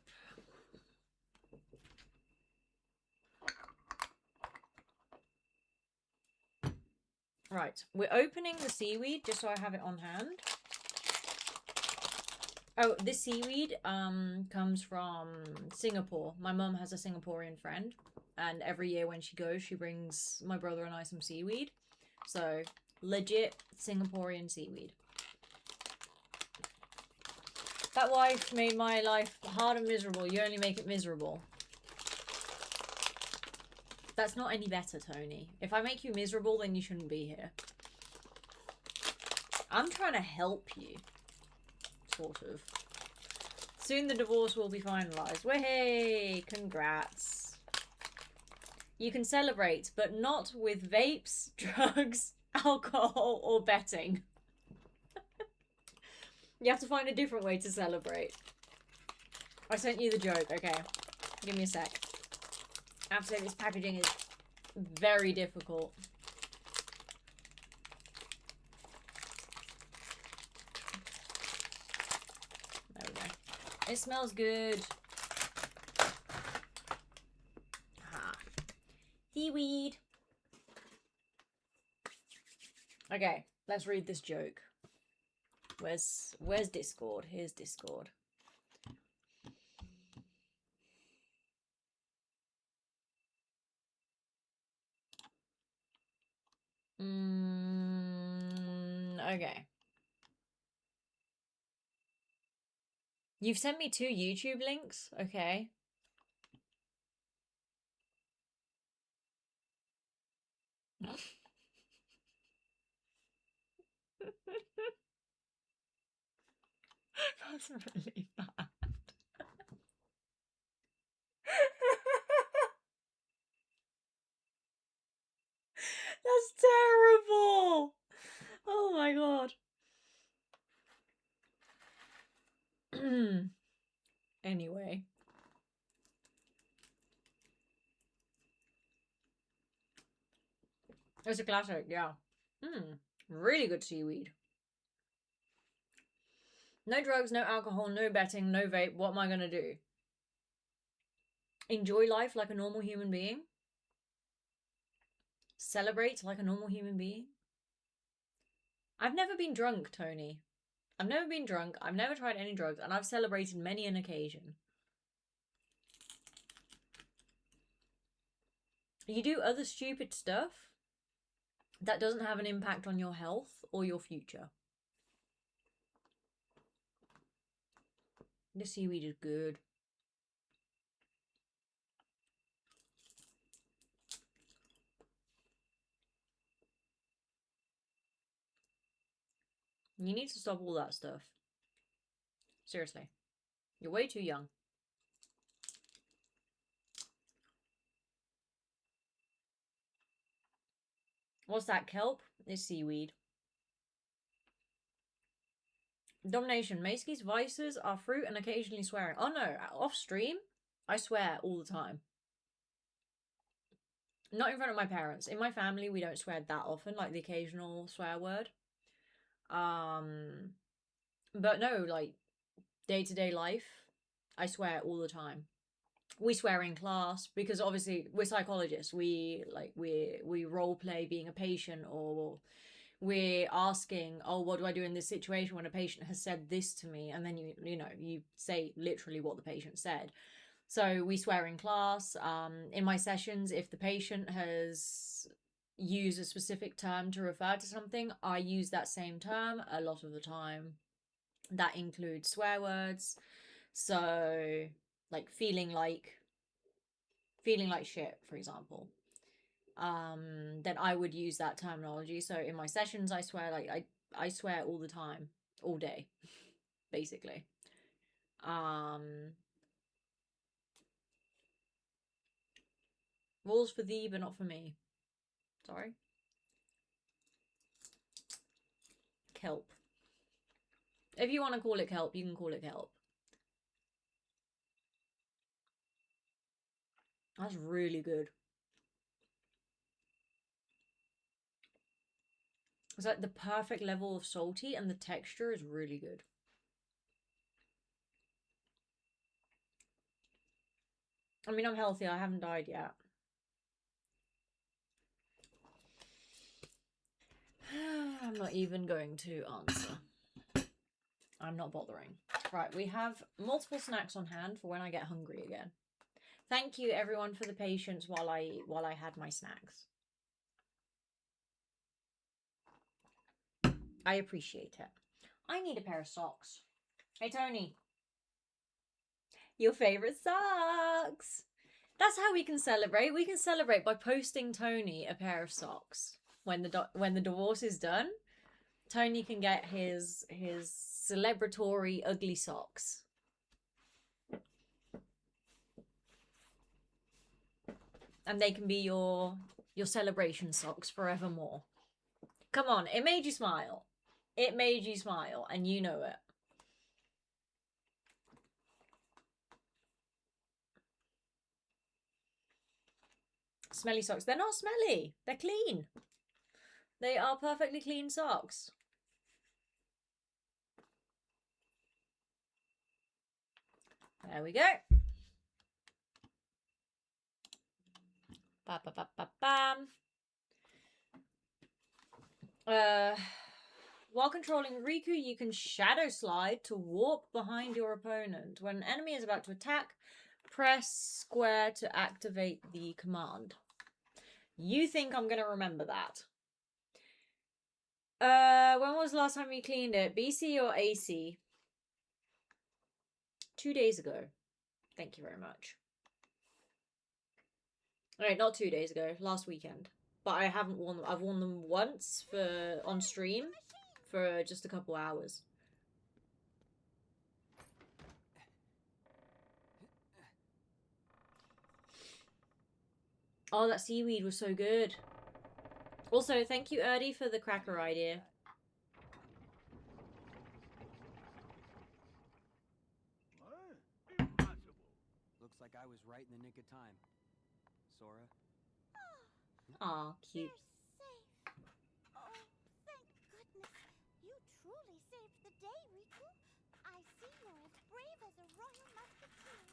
Right, we're opening the seaweed just so I have it on hand. Oh, this seaweed comes from Singapore. My mum has a Singaporean friend, and every year when she goes, she brings my brother and I some seaweed. So, legit Singaporean seaweed. That wife made my life hard and miserable. You only make it miserable. That's not any better, Tony. If I make you miserable, then you shouldn't be here. I'm trying to help you. Sort of. Soon the divorce will be finalised. Way! Congrats. You can celebrate, but not with vapes, drugs, alcohol, or betting. You have to find a different way to celebrate. I sent you the joke, okay. Give me a sec. I have to say this packaging is very difficult. There we go. It smells good. Ah. Seaweed. Okay, let's read this joke. Where's Discord? Here's Discord. Okay. You've sent me 2 YouTube links? Okay. That's really bad. That's terrible. Oh my god. Anyway. It's a classic, yeah. Really good seaweed. No drugs, no alcohol, no betting, no vape. What am I gonna do? Enjoy life like a normal human being? Celebrate like a normal human being? I've never been drunk, Tony. I've never been drunk. I've never tried any drugs, and I've celebrated many an occasion. You do other stupid stuff that doesn't have an impact on your health or your future. The seaweed is good. You need to stop all that stuff. Seriously. You're way too young. What's that, kelp? It's seaweed. Domination. Meiskie's vices are fruit and occasionally swearing. Oh no, off stream, I swear all the time. Not in front of my parents. In my family, we don't swear that often, like the occasional swear word. But no, like day-to-day life, I swear all the time. We swear in class because obviously we're psychologists. We role play being a patient, or we're asking, oh, what do I do in this situation when a patient has said this to me? And then you say literally what the patient said. So we swear in class. In my sessions, if the patient has used a specific term to refer to something, I use that same term a lot of the time. That includes swear words. So, like, feeling like feeling like shit, for example, then I would use that terminology. So in my sessions, I swear, like I swear all the time, all day, basically. Rules for thee, but not for me. Sorry. Kelp. If you want to call it kelp, you can call it kelp. That's really good. It's like the perfect level of salty, and the texture is really good. I mean, I'm healthy. I haven't died yet. I'm not even going to answer. I'm not bothering. Right, we have multiple snacks on hand for when I get hungry again. Thank you, everyone, for the patience while I had my snacks. I appreciate it. I need a pair of socks. Hey, Tony. Your favorite socks. That's how we can celebrate. We can celebrate by posting Tony a pair of socks. When the divorce is done, Tony can get his celebratory ugly socks. And they can be your celebration socks forevermore. Come on, it made you smile. It made you smile, and you know it. Smelly socks. They're not smelly. They're clean. They are perfectly clean socks. There we go. Ba ba ba ba bam. While controlling Riku, you can shadow slide to warp behind your opponent. When an enemy is about to attack, press square to activate the command. You think I'm going to remember that? When was the last time you cleaned it? BC or AC? 2 days ago. Thank you very much. Alright, not 2 days ago. Last weekend. But I haven't worn them. I've worn them once on stream for just a couple hours. Oh, that seaweed was so good. Also, thank you, Erdy, for the cracker idea. Impossible. Looks like I was right in the nick of time. Sora? Aw, cute. They're safe. Oh, thank goodness. You truly saved the day, Riku. I see you're as brave as a royal musketeer.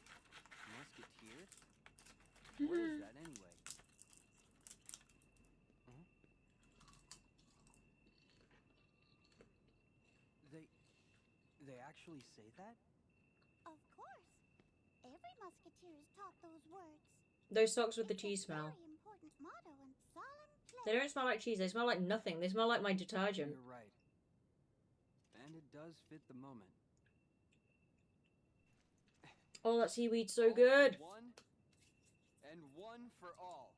Musketeer? What is that anyway? Huh? They actually say that? Of course. Every musketeer is taught those words. Those socks with the It's a cheese smell. very important motto and solemn pledge. They don't smell like cheese. They smell like nothing. They smell like my detergent. You're right. And it does fit the moment. Oh, that seaweed's so All good. for one, and one for all.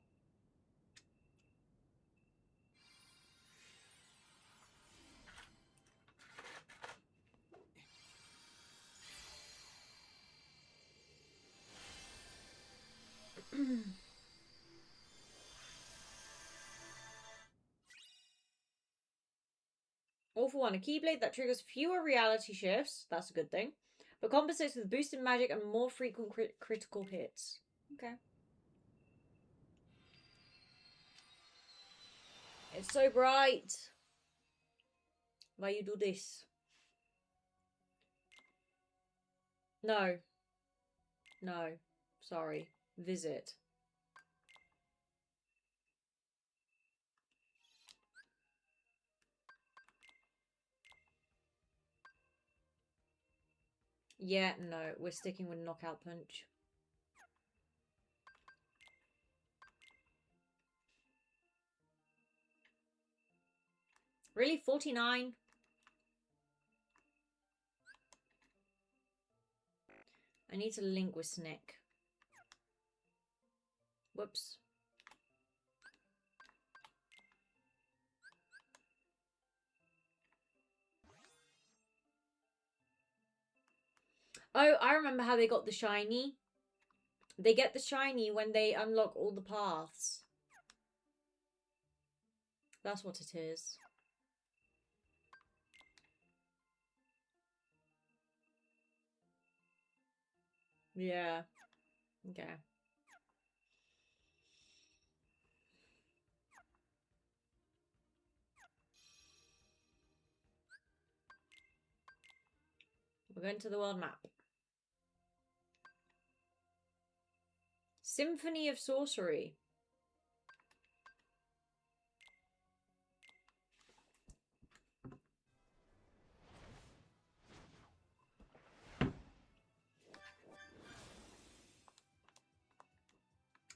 All for one. A Keyblade that triggers fewer reality shifts. That's a good thing. But compensates with boosted magic and more frequent critical hits. Okay. It's so bright. Why you do this? No. No. Sorry. Visit. Yeah, no. We're sticking with Knockout Punch. Really? 49? I need to link with Snick. Whoops. Oh, I remember how they got the shiny. They get the shiny when they unlock all the paths. That's what it is. Yeah. Okay. We're going to the world map. Symphony of Sorcery.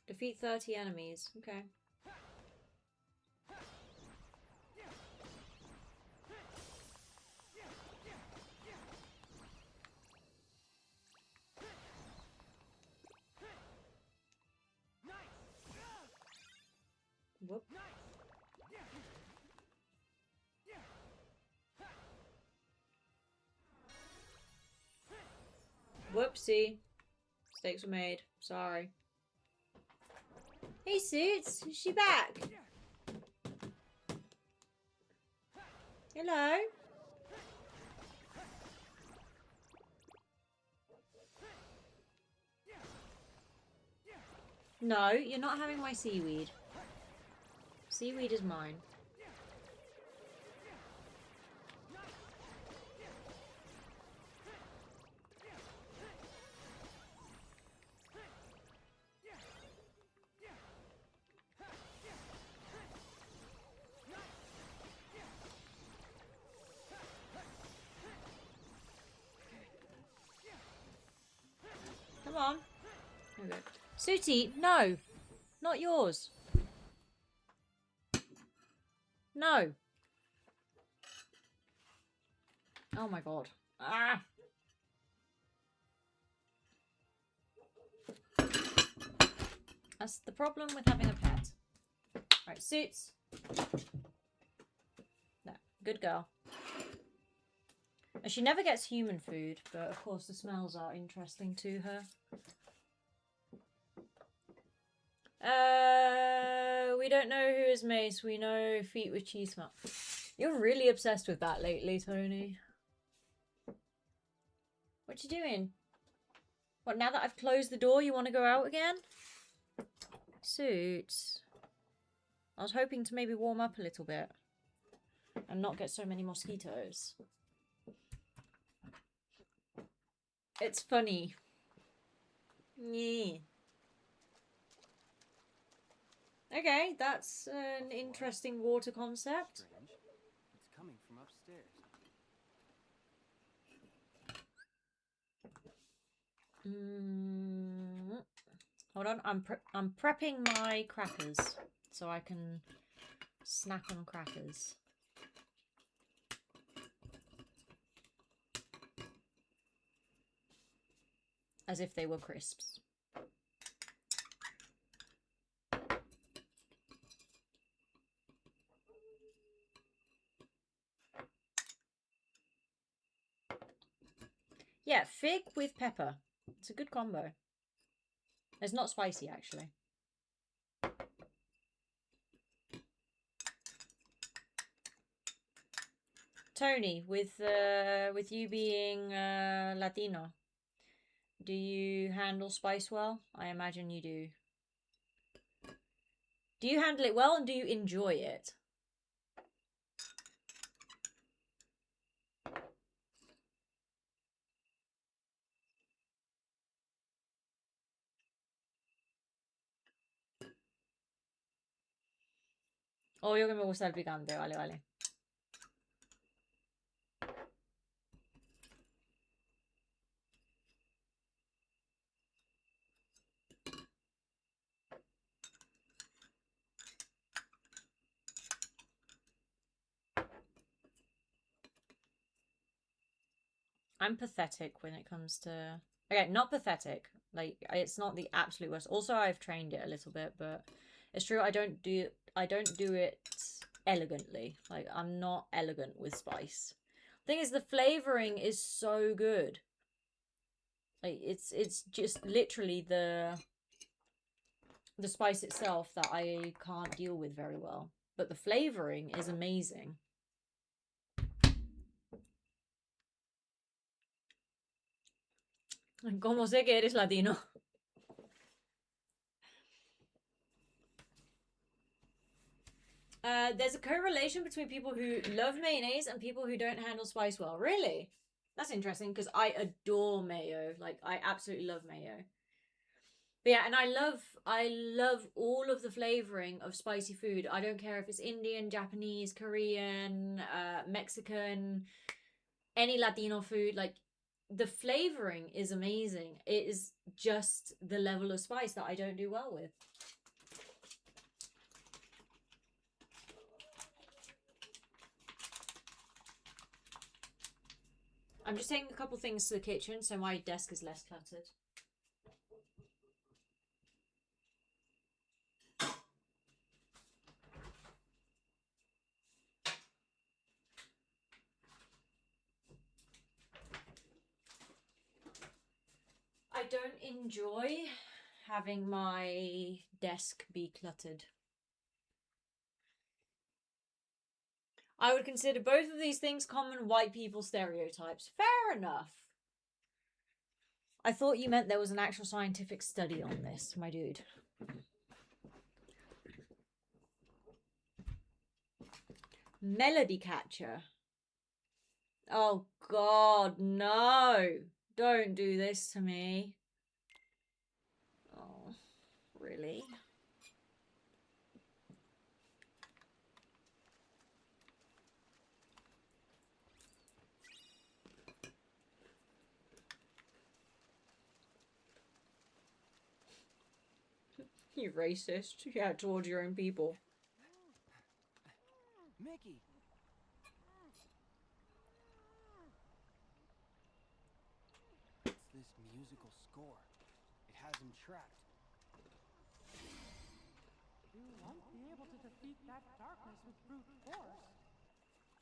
Defeat 30 enemies. Okay. Whoop. Whoopsie. Mistakes were made. Sorry. Hey, Suits. Is she back? Hello? No, you're not having my seaweed. Seaweed is mine. Come on. There we go. Sooty, no. Not yours. No. Oh my god. Ah. That's the problem with having a pet. Right, Suits. No, good girl. And she never gets human food, but of course the smells are interesting to her. We don't know who is Mace. We know feet with cheese smell. You're really obsessed with that lately, Tony. What you doing? What, now that I've closed the door, you want to go out again? Suits. I was hoping to maybe warm up a little bit and not get so many mosquitoes. It's funny. Yeah. Okay, that's an interesting water concept. Strange. It's coming from upstairs. Hold on, I'm prepping my crackers so I can snack on crackers. As if they were crisps. Yeah, fig with pepper. It's a good combo. It's not spicy, actually. Tony, with you being Latino, do you handle spice well? I imagine you do. Do you handle it well and do you enjoy it? Obvio que me gusta el picante, vale, vale. I'm pathetic when it comes to Okay, not pathetic. Like, it's not the absolute worst. Also, I've trained it a little bit, but it's true I don't do it elegantly. Like, I'm not elegant with spice. Thing is, the flavoring is so good. Like, it's just literally the spice itself that I can't deal with very well. But the flavoring is amazing. ¿Cómo sé que eres latino? There's a correlation between people who love mayonnaise and people who don't handle spice well. Really? That's interesting because I adore mayo. Like, I absolutely love mayo. But yeah, and I love all of the flavoring of spicy food. I don't care if it's Indian, Japanese, Korean, Mexican, any Latino food. Like, the flavoring is amazing. It is just the level of spice that I don't do well with. I'm just taking a couple things to the kitchen so my desk is less cluttered. I don't enjoy having my desk be cluttered. I would consider both of these things common white people stereotypes. Fair enough. I thought you meant there was an actual scientific study on this, my dude. Melody catcher. Oh God, no. Don't do this to me. Oh, really? You racist. Yeah, towards your own people. Mickey! It's this musical score. It has him trapped. You won't be able to defeat that darkness with brute force.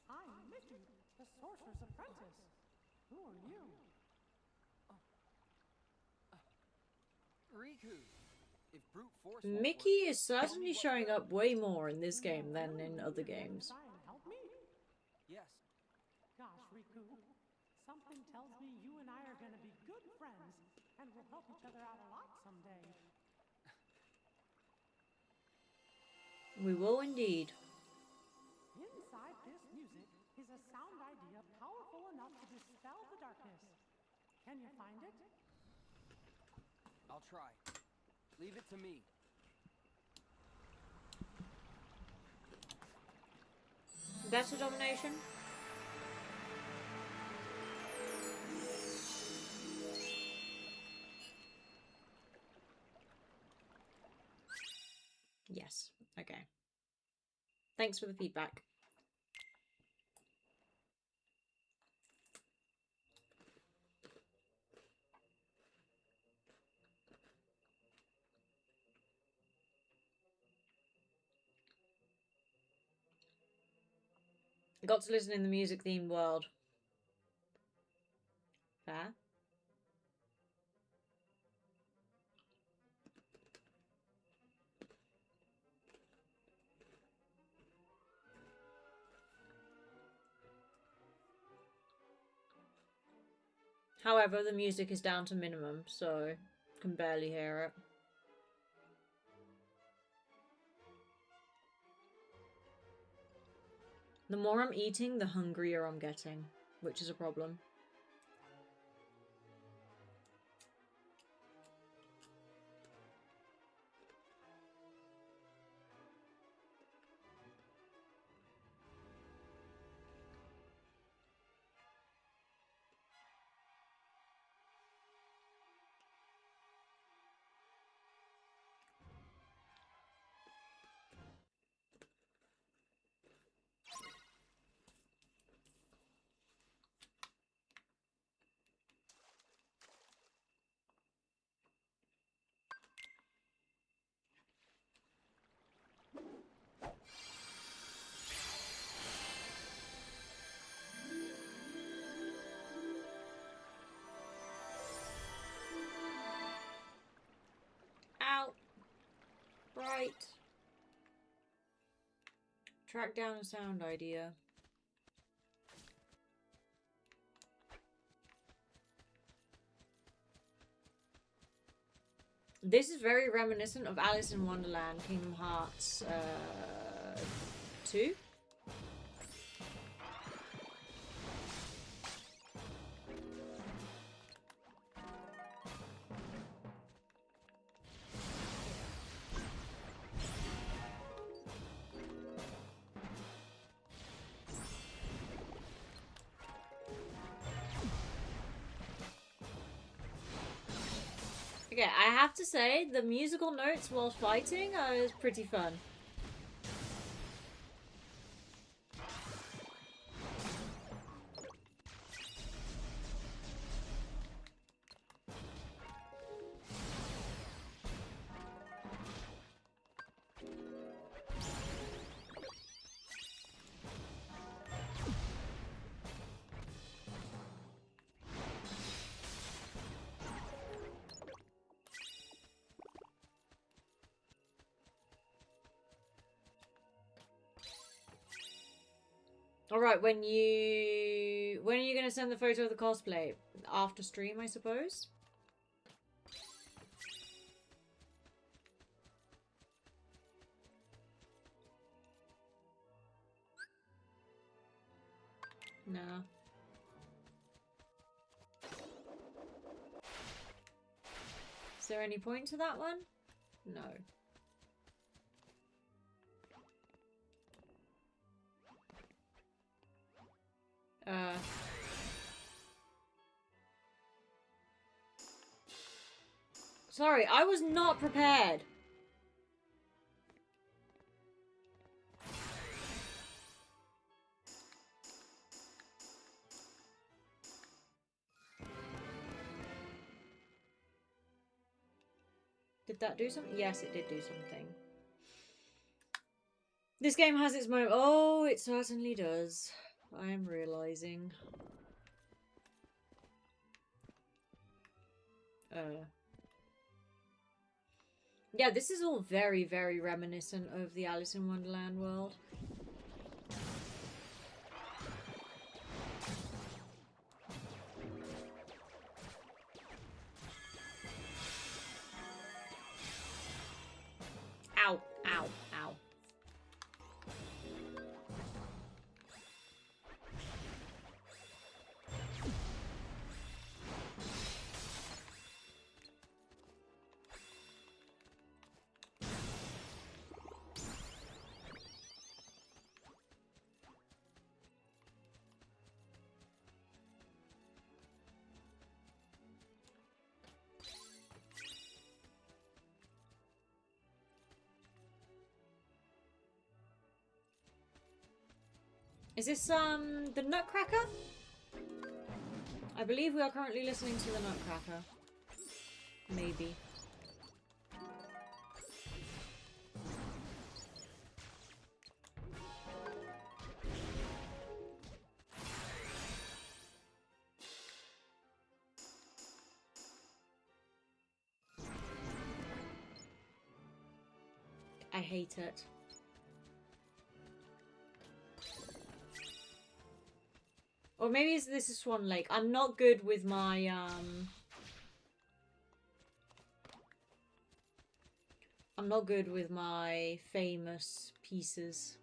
I'm Mickey, the sorcerer's apprentice. Who are you? Riku! If brute force Mickey is certainly showing up way more in this game than in other games. Try and help me? Yes. Gosh, Riku. Something tells me you and I are gonna be good friends, and we'll help each other out a lot someday. We will indeed. Inside this music is a sound idea powerful enough to dispel the darkness. Can you find it? I'll try. Leave it to me. Better domination? Yes. Okay. Thanks for the feedback. Got to listen in the music themed world. Fair. However, the music is down to minimum, so can barely hear it. The more I'm eating, the hungrier I'm getting, which is a problem. Right. Track down a sound idea. This is very reminiscent of Alice in Wonderland, Kingdom Hearts 2. Okay, I have to say, the musical notes while fighting is pretty fun. Alright, when are you gonna send the photo of the cosplay? After stream, I suppose? No. Is there any point to that one? No. Sorry, I was not prepared. Did that do something? Yes, it did do something. This game has its moment. Oh, it certainly does. I am realizing. Yeah, this is all very, very reminiscent of the Alice in Wonderland world. Ow, ow, ow. Is this, the Nutcracker? I believe we are currently listening to the Nutcracker. Maybe. I hate it. Or maybe this is Swan Lake. I'm not good with my, I'm not good with my famous pieces.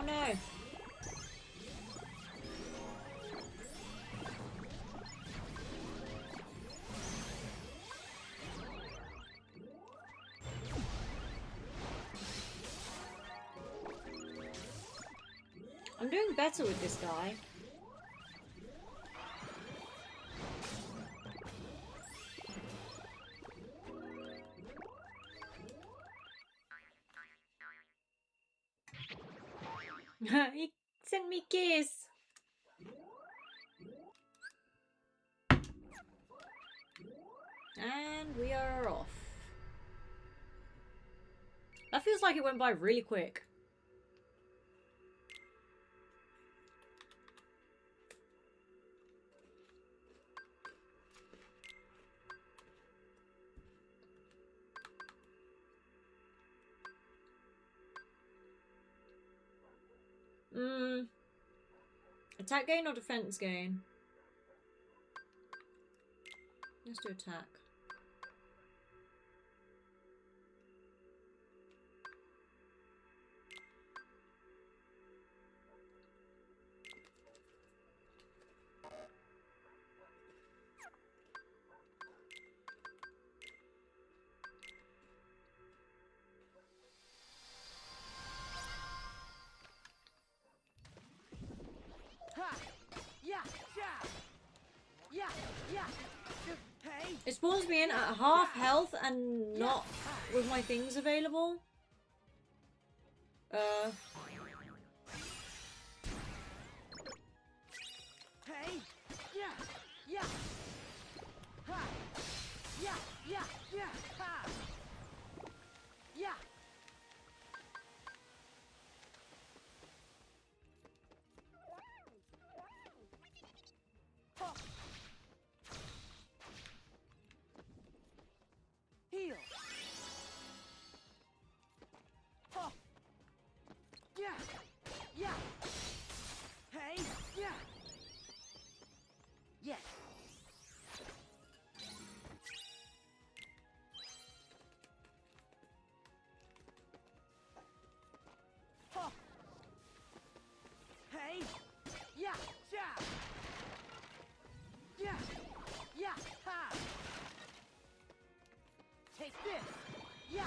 no. I'm doing better with this guy. He sent me kiss. And we are off. That feels like it went by really quick. Attack gain or defense gain? Let's do attack. It spawns me in at half health and not with my things available. Heal. Yeah. Hey. Yeah. Yes. Hey. Yeah. Yeah. Yeah. Ha. Take this. Yeah.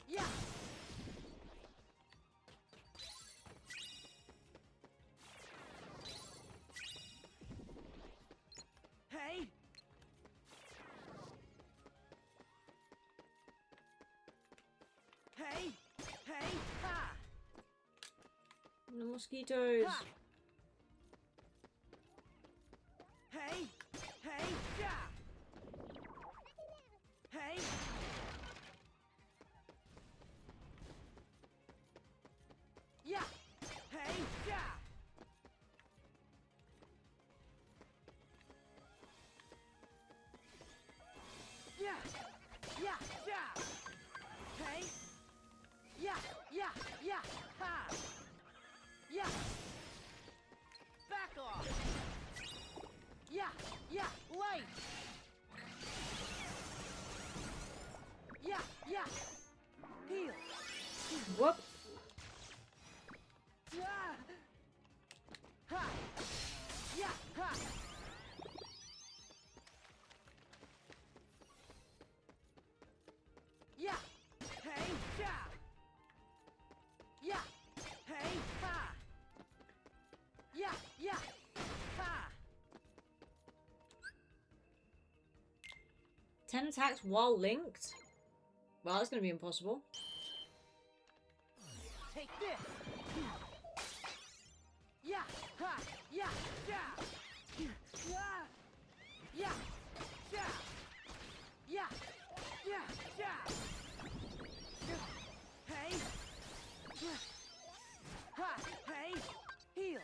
Yeah. Hey. Hey. Hey. Ha. The mosquitoes. Ha. Hey. Hey. Yeah. Hey. Yeah. Hey. Yeah. Yeah. Yeah. Yeah. Hey. Yeah. Yeah. Yeah. Ha. Yeah. Back off. Yeah. Yeah. Light. Yeah. Yeah. Heal. Whoop. Yeah. Ha. Yeah. Ha. Yeah. Hey. Yeah. Yeah. Hey. Ha. Yeah. Yeah. Ha. 10 attacks while linked? Well, that's going to be impossible. Take this. Yeah. Ha. Yeah. Yeah. Yeah. Yeah. Yeah. Yeah. Yeah. Yeah. Hey. Ha. Hey. Heal.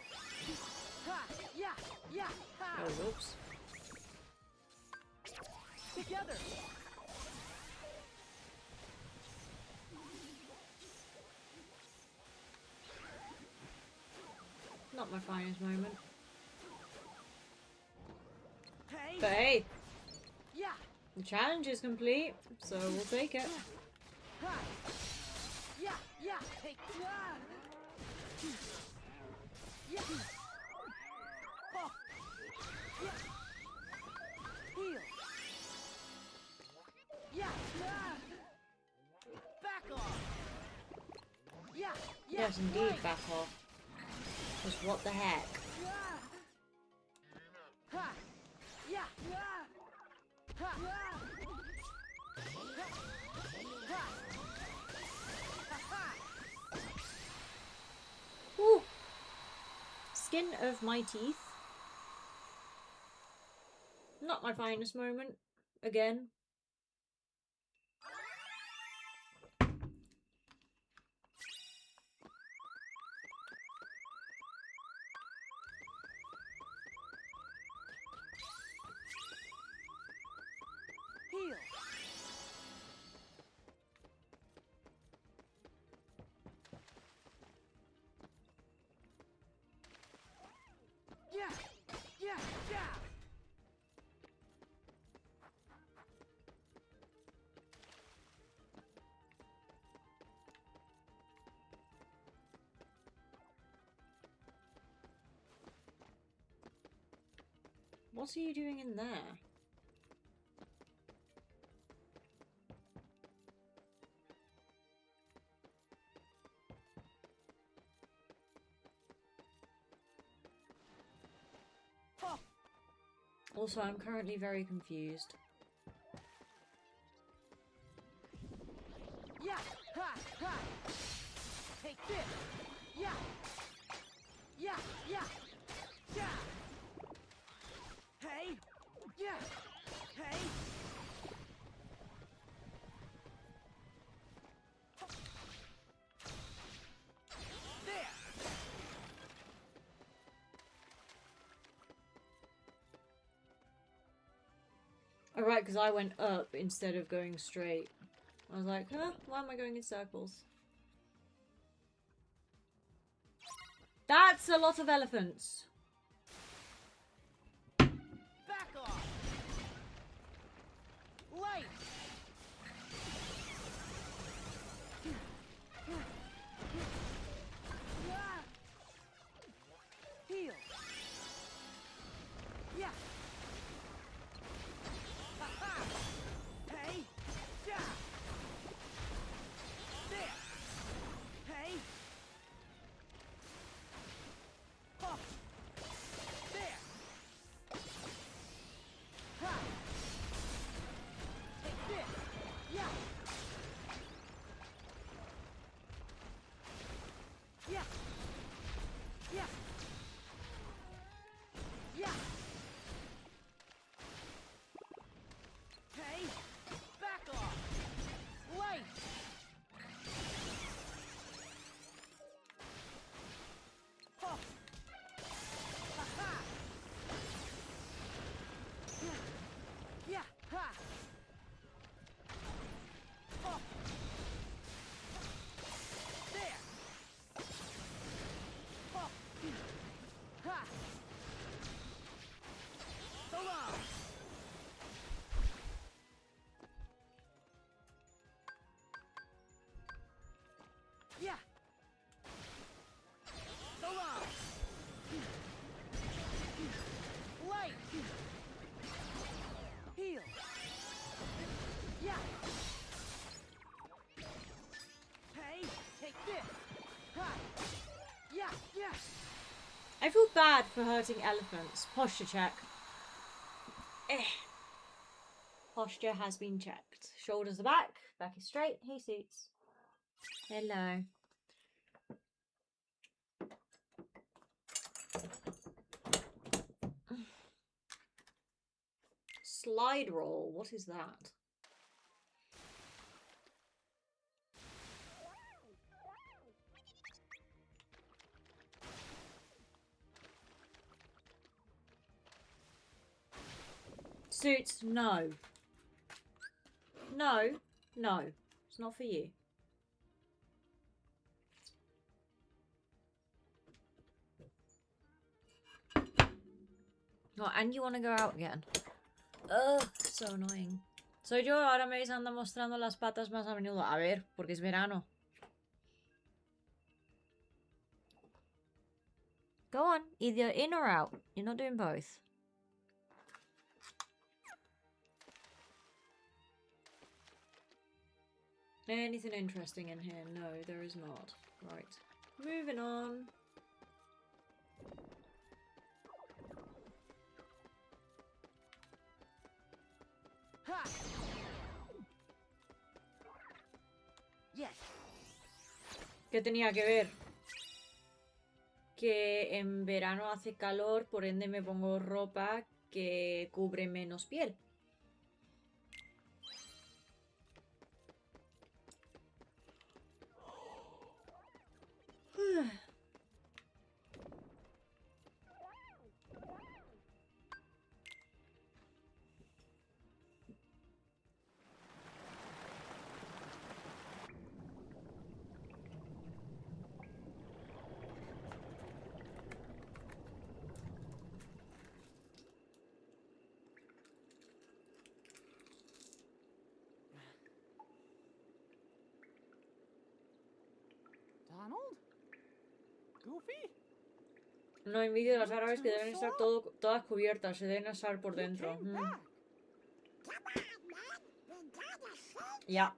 Ha. Yeah. Yeah. Ha. Oh, whoops. Together. Not my finest moment. Hey. But hey, Yeah. the challenge is complete, so we'll take it. Ha. Yeah. Yeah, take yeah. Oh. Yeah. Heal. Yeah. Back off. Yeah. Yes, indeed, back off. Just what the heck? Ha. Yeah. Ha. Ooh. Skin of my teeth. Not my finest moment. Again. Heal. Yeah. Yeah. Yeah. What are you doing in there? Oh. Also, I'm currently very confused. Yeah. Ha. Ha. Take this. Yeah. Yeah. Yeah. Yeah. Hey. Yeah. Hey. There. Alright, because I went up instead of going straight. I was like, huh? Why am I going in circles? That's a lot of elephants. Back off. Light. Heal. Yeah. Ha-ha. Hey. Yeah. There. Hey. Oh. There. Ha. Take this. Yeah. Yeah. Yeah. Yeah. Hey. Back off. Light. Oh. Ha-ha. Yeah. Yeah. Ha. Oh. There. Oh. Ha. So long. Yeah. So long. Light. Heal. Yeah. Hey, take this. Ha. Yeah. Yeah. I feel bad for hurting elephants. Posture check. Posture has been checked. Shoulders are back. Back is straight. Hey, Suits. Hello. Slide roll. What is that? Suits, no. No. No. It's not for you. Oh, and you want to go out again? Ugh, so annoying. Soy yo, ahora me anda mostrando las patas más a menudo. A ver, porque es verano. Go on, either in or out. You're not doing both. Anything interesting in here? No, there is not. Right. Moving on. Ha! Yes. ¿Qué tenía que ver? Que en verano hace calor, por ende me pongo ropa que cubre menos piel. Donald? Goofy? No envidio de las árabes que deben estar todas cubiertas, se deben asar por dentro. Came back. Ya.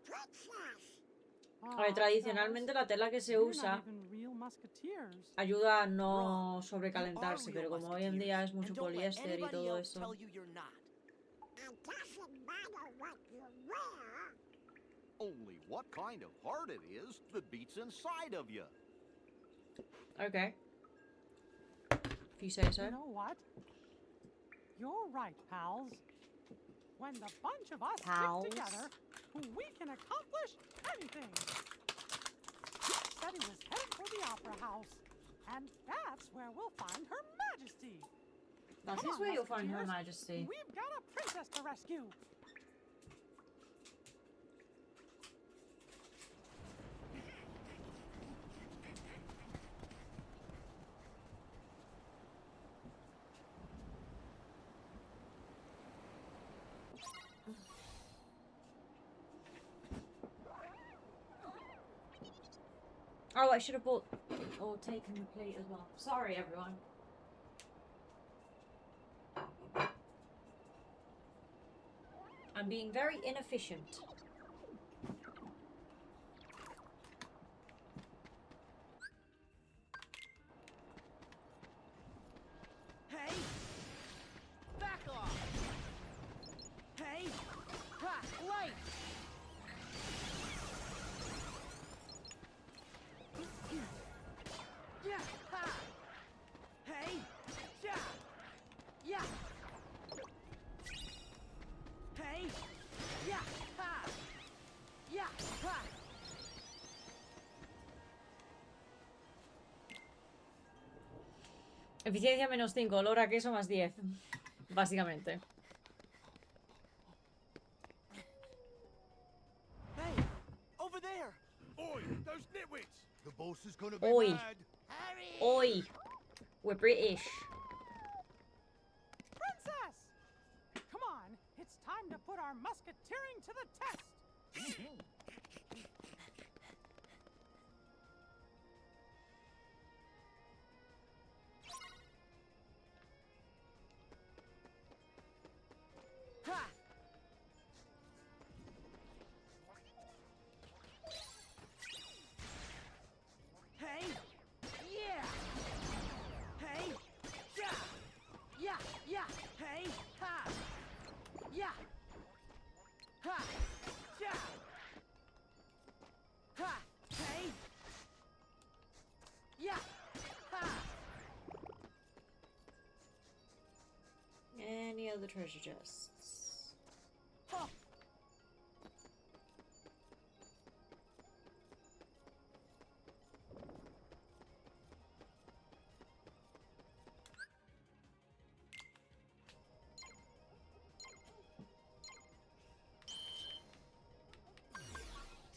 A ver, Aw, tradicionalmente fellas, la tela que se you're not usa even real musketeers. ayuda a no Wrong. sobrecalentarse, You are pero real como hoy en día es musketeers, mucho and don't let poliéster y anybody todo else eso. tell you you're not. It doesn't matter what you wear. Only what kind of heart it is that beats inside of you. Okay. If you say so. You know what? You're right, pals. When the bunch of us Pals. stick together, we can accomplish anything. He said he was headed for the opera house, and that's where we'll find Her Majesty. That Come is on, where you'll find Her Musketeers. Majesty. We've got a princess to rescue. Oh, I should have bought or taken the plate as well. Sorry, everyone. I'm being very inefficient. Hey! Back off! Hey! Ha! Light! Yeah! Ha! Hey! Ja! Yeah! Hey! Yeah! Ha! Yeah! Ha! Eficiencia menos 5, olor a queso más 10. Básicamente. Hey! Over there! Oi, those nitwits! The boss is gonna be Oi. mad. Hurry! Oi! We're British. Princess! Come on, it's time to put our musketeering to the test. Ha! Hey! Yeah! Hey! Ja! Yeah! Yeah! Hey! Ha! Yeah! Ha! Ja! Ha! Hey! Yeah! Ha! Any other treasure chests? Ha!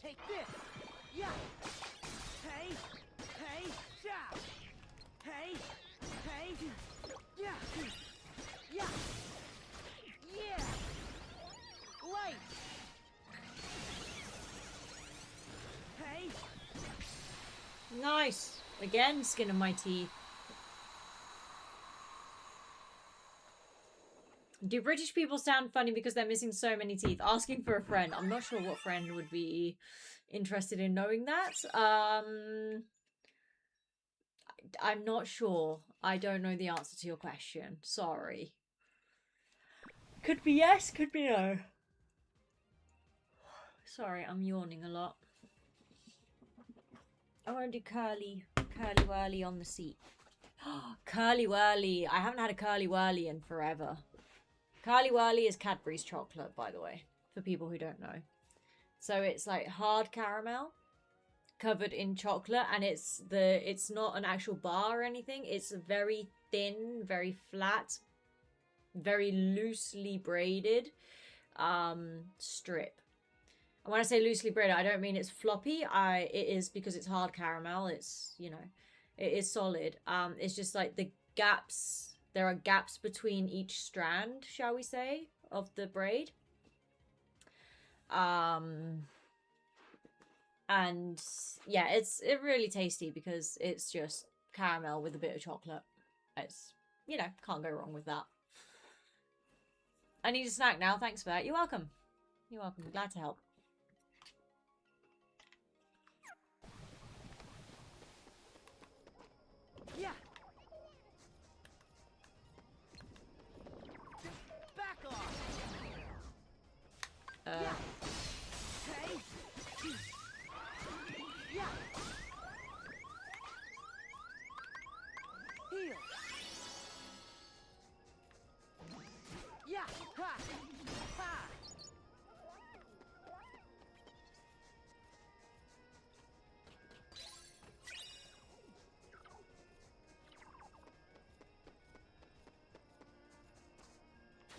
Take this! Yeah! Hey! Hey! Ja! Hey! Hey! Yeah! Yeah! Yeah! Light! Hey! Nice! Again, skin of my teeth. Do British people sound funny because they're missing so many teeth? Asking for a friend. I'm not sure what friend would be interested in knowing that. I'm not sure. I don't know the answer to your question. Sorry. Could be yes, could be no. Sorry, I'm yawning a lot. I want to do curly whirly on the seat. Curly whirly. I haven't had a curly whirly in forever. Curly whirly is Cadbury's chocolate, by the way, for people who don't know. So it's like hard caramel covered in chocolate, and it's not an actual bar or anything. It's a very thin, very flat, very loosely braided strip. And when I say loosely braided, I don't mean it's floppy. It is because it's hard caramel. It's, you know, it is solid. It's just like the gaps. There are gaps between each strand, shall we say, of the braid. And yeah, it's really tasty because it's just caramel with a bit of chocolate. It's, you know, can't go wrong with that. I need a snack now. Thanks for that. You're welcome. You're welcome. Glad to help. Yeah. Back off. Yeah. Hey. Yeah. Heel. Yeah. Ha. Ha.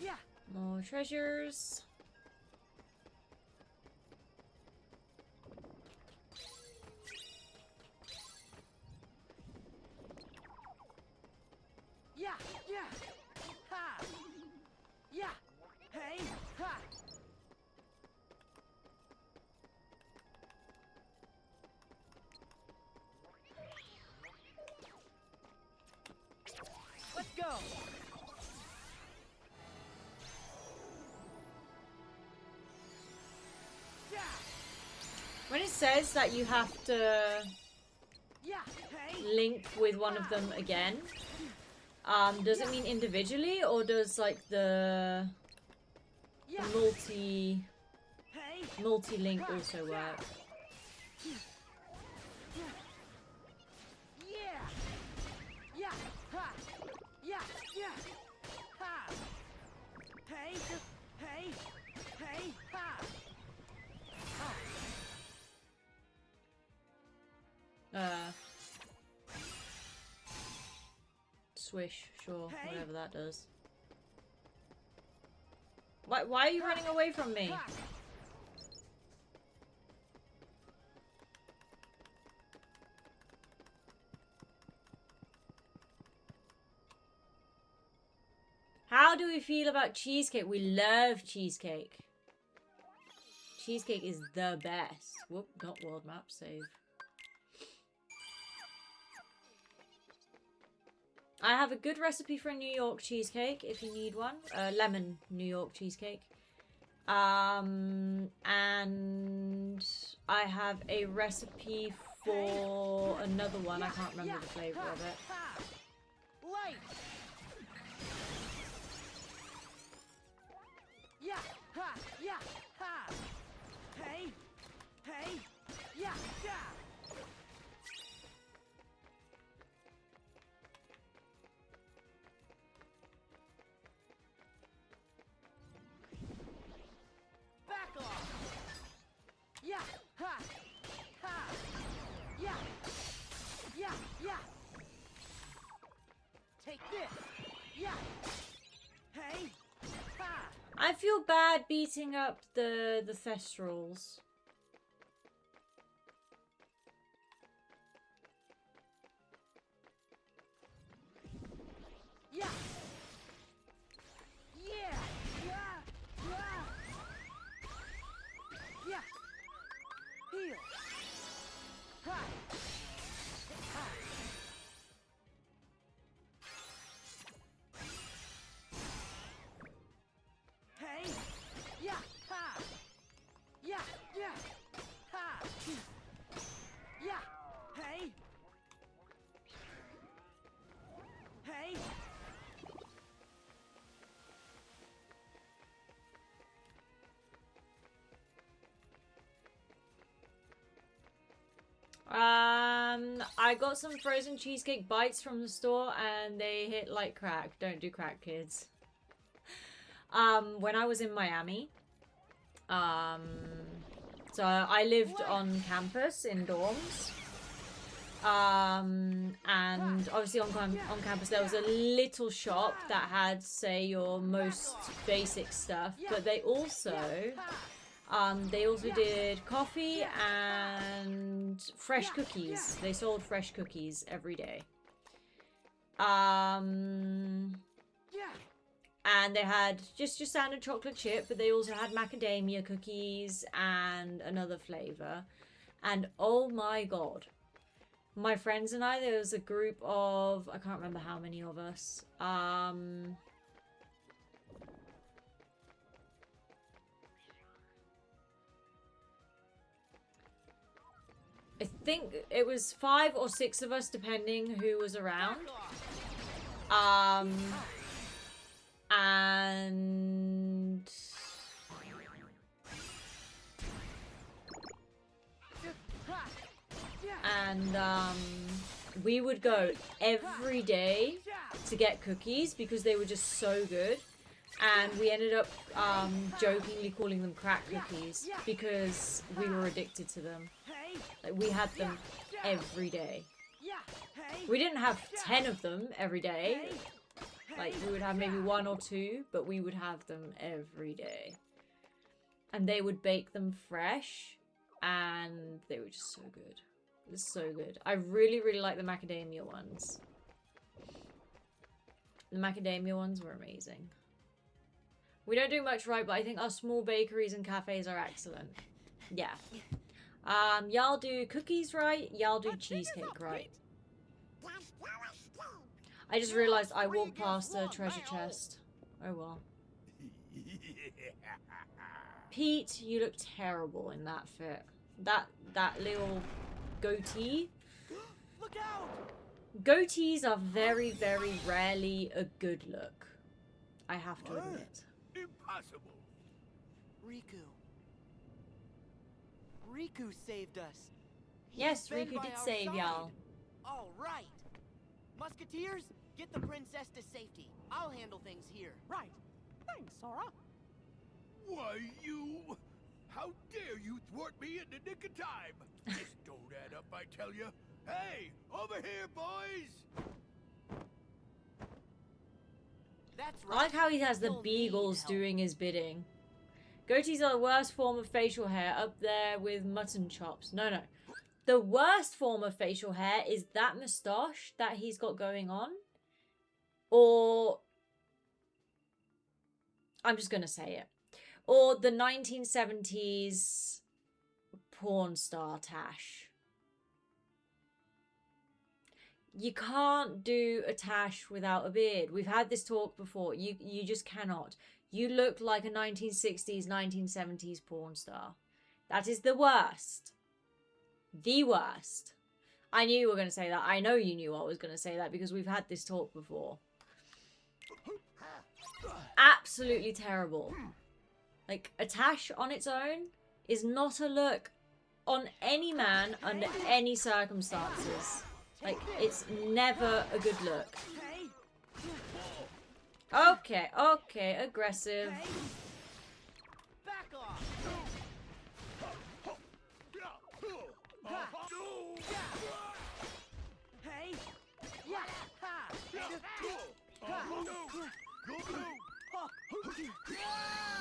Yeah. More treasures. Yeah. Yeah. Ha. Yeah. Hey. Ha. Let's go. Yeah. When it says that you have to Yeah. Hey. link with one of them again, does it mean individually, or does like the Yeah. multi-link Hey. also work? Yeah. Yeah. Ha. Yeah. Yeah. Ha. Hey. Hey. Hey. Ha. Swish, sure, Hey. whatever that does. Why are you running away from me? Ha. How do we feel about cheesecake? We love cheesecake. Cheesecake is the best. Whoop, not world map, save. I have a good recipe for a New York cheesecake if you need one. Lemon New York cheesecake. And I have a recipe for another one. I can't remember the flavor of it. Ha. Light. Yeah. Ha. Yeah. Ha. Hey. Hey. Yeah. Yeah. Back off. Yeah. Ha. Ha. Yeah. Yeah. Yeah. Take this. Yeah. Hey. Ha. I feel bad beating up the Thestrals. Yeah. Yeah. Yeah. Yeah. Yeah. Heel. Ha. Ha. I got some frozen cheesecake bites from the store and they hit like crack. Don't do crack, kids. When I was in Miami, so I lived on campus in dorms. And obviously on campus there was a little shop that had, say, your most basic stuff, but they also did coffee and fresh cookies. They sold fresh cookies every day. And they had just your standard chocolate chip, but they also had macadamia cookies and another flavor. And oh my god. My friends and I, there was a group of, I can't remember how many of us. I think it was 5 or 6 of us, depending who was around. And we would go every day to get cookies because they were just so good. And we ended up jokingly calling them crack cookies because we were addicted to them. Like, we had them every day. We didn't have 10 of them every day. Like, we would have maybe 1 or 2, but we would have them every day. And they would bake them fresh, and they were just so good. It was so good. I really, really like the macadamia ones. The macadamia ones were amazing. We don't do much right, but I think our small bakeries and cafes are excellent. Yeah. Y'all do cookies right, y'all do cheesecake right. I just realized I walked past the treasure chest. Oh well. Pete, you look terrible in that fit. That little goatee. Look out! Goatees are very, very rarely a good look. I have to admit. Impossible. Riku saved us. Yes, He's been Riku by did our save side. y'all. All right. Musketeers, get the princess to safety. I'll handle things here. Right. Thanks, Sora. Why, you... How dare you thwart me in the nick of time? This don't add up, I tell you. Hey, over here, boys! That's I right. like how he has the You'll need beagles help. doing his bidding. Goatees are the worst form of facial hair, up there with mutton chops. No. The worst form of facial hair is that moustache that he's got going on. Or... I'm just going to say it. Or the 1970s porn star tash. You can't do a tash without a beard. We've had this talk before. You just cannot. You look like a 1960s, 1970s porn star. That is the worst. The worst. I knew you were going to say that. I know you knew I was going to say that because we've had this talk before. Absolutely terrible. Like, a tash on its own is not a look on any man under any circumstances. Like, it's never a good look. Okay, aggressive. Back off. Hey.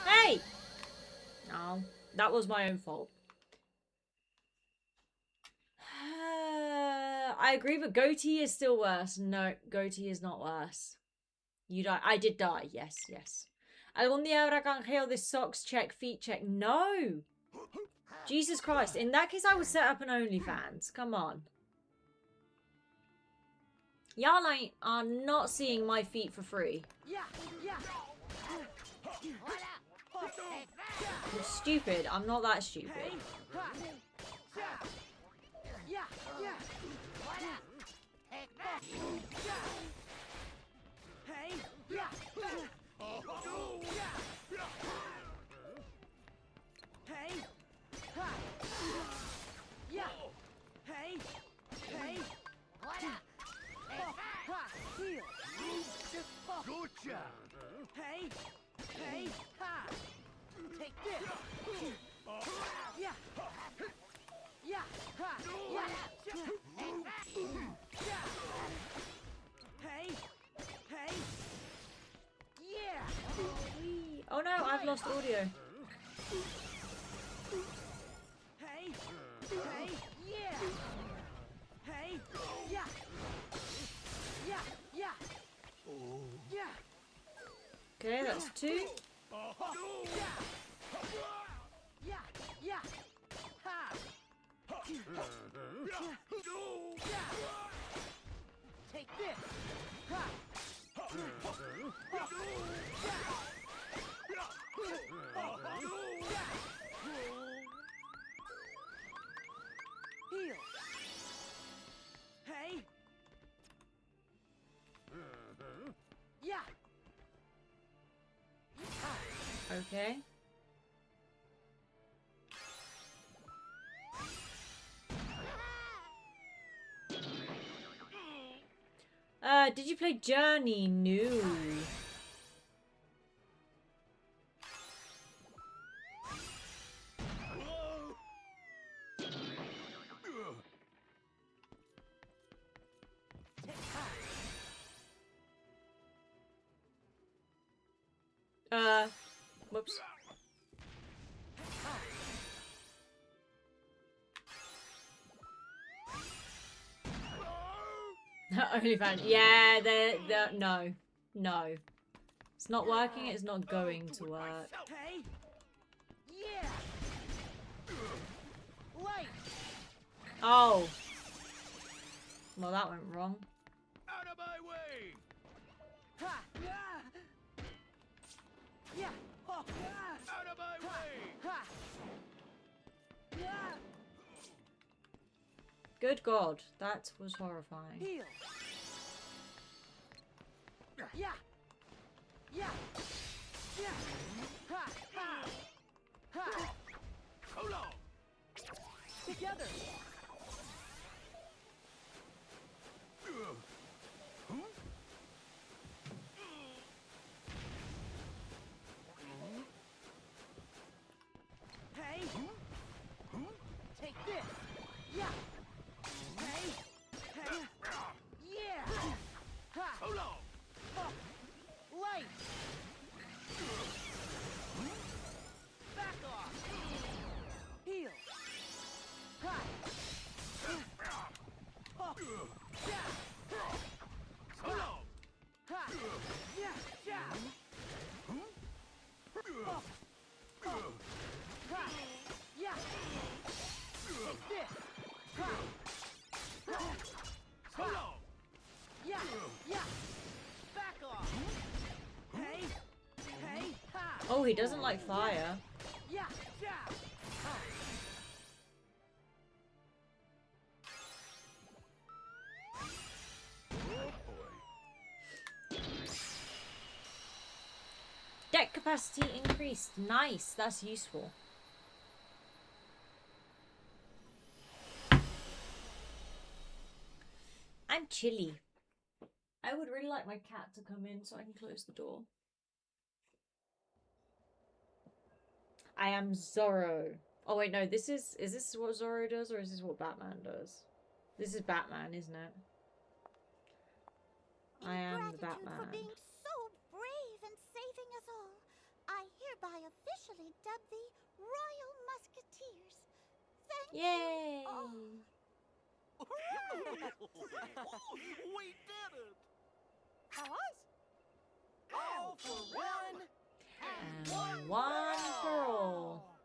Hey! No, that was my own fault. I agree, but goatee is still worse. No, goatee is not worse. You die. I did die. Yes. ¿Algún día habrá canjeo de socks check, feet check? No! Jesus Christ. In that case, I would set up an OnlyFans. Come on. Y'all are not seeing my feet for free. You're stupid. I'm not that stupid. Hey! Hey! Ha! Take this! Yeah! Yeah! Ha! Yeah! Yeah! Hey! Hey! Yeah! Oh no, I've lost audio. Hey! Hey! Yeah! Hey! Yeah! Yeah! Yeah! Yeah! Okay, that's 2. Yeah! Yeah! Yeah! Ha! Yeah! Take this! Ha! Heal! Hey! Yeah! Okay. Did you play Journey? No. Whoops. OnlyFans. Yeah, they're no. No. It's not working, it's not going to work. Hey! Yeah! Light! Oh. Well, that went wrong. Out of my way! Ha! Yeah! Yeah! Oh! Out of my way! Ha! Yeah! Good God, that was horrifying. Heal! Yeah! Yeah! Yeah! Ha! Ha! Ha! Hold on! Together! Hey! Take this! Yeah! Hey! Hey! Yeah! Ha! Hold on! Oh. Light! Back off! Heal! Ha! Oh. Yeah! Hold on! Ha! Yeah! Yeah! Oh. Oh. Ha! Yeah! Take this! Ha! Hold on! Yeah! Yeah! Back off! Hey! Hey! Ha! Oh, he doesn't like fire. Yeah! Yeah! Ha! Oh boy. Deck capacity increased. Nice, that's useful. I'm chilly. I would really like my cat to come in so I can close the door. I am Zorro. Oh wait, no, this is this what Zorro does or is this what Batman does? This is Batman, isn't it? I am the For Batman. being so brave and saving us all, I hereby officially dub thee Royal Musketeers. Thank Yay! you all. We did it! Us? All for one And one for all.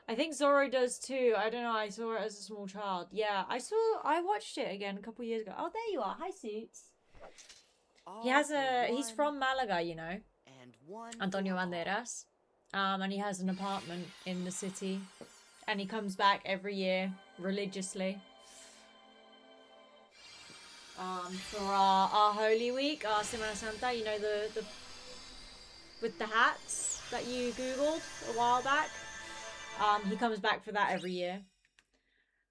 I think Zorro does too. I don't know. I saw it as a small child. Yeah, I watched it again a couple years ago. Oh, there you are. Hi, Suits. He has he's from Malaga, you know. And one Antonio for all. Banderas. And he has an apartment in the city. And he comes back every year religiously. For our Holy Week, our Semana Santa, you know, the with the hats that you Googled a while back. He comes back for that every year.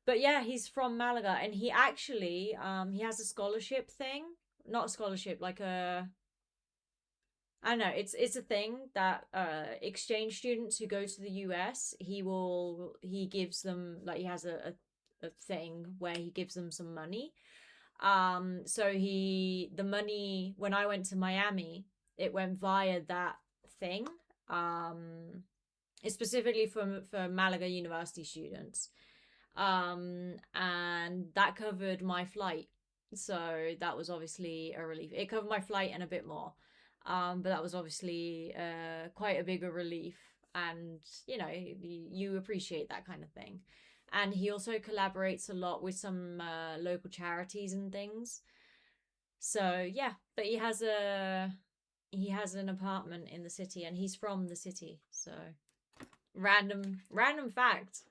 But yeah, he's from Malaga, and he actually he has a scholarship thing. Not a scholarship, like a I don't know, it's a thing that exchange students who go to the US, he gives them, like, he has a thing where he gives them some money. So the money, when I went to Miami, it went via that thing. It's specifically for Malaga University students. And that covered my flight. So that was obviously a relief. It covered my flight and a bit more. But that was obviously quite a bigger relief. And, you know, you appreciate that kind of thing. And he also collaborates a lot with some local charities and things. So yeah, but he has an apartment in the city, and he's from the city. So random fact.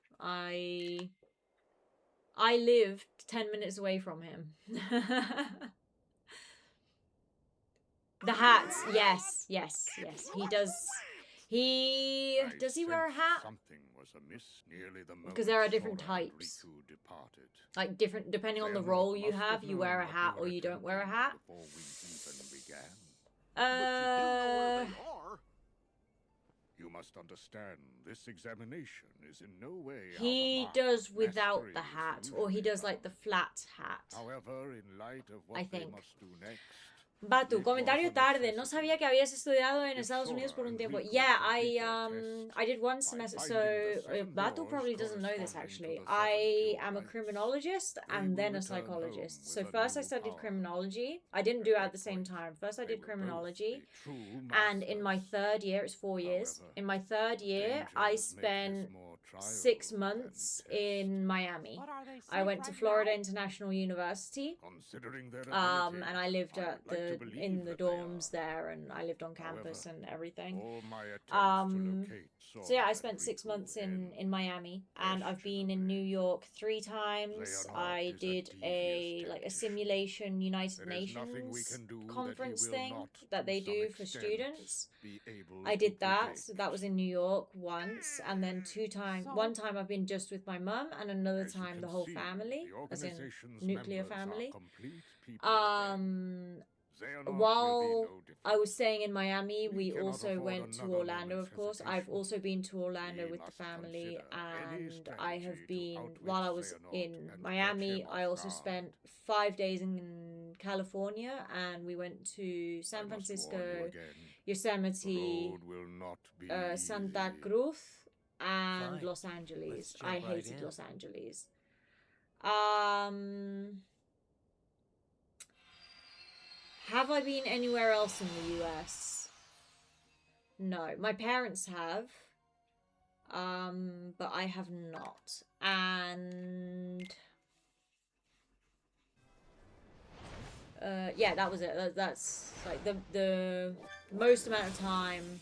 I lived 10 minutes away from him. The hats, yes. He does. Does he wear a hat? Something was amiss nearly the moment Because there are different Sora and types. Riku departed. Like different, depending on the Them role you must have, you known wear a what hat we or were you don't wear a hat. attempting before we even began. But you do know where they are. You must understand, this examination is in no way our He mark. does without Mastery the is hat, or he usually does like the found. flat hat. However, in light of what I they think. must do next, Batu, it comentario was a tarde. No necessity. sabía que habías estudiado en If Estados Unidos por Sora un and tiempo. Riku Yeah, complete their test, I did one by semester. finding So the 7 Batu doors probably doesn't know this corresponding to actually. the 7 I pure am a lights, criminologist they and will then a return home psychologist. with So a first I new studied power. criminology. I didn't do it at the same time. First I They did will both criminology. be true And in my masters. third year, it's 4 years. However, In my third year, I dangers make this spent more trial 6 than months test. in Miami. But are they I safe went to right Florida now? International University. Considering their And ability, I lived I at would like to in believe the that they dorms are. there, and I lived on campus However, and everything. all my attempts Um, to locate So yeah, I Sora spent and 6 Riku months end in Miami, and I've been in New York 3 times. Xehanort I is a did devious a tactician. simulation United There is nothing we Nations can do that he conference will thing not, that to they some do for extent, students. be able I to did that, predict. so that was in New York once, and then 2 times. So- One time I've been just with my mum, and another As you time can the whole see, family, the as in organization's nuclear members are family. complete people again. Xehanort will be While no I was different. staying in Miami, we cannot also afford went to another Orlando, moment's of course. I've hesitation. also been to Orlando We with the must family, consider any and I have strategy to been, outwit while I was Xehanort in and catch Miami, him I off also guard. spent 5 days in California, and we went to I San must warn you Francisco, again, the Yosemite, road will not be Santa easy. Cruz, and Fine. Los Angeles. Let's jump I right hated in. Los Angeles. Have I been anywhere else in the US? No. My parents have. But I have not. And yeah, that was it. That's like the most amount of time.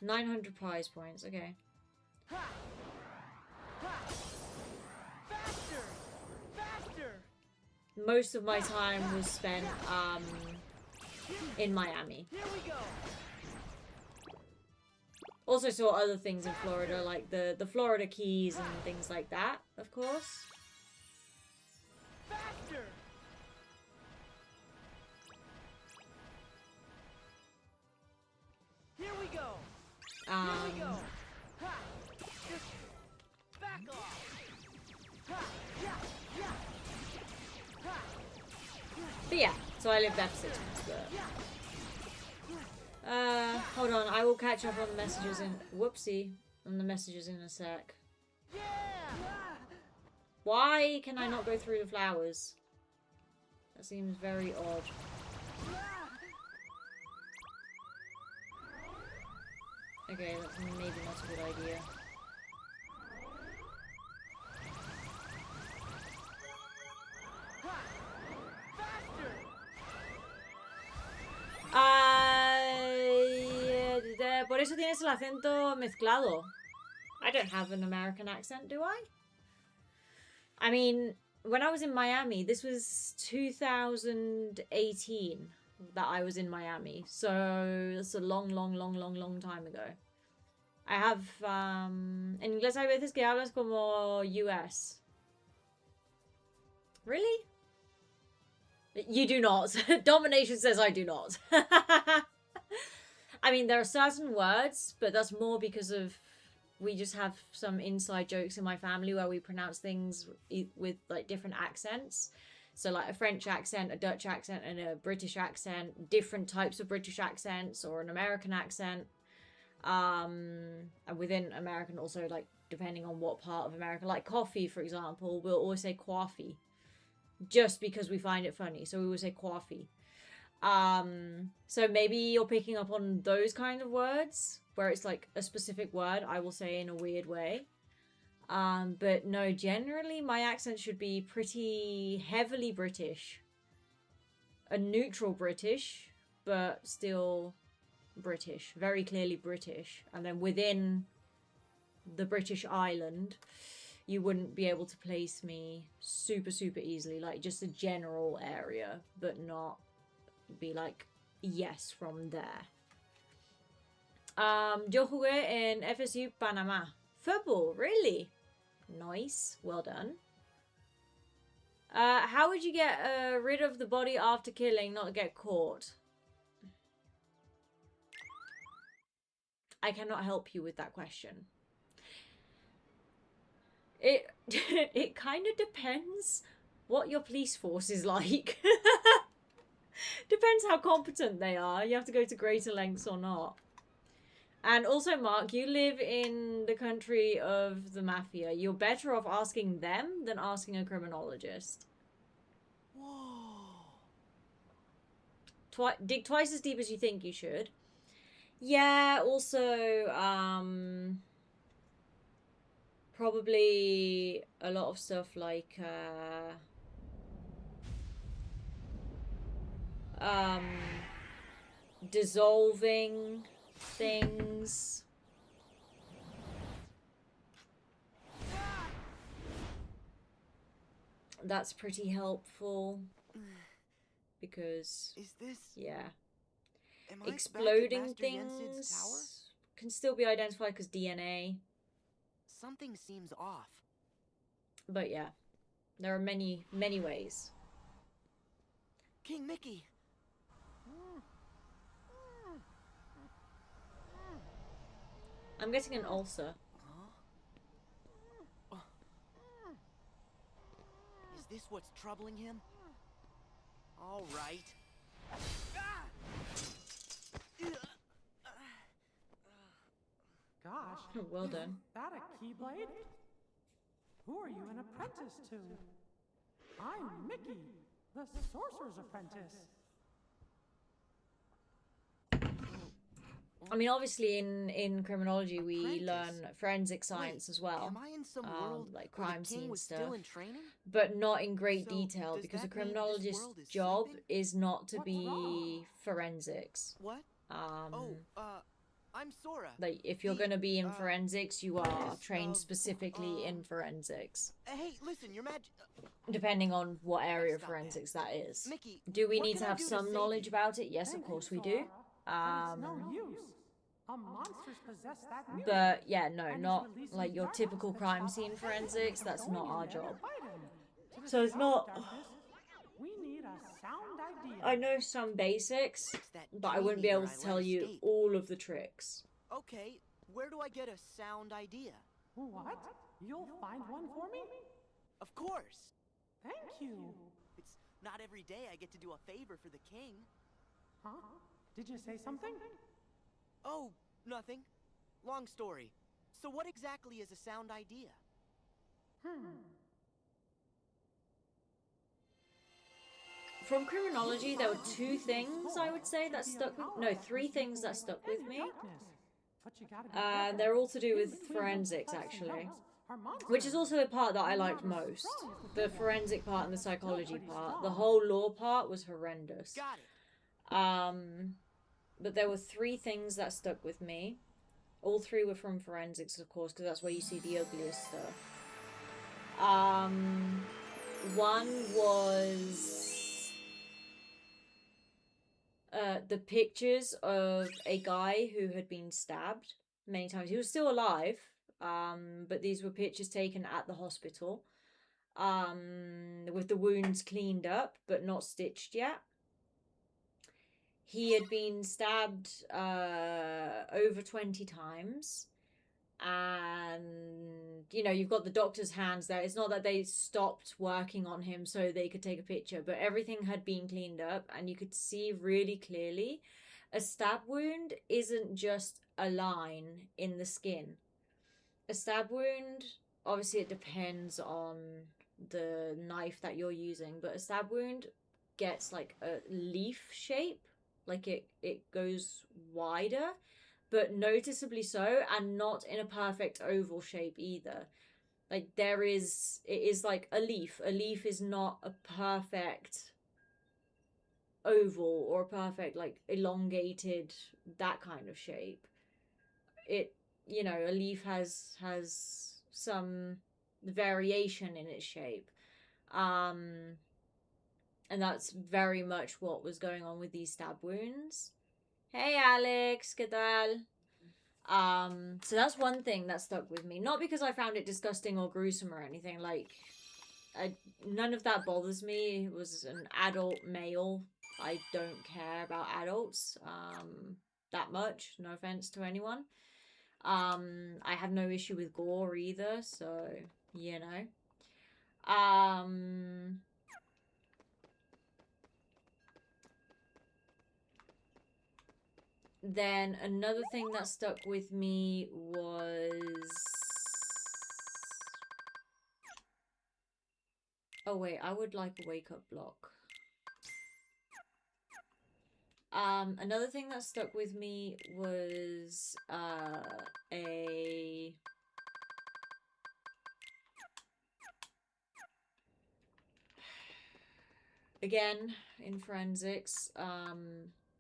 900 prize points. Okay. Ha! Ha! Faster! Faster! Most of my time was spent in Miami. Here we go! Also saw other things in Florida, like the Florida Keys and things like that, of course. Faster! Here we go! Here we go! Ha! Just back off! Ha! Yeah! Yeah! Ha! But yeah, so I lived there for 6 months. But hold on, I will catch up on the messages in whoopsie on the messages in a sec. Yeah! Why can I not go through the flowers? That seems very odd. Okay, that's maybe not a good idea. Ha! Faster! Por eso tienes el acento mezclado. I don't have an American accent, do I? I mean, when I was in Miami, this was 2018 that I was in Miami. So that's a long time ago. I have, en inglés hay veces que hablas como US. Really? You do not. Domination says I do not. I mean, there are certain words, but that's more because of we just have some inside jokes in my family where we pronounce things with like different accents. So like a French accent, a Dutch accent, and a British accent, different types of British accents or an American accent. And within American also, like depending on what part of America, like coffee, for example, we'll always say coffee just because we find it funny. So we will say coffee. So maybe you're picking up on those kind of words where it's like a specific word I will say in a weird way. But no, generally my accent should be pretty heavily British. A neutral British, but still British. Very clearly British. And then within the British island, you wouldn't be able to place me super, super easily. Like just a general area, but not be like, yes, from there. Yo jugué en FSU Panama. Football, really? Nice, well done. How would you get rid of the body after killing, not get caught? I cannot help you with that question. It kind of depends what your police force is like. Depends how competent they are. You have to go to greater lengths or not. And also, Mark, you live in the country of the mafia. You're better off asking them than asking a criminologist. Whoa. Dig twice as deep as you think you should. Yeah, also, probably a lot of stuff like, dissolving things. That's pretty helpful because Is this? Yeah, Am I exploding back at Master Yensid's tower? things can still be identified as DNA. Something seems off. But yeah, there are many ways. King Mickey. I'm getting an ulcer. Is this what's troubling him? All right. Gosh. Well done. Is that a keyblade? Who are you an apprentice to? I'm Mickey, the sorcerer's apprentice. I mean, obviously in criminology we Apprentice? learn forensic science as well. Am I in some world like where crime the king scene was stuff. still in training? But not in great So, detail does because a that mean this criminologist's world is job sleeping? is not to What's be wrong? forensics. What? I'm Sora. Like if you're The, going to be in forensics, you are apprentice trained of, specifically in forensics. Hey, listen, your Depending on what area of Stop that. forensics that is. Mickey, Do we what need can to I have do to some save knowledge you? about it? Yes, Thank of course you, we do. Sora, but it's no use. A monster's possess that music. But yeah, no, and not he's releasing like your darkness typical that crime stops scene us forensics. from That's going not in our there to job. fight him. To So it's dispel not. darkness, we need a sound idea. I know some basics, It's that but I tree wouldn't be meter able I to let tell you escape. all of the tricks. Okay, where do I get a sound idea? What? You'll find one for me? Of course. Thank you. It's not every day I get to do a favor for the king. Huh? Did you say something? Oh, nothing. Long story. So what exactly is a sound idea? From criminology, there were two things I would say that stuck with. No, three things that stuck with me. They're all to do with forensics, actually. Which is also the part that I liked most. The forensic part and the psychology part. The whole law part was horrendous. Got it. But there were three things that stuck with me. All three were from forensics, of course, because that's where you see the ugliest stuff. One was the pictures of a guy who had been stabbed many times. He was still alive, but these were pictures taken at the hospital, with the wounds cleaned up but not stitched yet. he had been stabbed over 20 times. And, you know, you've got the doctor's hands there. It's not that they stopped working on him so they could take a picture, but everything had been cleaned up, and you could see really clearly a stab wound isn't just a line in the skin. A stab wound, obviously it depends on the knife that you're using, but a stab wound gets like a leaf shape, like it goes wider, but noticeably so, and not in a perfect oval shape either. Like it is like a leaf. A leaf is not a perfect oval or a perfect like elongated, that kind of shape. It, you know, a leaf has some variation in its shape. And that's very much what was going on with these stab wounds. Hey Alex, ¿qué tal? So that's one thing that stuck with me. Not because I found it disgusting or gruesome or anything. Like, none of that bothers me. It was an adult male. I don't care about adults that much. No offense to anyone. I have no issue with gore either, so, you know. Then another thing that stuck with me was... Oh wait, I would like a wake up block. Another thing that stuck with me was again, in forensics,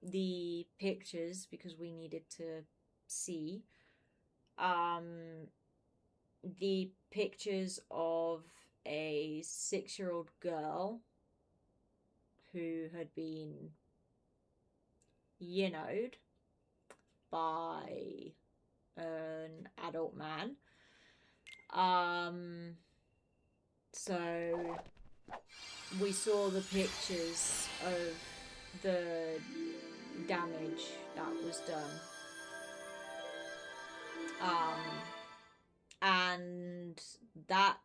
the pictures, because we needed to see, the pictures of a 6-year-old girl who had been, you know, by an adult man. So we saw the pictures of the damage that was done. And that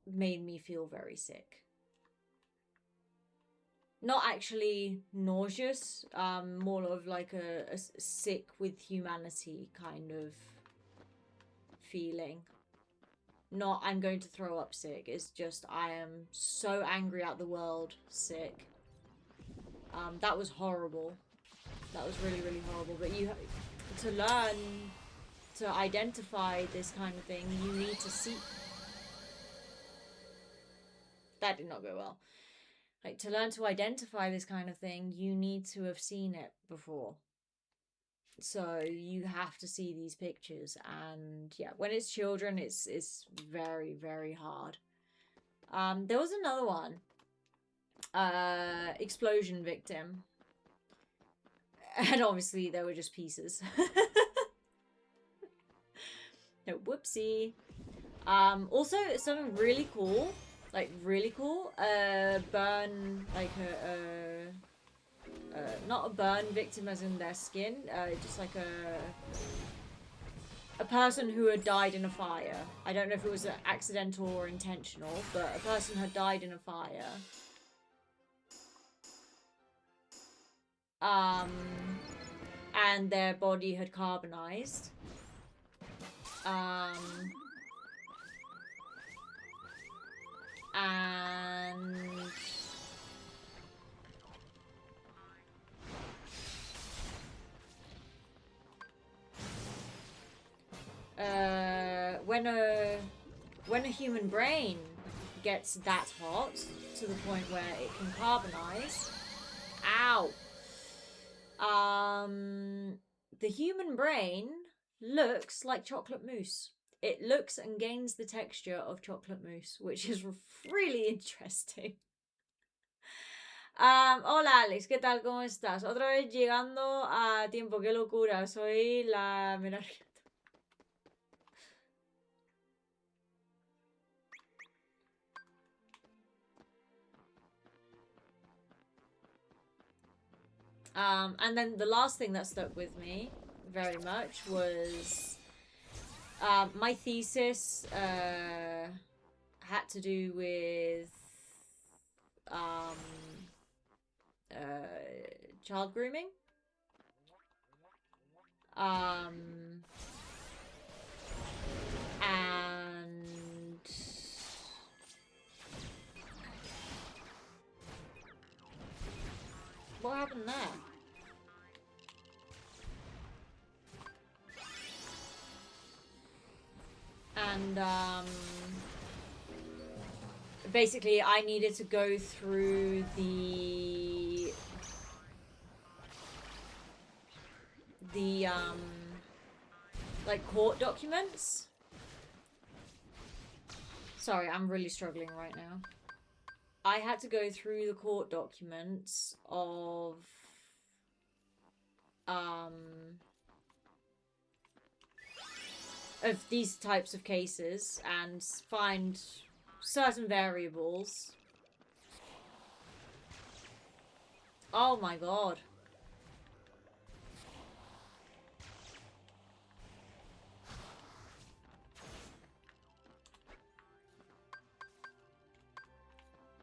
made me feel very sick. Not actually nauseous, more of like a sick with humanity kind of feeling. Not I'm going to throw up sick, it's just I am so angry at the world sick. That was horrible. That was really, really horrible. But you, to learn to identify this kind of thing, you need to see... That did not go well. Like, to learn to identify this kind of thing, you need to have seen it before. So you have to see these pictures, and yeah, when it's children, it's very, very hard. There was another one. Explosion victim. And obviously there were just pieces. No, whoopsie. Also, something really cool. Like, really cool. Burn, like not a burn victim as in their skin. Just like a person who had died in a fire. I don't know if it was accidental or intentional, but a person had died in a fire. And their body had carbonized. And when a human brain gets that hot to the point where it can carbonize, ow. The human brain looks like chocolate mousse. It looks and gains the texture of chocolate mousse, which is really interesting. Hola Alex, ¿qué tal? ¿Cómo estás? Otra vez llegando a tiempo, qué locura. Soy la menor. And then the last thing that stuck with me very much was my thesis had to do with child grooming. And what happened there? And basically I needed to go through the like court documents. Sorry, I'm really struggling right now. I had to go through the court documents of these types of cases and find certain variables. Oh my god.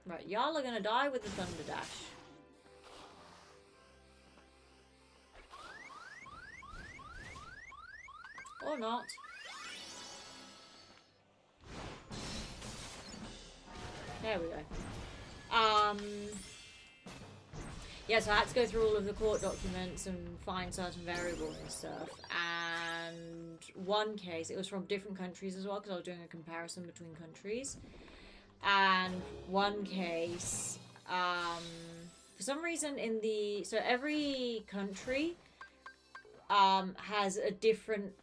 Right, y'all are gonna die with the Thunder Dash. Or not. There we go. Yeah, so I had to go through all of the court documents and find certain variables and stuff. And one case, it was from different countries as well, because I was doing a comparison between countries. And one case, for some reason so every country has a different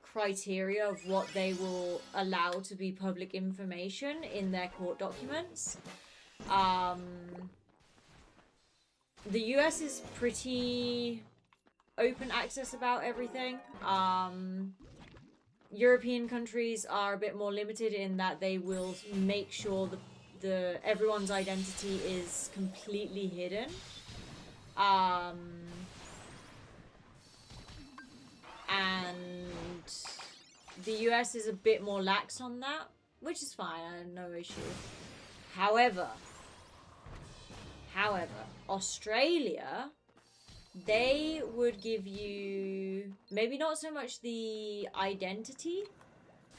criteria of what they will allow to be public information in their court documents. The US is pretty open access about everything. European countries are a bit more limited in that they will make sure the everyone's identity is completely hidden. And the US is a bit more lax on that, which is fine, I have no issue. However, Australia, they would give you, maybe not so much the identity,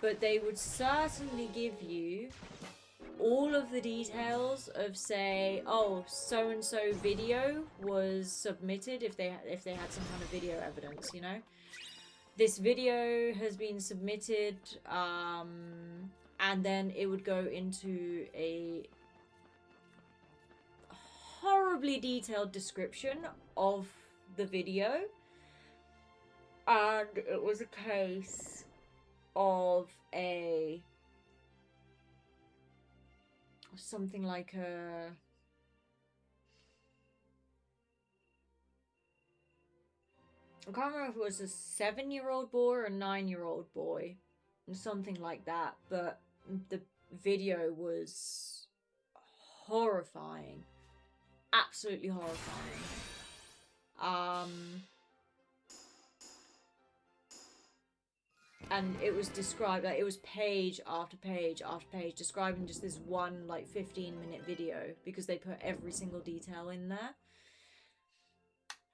but they would certainly give you all of the details of, say, oh, so-and-so video was submitted, if they had some kind of video evidence, you know? This video has been submitted, and then it would go into a horribly detailed description of the video. And it was a case of something like a I can't remember if it was a 7-year-old boy or a 9-year-old boy, something like that, but the video was horrifying, absolutely horrifying. And it was described, like, it was page after page after page describing just this one, like, 15-minute video, because they put every single detail in there.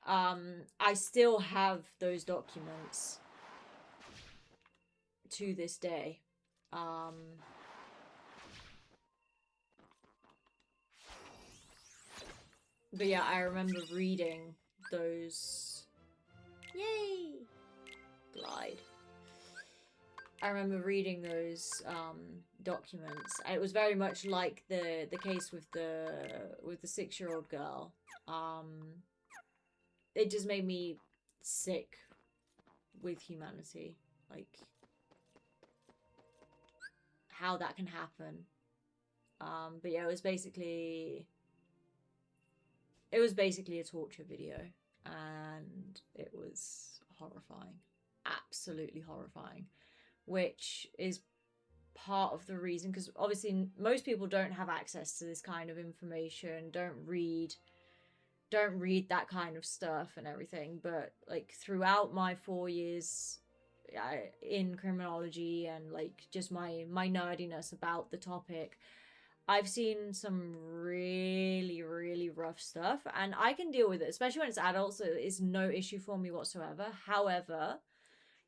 I still have those documents to this day. But yeah, I remember reading those. Yay! Glide. I remember reading those documents. It was very much like the case with the 6-year-old girl. It just made me sick with humanity, like how that can happen. But yeah, it was basically a torture video, and it was horrifying, absolutely horrifying, which is part of the reason, because obviously most people don't have access to this kind of information, don't don't read that kind of stuff and everything, but like throughout my 4 years in criminology and like just my nerdiness about the topic, I've seen some really, really rough stuff, and I can deal with it, especially when it's adults. It's no issue for me whatsoever. However,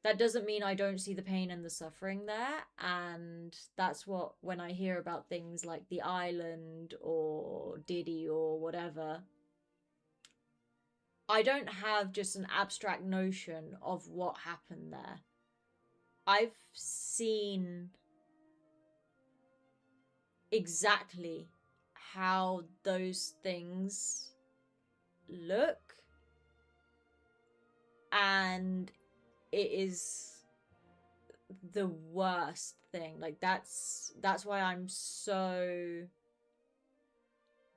that doesn't mean I don't see the pain and the suffering there, and that's what, when I hear about things like The Island or Diddy or whatever, I don't have just an abstract notion of what happened there. I've seen exactly how those things look, and it is the worst thing. Like that's why I'm so,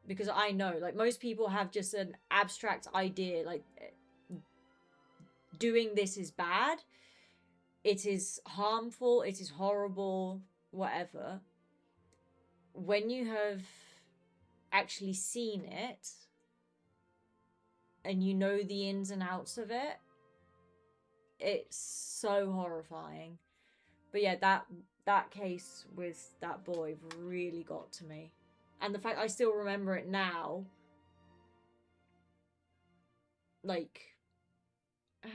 because I know like most people have just an abstract idea, like doing this is bad, it is harmful, it is horrible, whatever. When you have actually seen it and you know the ins and outs of it, it's so horrifying. But yeah, that case with that boy really got to me. And the fact I still remember it now, like,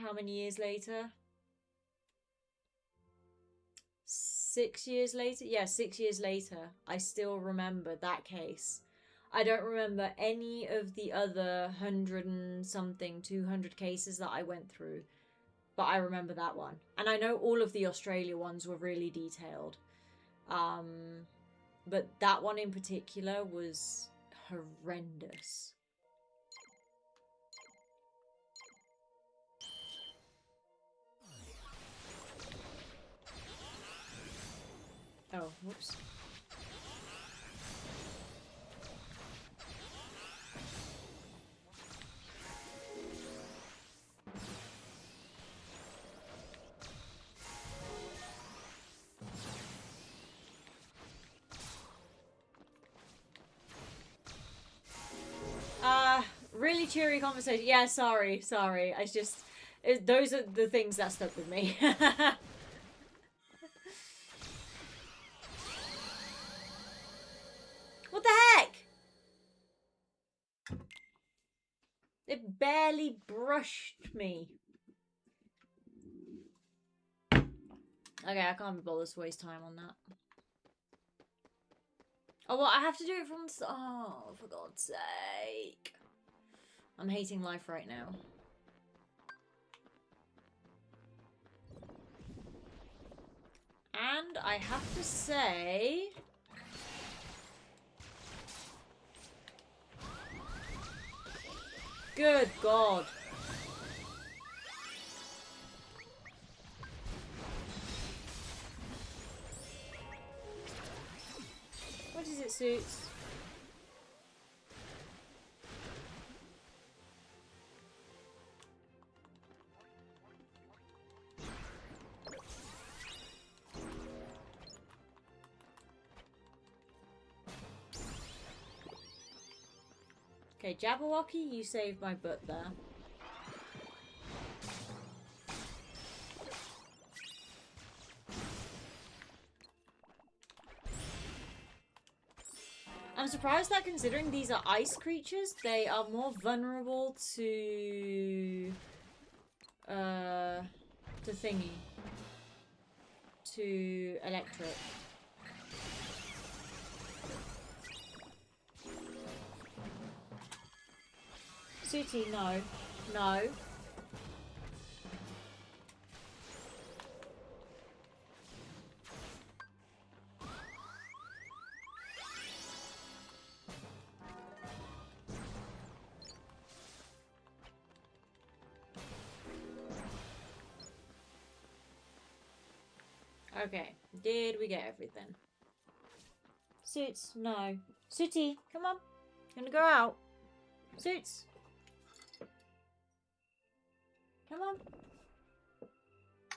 how many years later? 6 years later? Yeah, 6 years later, I still remember that case. I don't remember any of the other 100 and something, 200 cases that I went through, but I remember that one. And I know all of the Australia ones were really detailed. But that one in particular was horrendous. Oh, whoops. Really cheery conversation. Yeah, sorry. I just, those are the things that stuck with me. What the heck? It barely brushed me. Okay, I can't be bothered to waste time on that. Oh, well, I have to do it from... Oh, for God's sake. I'm hating life right now. And I have to say... Good God. What is it, Suits? Okay, Jabberwocky, you saved my butt there. I'm surprised that considering these are ice creatures, they are more vulnerable to thingy. To electric. Sooty, no. No. Okay, did we get everything? Suits, no. Sooty, come on. Gonna go out. Suits. Come on.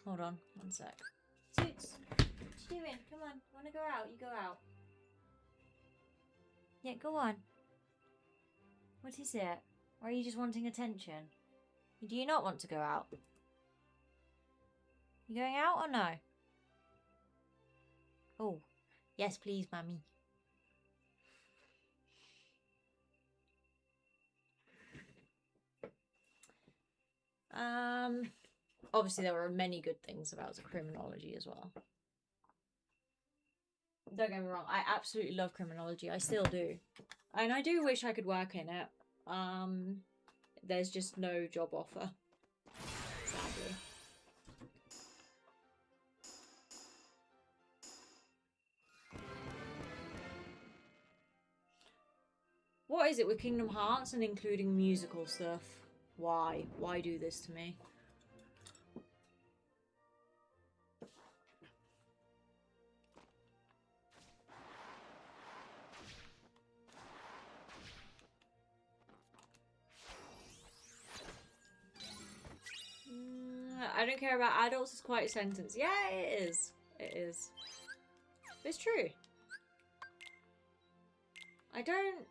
Hold on, one sec. Suits, what you doing? Come on, wanna go out? You go out. Yeah, go on. What is it? Or are you just wanting attention? Do you not want to go out? You going out or no? Oh, yes, please, Mummy. Obviously there were many good things about criminology as well. Don't get me wrong, I absolutely love criminology. I still do. And I do wish I could work in it. There's just no job offer, sadly. What is it with Kingdom Hearts and including musical stuff? Why? Why do this to me? I don't care about adults, it's quite a sentence. Yeah, it is. It is. It's true. I don't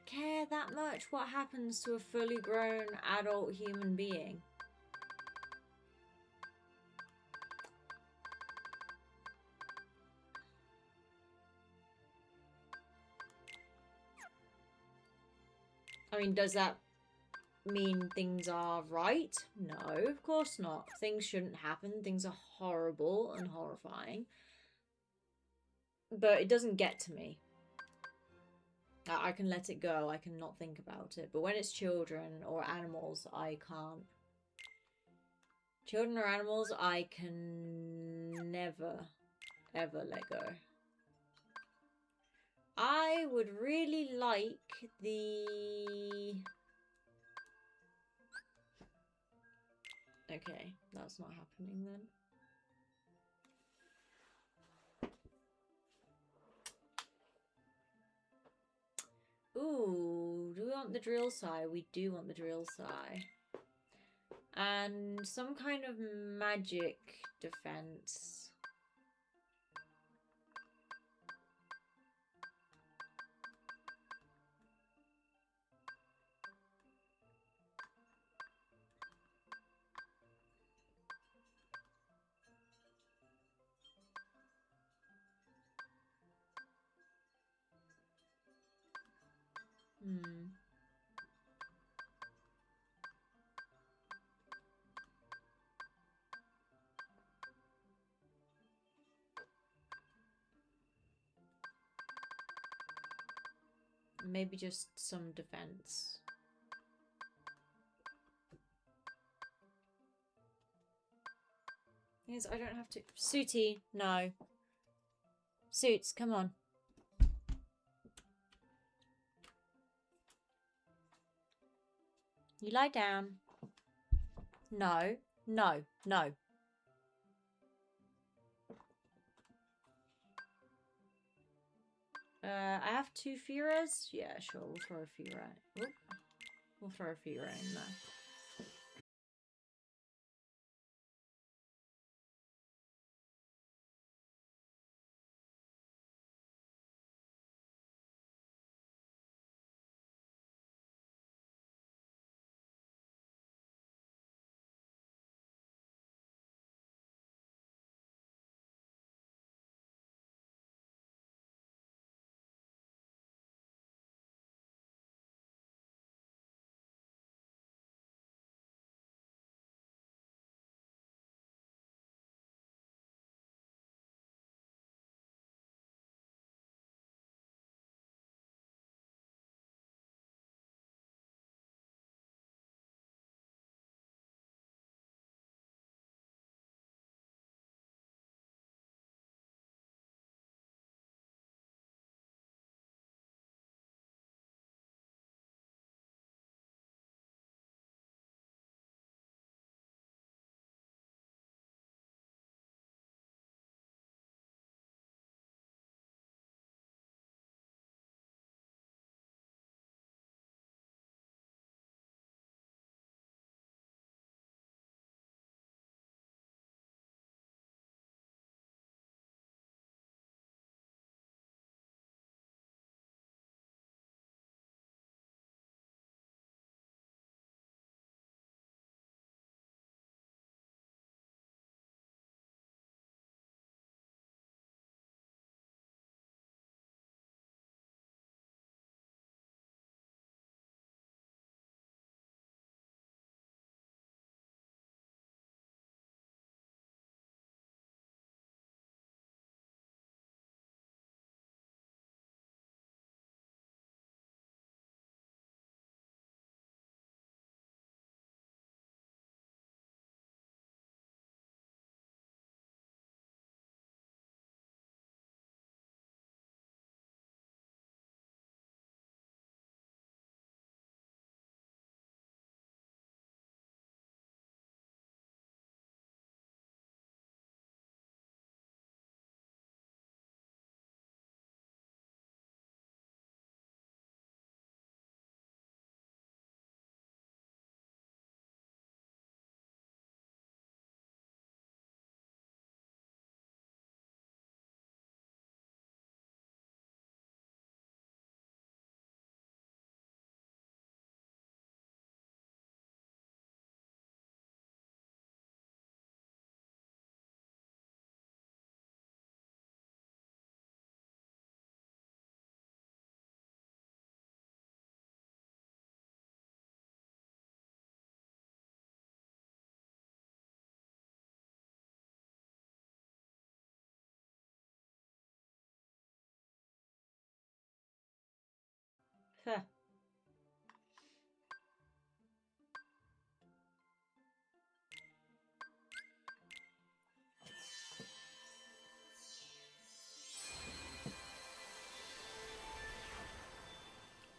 care that much what happens to a fully grown adult human being. I mean, does that mean things are right? No, of course not. Things shouldn't happen. Things are horrible and horrifying. But it doesn't get to me. I can let it go. I can not think about it. But when it's children or animals, I can't. Children or animals, I can never, ever let go. I would really like the... Okay, that's not happening then. Ooh, do we want the drill sigh? We do want the drill sigh. And some kind of magic defense. Maybe just some defense. Yes, I don't have to. Sooty, no. Suits, come on. You lie down. No, no, no. I have 2 Firas? Yeah, sure, we'll throw a Fira. Oop. We'll throw a Fira in there. Huh.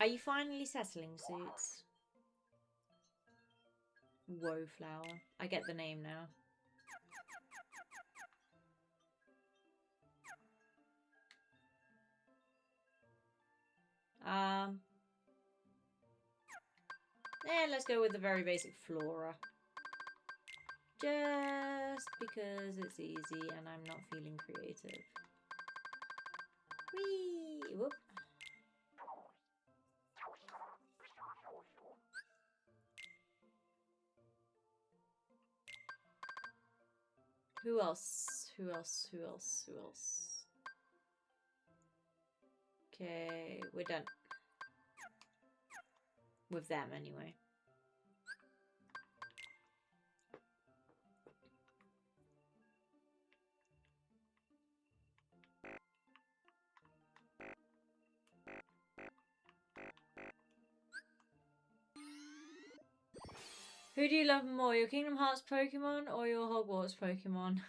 Are you finally settling, Suits? Woe flower. I get the name now. Yeah, let's go with the very basic flora. Just because it's easy and I'm not feeling creative. Whee! Whoop. Who else? Who else? Who else? Who else? Okay, we're done. With them, anyway. Who do you love more, your Kingdom Hearts Pokemon or your Hogwarts Pokemon?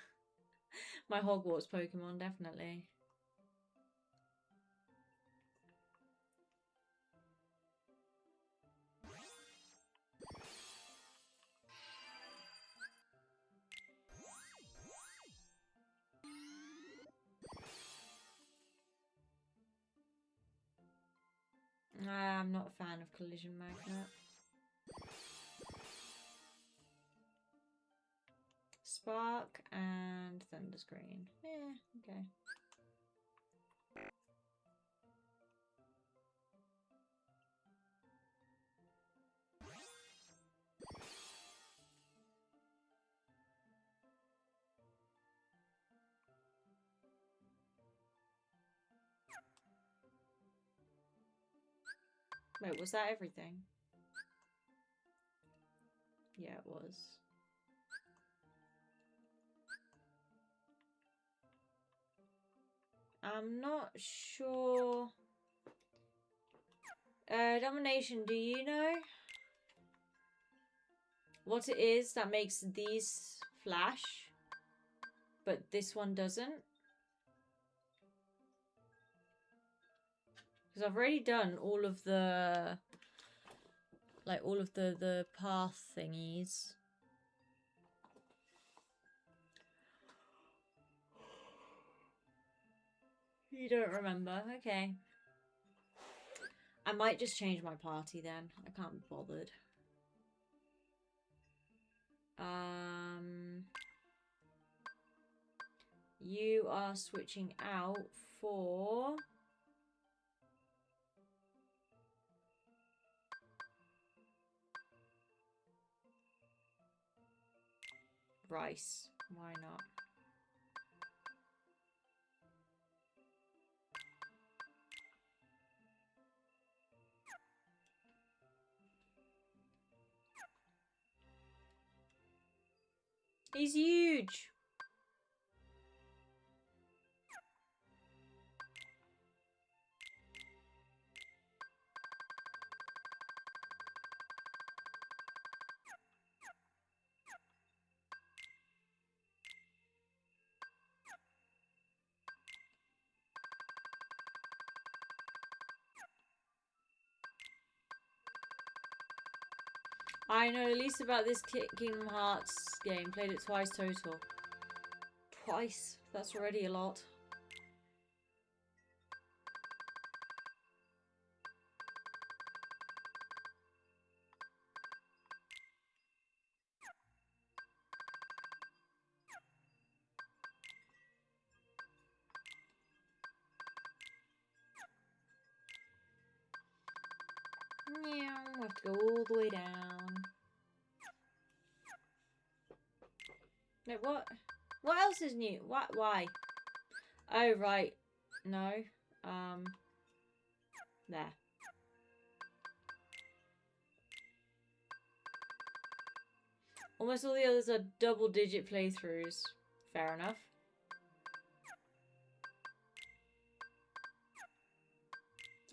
My Hogwarts Pokemon, definitely. I'm not a fan of Collision Magnet. Spark and Thunder Screen. Yeah, okay. Wait, was that everything? Yeah, it was. I'm not sure. Domination, do you know what it is that makes these flash, but this one doesn't? Because I've already done all of the, like, all of the path thingies. You don't remember? Okay. I might just change my party then. I can't be bothered. You are switching out for... Rice. Why not? He's huge! I know the least about this Kingdom Hearts game. Played it twice total. Twice? That's already a lot. Yeah, we have to go all the way down. Wait, what? What else is new? What? Why? Oh, right. No. There. Almost all the others are double-digit playthroughs. Fair enough.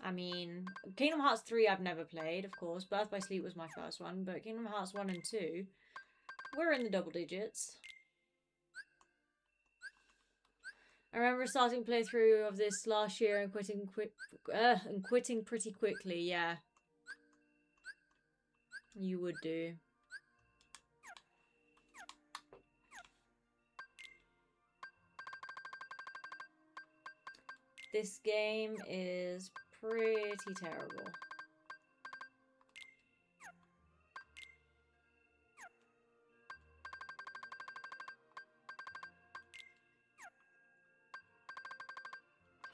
I mean, Kingdom Hearts 3 I've never played, of course. Birth by Sleep was my first one, but Kingdom Hearts 1 and 2, we're in the double digits. I remember starting playthrough of this last year and quitting pretty quickly, yeah. You would do. This game is pretty terrible.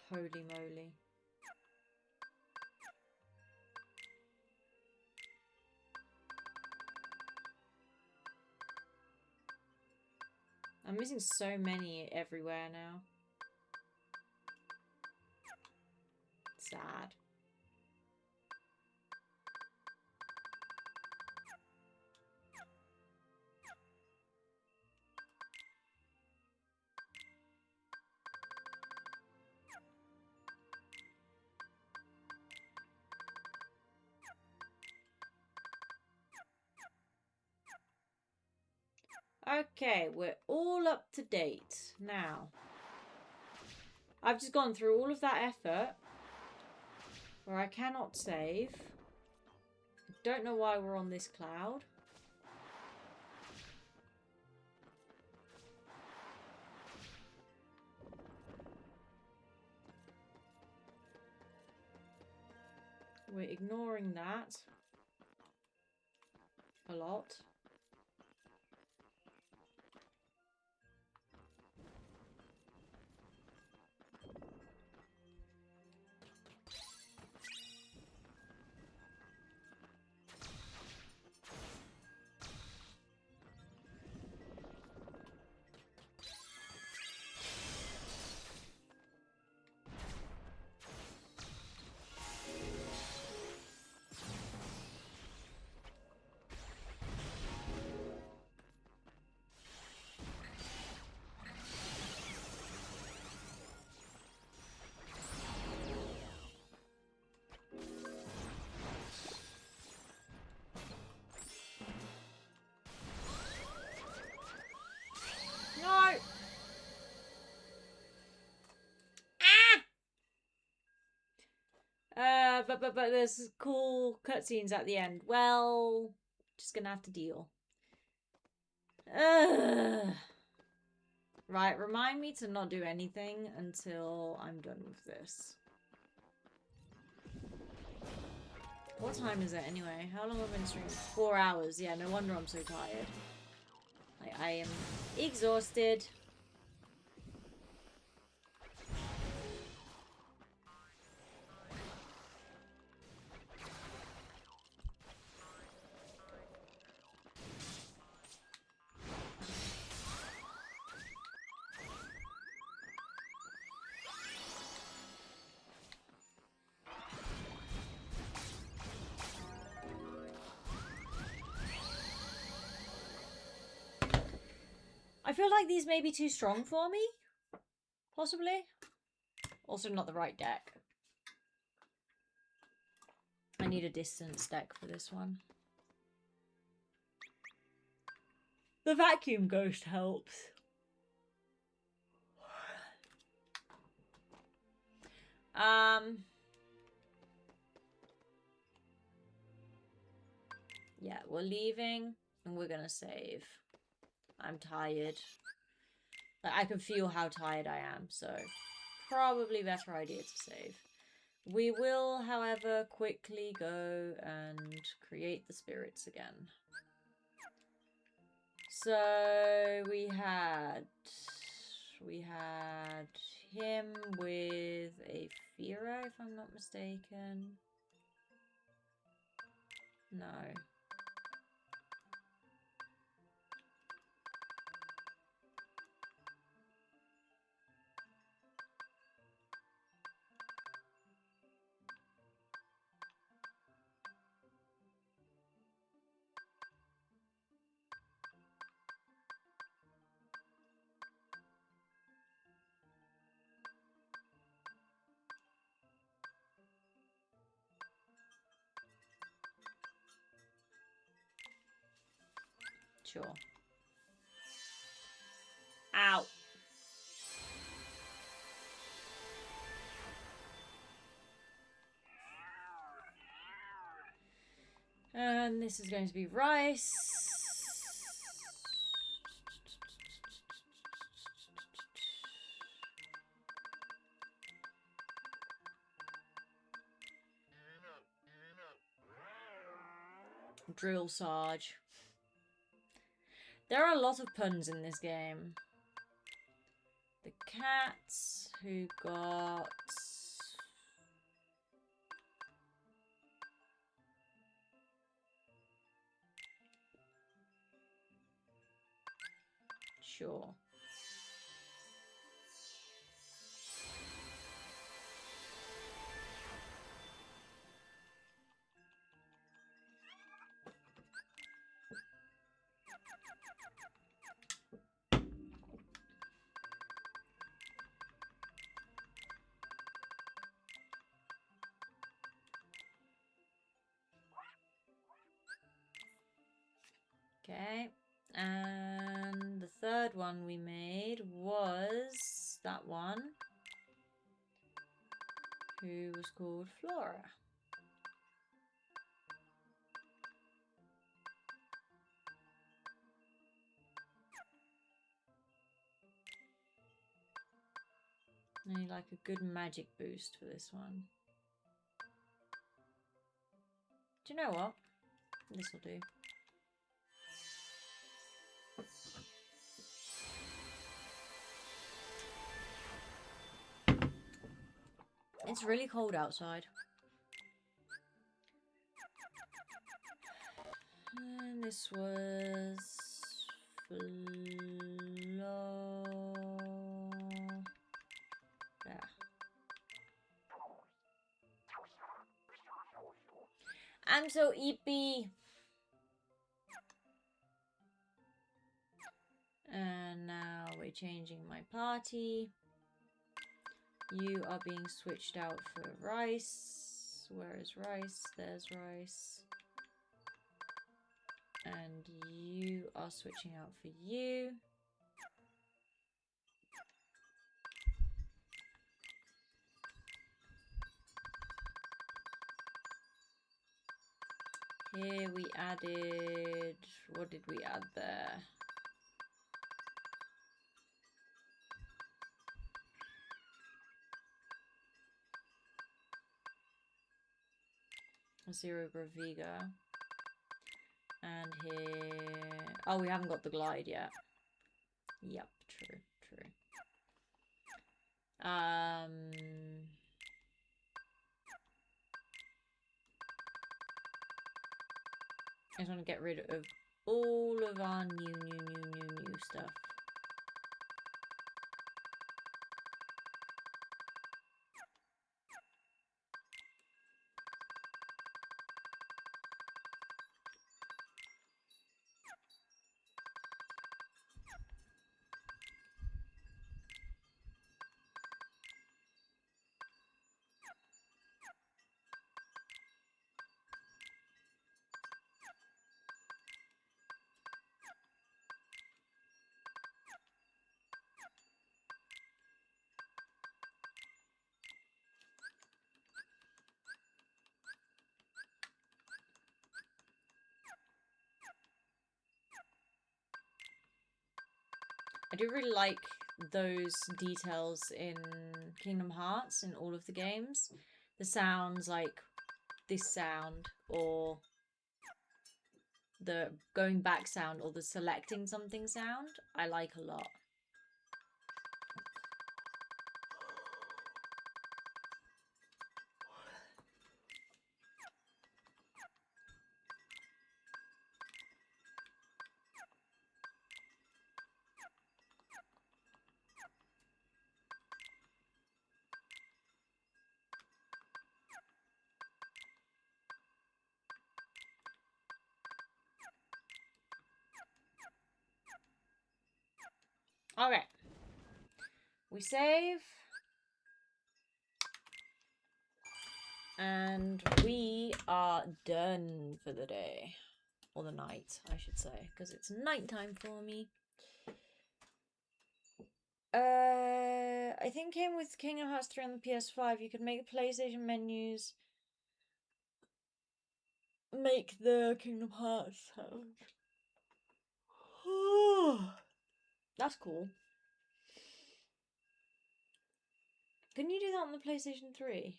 Holy moly. I'm missing so many everywhere now. Sad. Okay, we're all up to date now. I've just gone through all of that effort where I cannot save. I don't know why we're on this cloud. We're ignoring that a lot. No! But there's cool cutscenes at the end. Well, just gonna have to deal. Right, remind me to not do anything until I'm done with this. What time is it anyway? How long have I been streaming? 4 hours. Yeah, no wonder I'm so tired. Like, I am exhausted. I feel like these may be too strong for me. Possibly. Also not the right deck. I need a distance deck for this one. The vacuum ghost helps. Yeah, we're leaving and we're gonna save. I'm tired. Like, I can feel how tired I am, so probably better idea to save. We will, however, quickly go and create the spirits again. So we had him with a Fira, if I'm not mistaken. No. Sure. Ow. And this is going to be rice. Drill Sarge. There are a lot of puns in this game. The cats who got... Sure. Okay, and the third one we made was that one, who was called Flora. I need like a good magic boost for this one. Do you know what? This will do. It's really cold outside. And this was... Yeah. I'm so eepy. And now we're changing my party. You are being switched out for rice. Where is rice? There's rice. And you are switching out for you. Here we added... What did we add there? Zero Graviga. And here... Oh, we haven't got the glide yet. Yep, true, true. I just want to get rid of all of our new stuff. I do really like those details in Kingdom Hearts in all of the games. The sounds like this sound, or the going back sound, or the selecting something sound, I like a lot. Okay. We save. And we are done for the day. Or the night, I should say, because it's nighttime for me. I think came with Kingdom Hearts 3 on the PS5. You could make the PlayStation menus, make the Kingdom Hearts sound. That's cool. Can you do that on the PlayStation 3?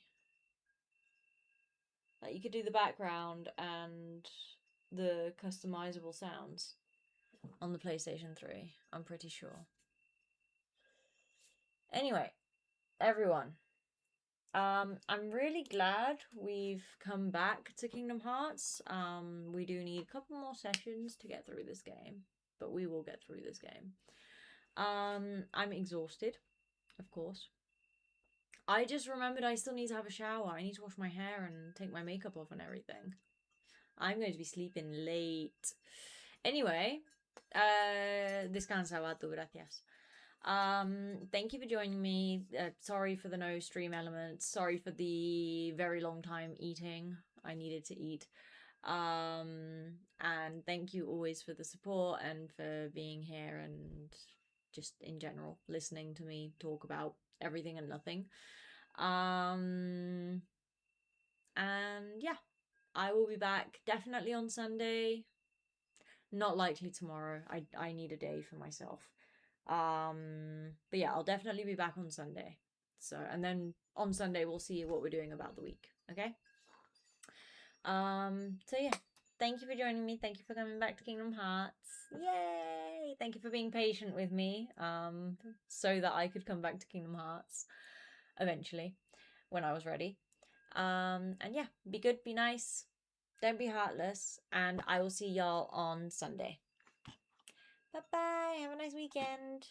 Like, you could do the background and the customizable sounds on the PlayStation 3. I'm pretty sure. Anyway, everyone. I'm really glad we've come back to Kingdom Hearts. We do need a couple more sessions to get through this game, but we will get through this game. I'm exhausted, of course. I just remembered I still need to have a shower. I need to wash my hair and take my makeup off and everything. I'm going to be sleeping late. Anyway, descansa, vato, gracias. Thank you for joining me. Sorry for the no stream elements. Sorry for the very long time eating. I needed to eat. And thank you always for the support and for being here and just in general listening to me talk about everything and nothing. And yeah, I will be back definitely on Sunday. Not likely tomorrow. I need a day for myself. But yeah, I'll definitely be back on Sunday. So, and then on Sunday we'll see what we're doing about the week. Okay. So yeah, thank you for joining me. Thank you for coming back to Kingdom Hearts. Yay! Thank you for being patient with me. So that I could come back to Kingdom Hearts eventually when I was ready. And yeah, be good, be nice, don't be heartless, and I will see y'all on Sunday. Bye bye. Have a nice weekend.